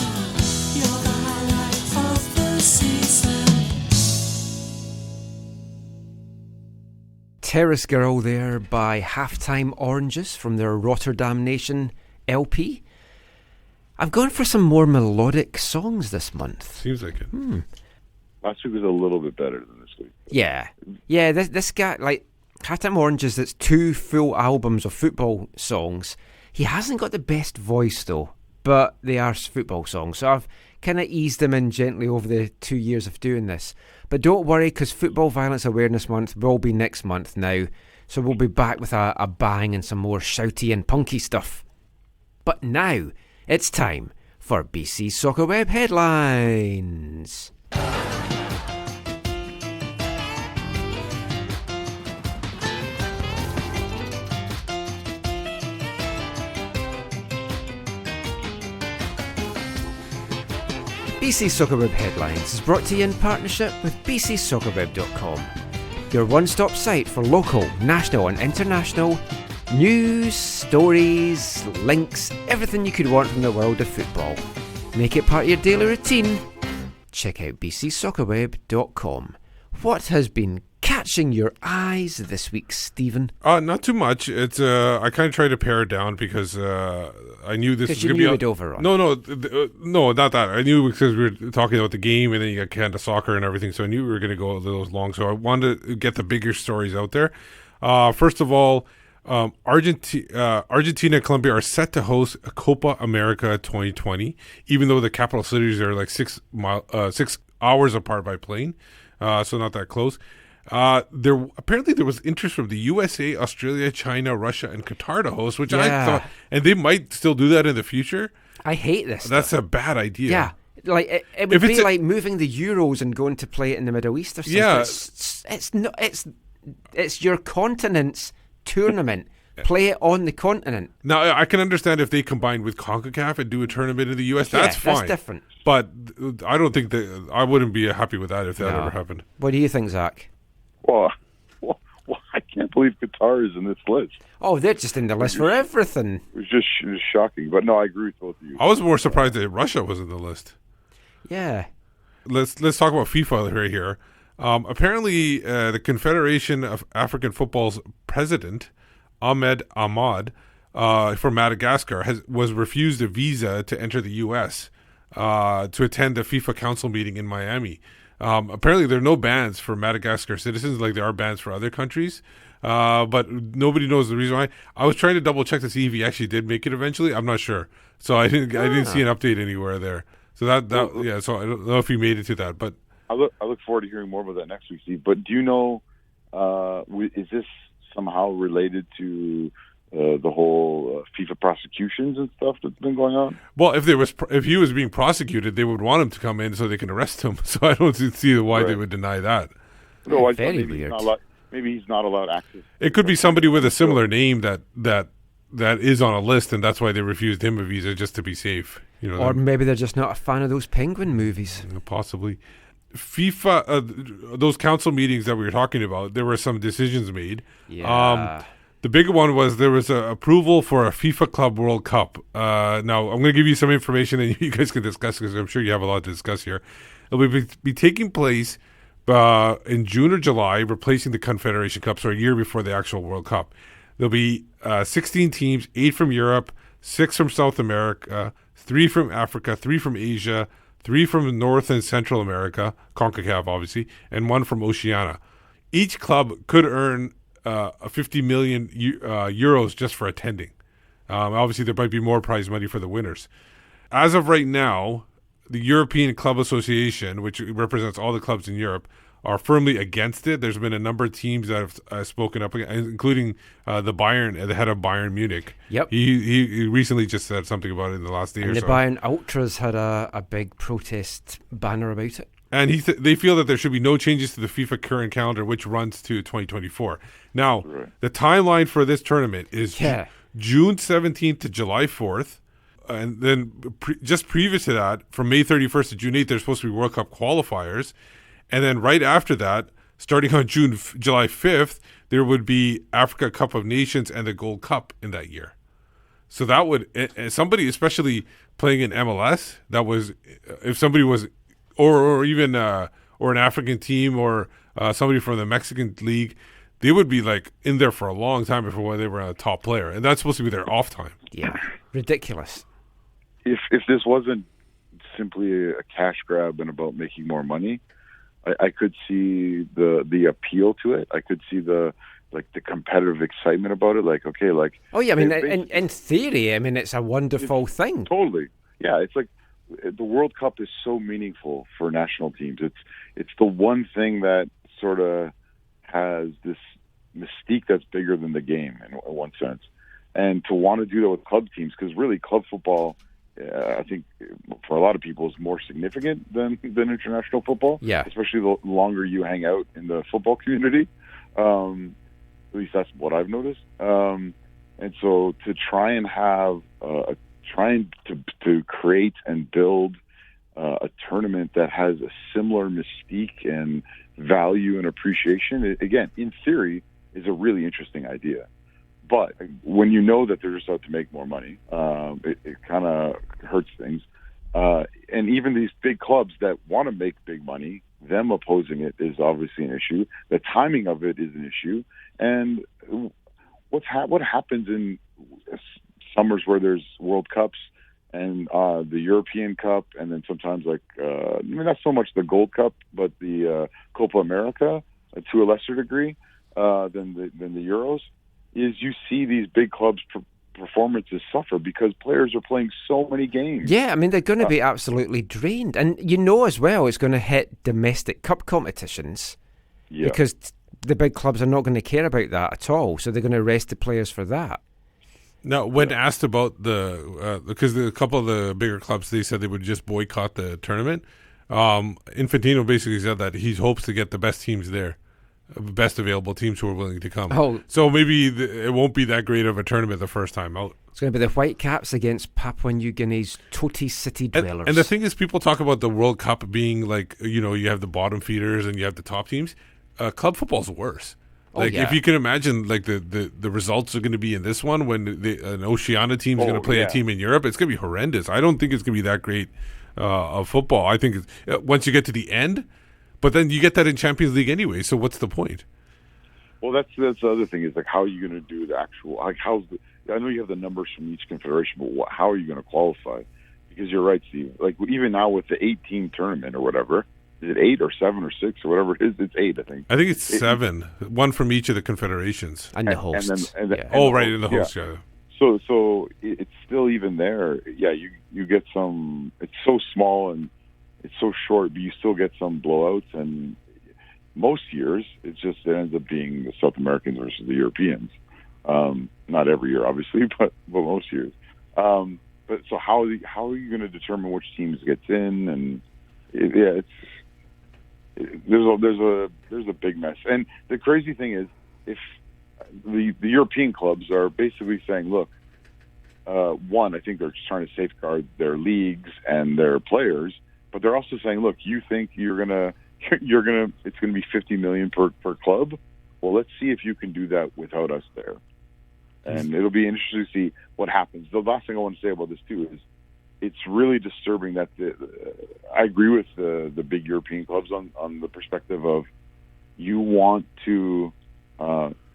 You're the highlight of the season. Terrace Girl there by Halftime Oranges from their Rotterdam Nation LP. I'm going for some more melodic songs this month. Seems like it. Last week was a little bit better than this week. Yeah. Yeah, this guy, like, Cat and Oranges, that's 2 full albums of football songs. He hasn't got the best voice, though, but they are football songs. So I've kind of eased him in gently over the 2 years of doing this. But don't worry, because Football Violence Awareness Month will be next month now. So we'll be back with a bang and some more shouty and punky stuff. But now, it's time for BC Soccer Web headlines. BC Soccer Web Headlines is brought to you in partnership with bcsoccerweb.com, your one-stop site for local, national and international news, stories, links, everything you could want from the world of football. Make it part of your daily routine. Check out bcsoccerweb.com. What has been catching your eyes this week, Stephen? Not too much. It's I kind of tried to pare it down because I knew this was going to be... It'd overrun. No, not that. I knew because we were talking about the game and then you got Canada Soccer and everything, so I knew we were going to go a little long. So I wanted to get the bigger stories out there. First of all, Argentina and Colombia are set to host Copa America 2020, even though the capital cities are like 6 hours apart by plane, so not that close. There was interest from the USA, Australia, China, Russia, and Qatar to host, which I thought, and they might still do that in the future. I hate this. That's a bad idea. Yeah. Like it would be like moving the Euros and going to play it in the Middle East or something. Yeah. It's your continent's tournament. Play it on the continent. Now, I can understand if they combine with CONCACAF and do a tournament in the US. That's fine. That's different. But I don't think that I wouldn't be happy with that if that ever happened. What do you think, Zach? Well, I can't believe Qatar is in this list. Oh, they're just in the list for everything. It was just shocking. But no, I agree with both of you. I was more surprised that Russia was in the list. Yeah. Let's talk about FIFA right here. Apparently, the Confederation of African Football's president, Ahmed Ahmad, from Madagascar, was refused a visa to enter the U.S. To attend the FIFA Council meeting in Miami. Apparently, there are no bans for Madagascar citizens like there are bans for other countries. But nobody knows the reason why. I was trying to double check to see if he actually did make it eventually. I'm not sure. So I didn't see an update anywhere there. So so I don't know if he made it to that. But I look forward to hearing more about that next week, Steve. But do you know, is this somehow related to the whole FIFA prosecutions and stuff that's been going on? Well, if he was being prosecuted, they would want him to come in so they can arrest him. So I don't see why they would deny that. No, very weird. Maybe he's not allowed access. It could be somebody with a similar name that is on a list, and that's why they refused him a visa, just to be safe. Or maybe they're just not a fan of those Penguin movies. Possibly. FIFA, those council meetings that we were talking about, there were some decisions made. Yeah. The bigger one was there was approval for a FIFA Club World Cup. Now, I'm going to give you some information and you guys can discuss because I'm sure you have a lot to discuss here. It will be taking place in June or July, replacing the Confederation Cup, so a year before the actual World Cup. There'll be 16 teams, 8 from Europe, 6 from South America, 3 from Africa, 3 from Asia, 3 from North and Central America, CONCACAF obviously, and 1 from Oceania. Each club could earn 50 million euros just for attending. Obviously, there might be more prize money for the winners. As of right now, the European Club Association, which represents all the clubs in Europe, are firmly against it. There's been a number of teams that have spoken up, including the head of Bayern Munich. Yep. He recently just said something about it in the last day or so. And the Bayern Ultras had a big protest banner about it. And they feel that there should be no changes to the FIFA current calendar, which runs to 2024. Now, the timeline for this tournament is June 17th to July 4th. And then just previous to that, from May 31st to June 8th, there's supposed to be World Cup qualifiers. And then right after that, starting on July 5th, there would be Africa Cup of Nations and the Gold Cup in that year. So that would, somebody especially playing in MLS, that was, if somebody was, or even or an African team or somebody from the Mexican league, they would be like in there for a long time before they were a top player, and that's supposed to be their off time. Yeah, ridiculous. if this wasn't simply a cash grab and about making more money, I could see the appeal to it. I could see the competitive excitement about it. Like, okay, like, oh yeah, I mean, in theory, I mean, it's a wonderful thing. Totally, yeah. It's like the World Cup is so meaningful for national teams. It's the one thing that sort of has this mystique that's bigger than the game in one sense, and to want to do that with club teams, because really club football, I think for a lot of people is more significant than international football. Yeah, especially the longer you hang out in the football community. At least that's what I've noticed. And so to try and have to create and build a tournament that has a similar mystique and value and appreciation, again, in theory, is a really interesting idea. But when you know that they're just out to make more money, it kind of hurts things. And even these big clubs that want to make big money, them opposing it is obviously an issue. The timing of it is an issue. And what happens in summers where there's World Cups and the European Cup, and then sometimes not so much the Gold Cup, but the Copa America to a lesser degree than the Euros, is you see these big clubs' performances suffer because players are playing so many games. Yeah, I mean, they're going to be absolutely drained. And as well, it's going to hit domestic cup competitions because the big clubs are not going to care about that at all. So they're going to rest the players for that. Now, when asked about because a couple of the bigger clubs, they said they would just boycott the tournament. Infantino basically said that he hopes to get the best teams there. Best available teams who are willing to come. Oh. So maybe it won't be that great of a tournament the first time out. It's going to be the Whitecaps against Papua New Guinea's Toti City Dwellers. And the thing is, people talk about the World Cup being like, you have the bottom feeders and you have the top teams. Club football's worse. If you can imagine, like the results are going to be in this one when an Oceania team is going to play a team in Europe, it's going to be horrendous. I don't think it's going to be that great of football. I think once you get to the end. But then you get that in Champions League anyway, so what's the point? Well, that's the other thing is, like, how are you going to do the actual, like, I know you have the numbers from each confederation, but how are you going to qualify? Because you're right, Steve. Like, even now with the 8-team tournament or whatever, is it 8 or 7 or 6 or whatever it is? It's 8, I think. I think it's 7, one from each of the confederations. And the hosts. And the in the hosts, yeah. So it's still even there. Yeah, you get some, it's so small and it's so short, but you still get some blowouts, and most years it ends up being the South Americans versus the Europeans. Not every year, obviously, but most years. But so how are you going to determine which teams gets in? And there's a big mess. And the crazy thing is, if the European clubs are basically saying, look, one, I think they're just trying to safeguard their leagues and their players. But they're also saying, look, you think it's gonna be $50 million per club? Well, let's see if you can do that without us there. And it'll be interesting to see what happens. The last thing I want to say about this too is it's really disturbing that I agree with the big European clubs on the perspective of you want to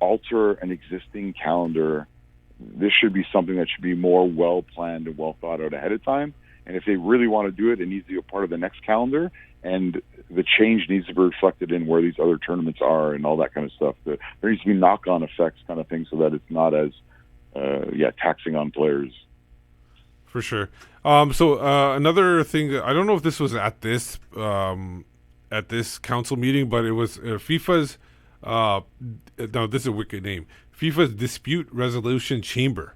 alter an existing calendar. This should be something that should be more well planned and well thought out ahead of time. And if they really want to do it, it needs to be a part of the next calendar, and the change needs to be reflected in where these other tournaments are and all that kind of stuff. There needs to be knock-on effects kind of thing so that it's not as, taxing on players. For sure. So another thing, I don't know if this was at this council meeting, but it was FIFA's, no, this is a wicked name, FIFA's Dispute Resolution Chamber.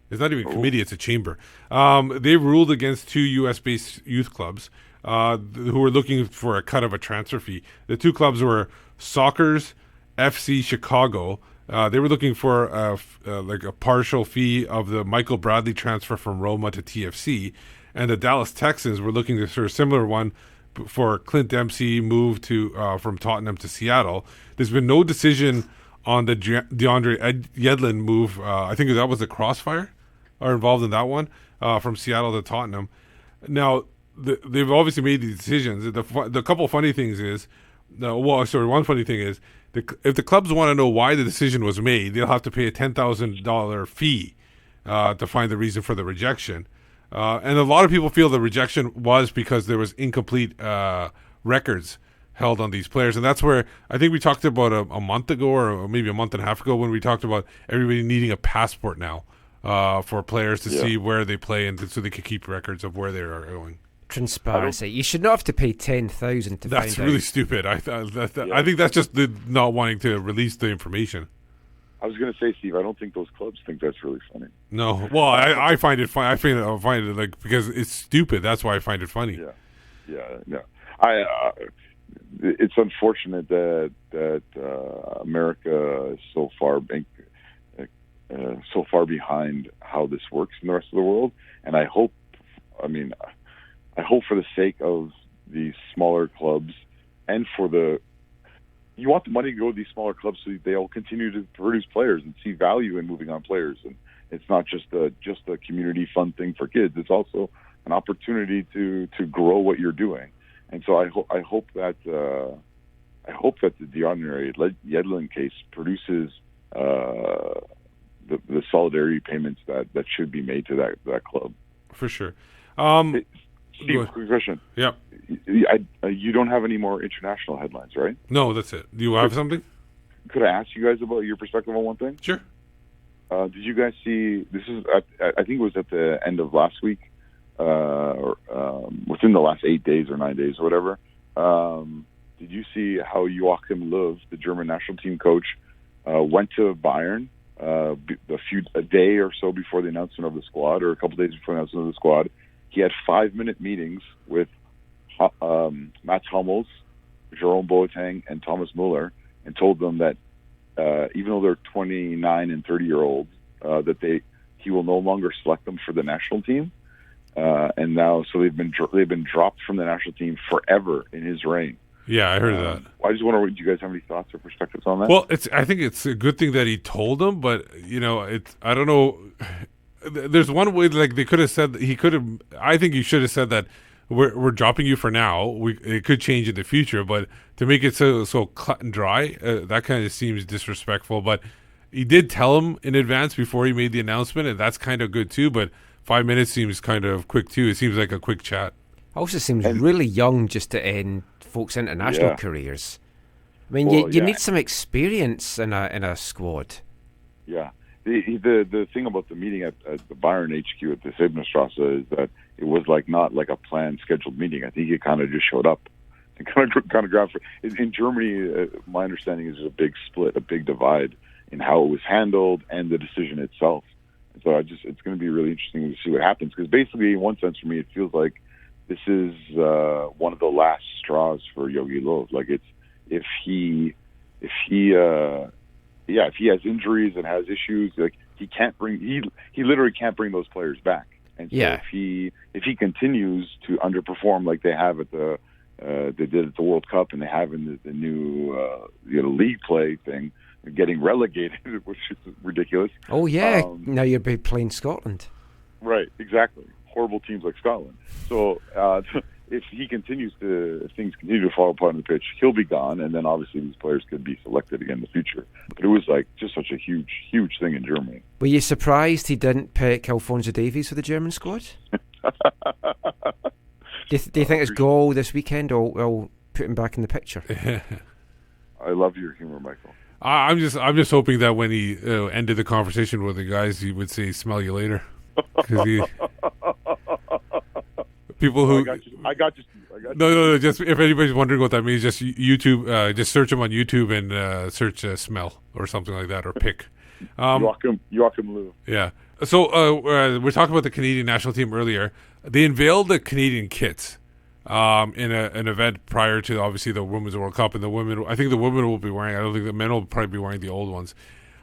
It's not even a committee, it's a chamber. They ruled against 2 U.S.-based youth clubs who were looking for a cut of a transfer fee. The 2 clubs were Soccer's FC Chicago. They were looking for a partial fee of the Michael Bradley transfer from Roma to TFC. And the Dallas Texans were looking for a similar one for Clint Dempsey move from Tottenham to Seattle. There's been no decision on the DeAndre Yedlin move. I think that was the Crossfire are involved in that one from Seattle to Tottenham. Now, they've obviously made these decisions. The couple funny things is, one funny thing is, if the clubs want to know why the decision was made, they'll have to pay a $10,000 fee to find the reason for the rejection. And a lot of people feel the rejection was because there was incomplete records held on these players. And that's where I think we talked about a month ago or maybe a month and a half ago when we talked about everybody needing a passport now for players to see where they play and so they could keep records of where they are going. Transparency. You should not have to pay $10,000 to find out. That's really stupid. I think that's just the not wanting to release the information. I was going to say, Steve, I don't think those clubs think that's really funny. No, well, I find it funny. I find it like because it's stupid. That's why I find it funny. Yeah. It's unfortunate that America is so far behind how this works in the rest of the world, and I hope for the sake of these smaller clubs and you want the money to go to these smaller clubs so they'll continue to produce players and see value in moving on players. And it's not just a community fun thing for kids. It's also an opportunity to grow what you're doing. And so I hope that the Ordinary Yedlin case produces the solidarity payments that should be made to that club. For sure. Steve, quick question. Yeah. You don't have any more international headlines, right? No, that's it. Do you have something? Could I ask you guys about your perspective on one thing? Sure. Did you guys see? This is I think it was at the end of last week, or within the last 8 days or 9 days or whatever. Did you see how Joachim Löw, the German national team coach, went to Bayern a day or so before the announcement of the squad, or a couple days before the announcement of the squad? He had 5-minute meetings with Mats Hummels, Jerome Boateng, and Thomas Muller, and told them that even though they're 29 and 30-year-olds, that he will no longer select them for the national team. And now, so they've been dropped from the national team forever in his reign. Yeah, I heard that. I just wonder, do you guys have any thoughts or perspectives on that? Well, I think it's a good thing that he told them, but I don't know. There's one way, like they could have said I think you should have said that we're dropping you for now. It could change in the future, but to make it so cut and dry, that kind of seems disrespectful. But he did tell him in advance before he made the announcement, and that's kind of good too. But 5 minutes seems kind of quick too. It seems like a quick chat. Also seems really young just to end folks' international careers. I mean, you need some experience in a squad. Yeah. The thing about the meeting at the Bayern HQ at the Sebenstrasse is that it was not like a planned, scheduled meeting. I think it kind of just showed up and kind of grabbed. In Germany, my understanding is there's a big split, a big divide in how it was handled and the decision itself. And so it's going to be really interesting to see what happens, because basically, in one sense, for me, it feels like this is one of the last straws for Jogi Löw. Like if he has injuries and has issues, like he literally can't bring those players back. And so if he continues to underperform like they have at they did at the World Cup and they have in the new league play thing, getting relegated, which is ridiculous. Oh yeah, now you'll be playing Scotland. Right, exactly. Horrible teams like Scotland. So if things continue to fall apart on the pitch, he'll be gone, and then obviously these players could be selected again in the future. But it was just such a huge thing in Germany. Were you surprised he didn't pick Alphonso Davies for the German squad? Do you think his goal this weekend will put him back in the picture? I love your humor, Michael. I'm just hoping that when he ended the conversation with the guys, he would say "smell you later." People who I got you. No. Just if anybody's wondering what that means, just YouTube. Just search him on YouTube and search "smell" or something like that, or "pick." Joachim Löw. Yeah. So we're talking about the Canadian national team earlier. They unveiled the Canadian kits in an event prior to obviously the Women's World Cup, and I think the women will be wearing. I don't think the men will probably be wearing the old ones.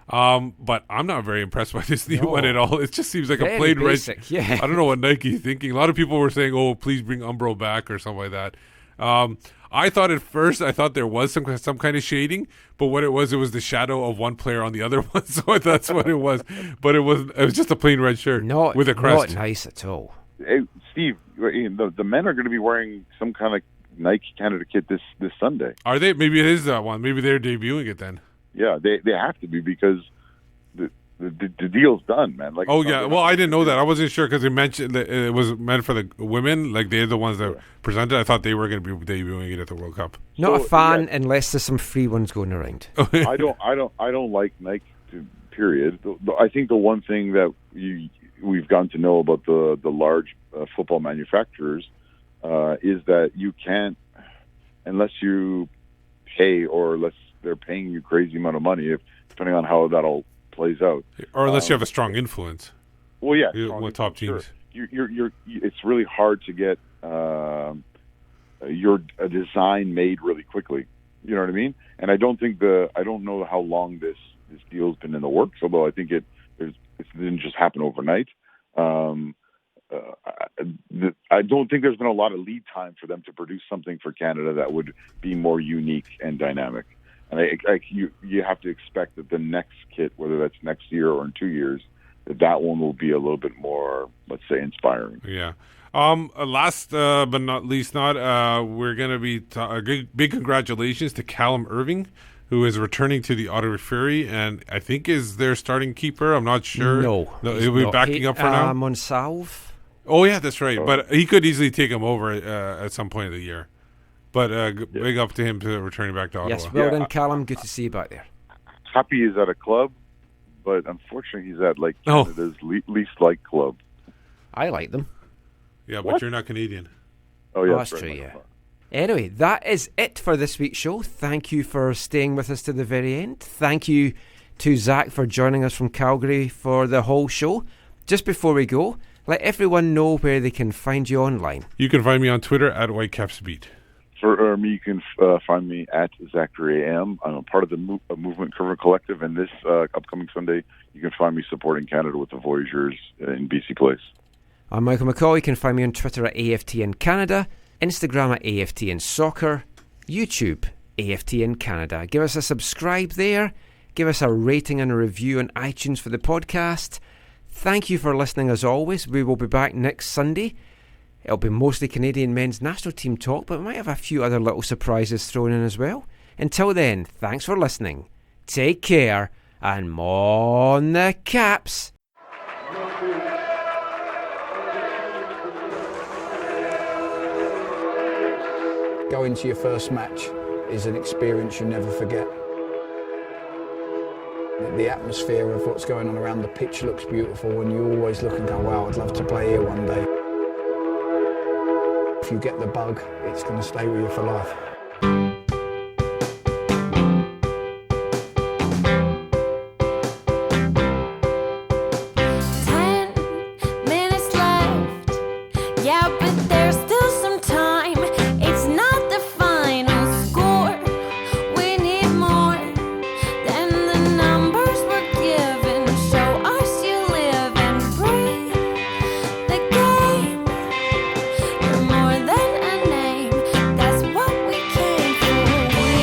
But I'm not very impressed by this new one at all. It just seems like a plain red. Yeah. I don't know what Nike's thinking. A lot of people were saying, "Oh, please bring Umbro back" or something like that. I thought at first there was some kind of shading, but what it was the shadow of one player on the other one. So that's what it was. But it was just a plain red shirt with a crest. Not nice at all. Hey, Steve, the men are going to be wearing some kind of Nike Canada kit this Sunday. Are they? Maybe it is that one. Maybe they're debuting it then. Yeah, they have to be, because the the deal's done, man. Like, oh yeah, well, I didn't know that. I wasn't sure because they mentioned that it was meant for the women. Like they're the ones that presented. I thought they were going to be debuting it at the World Cup. Not a fan unless there's some free ones going around. I don't like Nike. Period. I think the one thing that we've gotten to know about the large football manufacturers is that you can't, unless you pay or unless they're paying you crazy amount of money, depending on how that all plays out, or unless you have a strong influence. Well, yeah, with top teams, you're it's really hard to get your design made really quickly. You know what I mean? And I don't know how long this deal's been in the works, although I think it didn't just happen overnight. I don't think there's been a lot of lead time for them to produce something for Canada that would be more unique and dynamic. And you have to expect that the next kit, whether that's next year or in 2 years, that one will be a little bit more, let's say, inspiring. Yeah. Last but not least, we're going to be big congratulations to Callum Irving, who is returning to the Ottawa Fury, and I think is their starting keeper. I'm not sure. No, he'll be backing up for now. Monsalve. Oh yeah, that's right. But he could easily take him over at some point of the year. But big up to him to returning back to Ottawa. Yes, well done, Callum. Good to see you back there. Happy he's at a club, but unfortunately he's at Canada's least liked club. I like them. Yeah, but you're not Canadian. Oh yeah, that's true. Yeah. Anyway, that is it for this week's show. Thank you for staying with us to the very end. Thank you to Zach for joining us from Calgary for the whole show. Just before we go, let everyone know where they can find you online. You can find me on Twitter at WhitecapsBeat. For me, you can find me at Zachary AM. I'm a part of the Movement Curve Collective, and this upcoming Sunday, you can find me supporting Canada with the Voyageurs in BC Place. I'm Michael McCaw. You can find me on Twitter at AFTN Canada, Instagram at AFTN Soccer, YouTube AFTN Canada. Give us a subscribe there. Give us a rating and a review on iTunes for the podcast. Thank you for listening as always. We will be back next Sunday. It'll be mostly Canadian men's national team talk, but we might have a few other little surprises thrown in as well. Until then, thanks for listening. Take care, and mon the Caps! Going to your first match is an experience you never forget. The atmosphere of what's going on around the pitch looks beautiful, and you always look and go, wow, I'd love to play here one day. If you get the bug, it's going to stay with you for life. 10 minutes left, yeah, but there's still some time. It's not the final score. We need more than the numbers we're given. Show us you live and breathe the game. You're more than a name. That's what we came for. We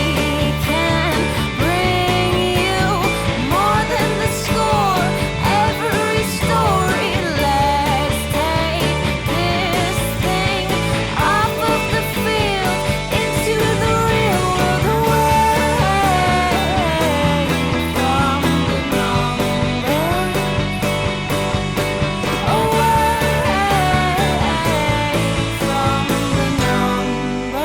can bring you more than the score. Every story. Let's take this thing off of the field into the real world, away from the numbers, away from the numbers.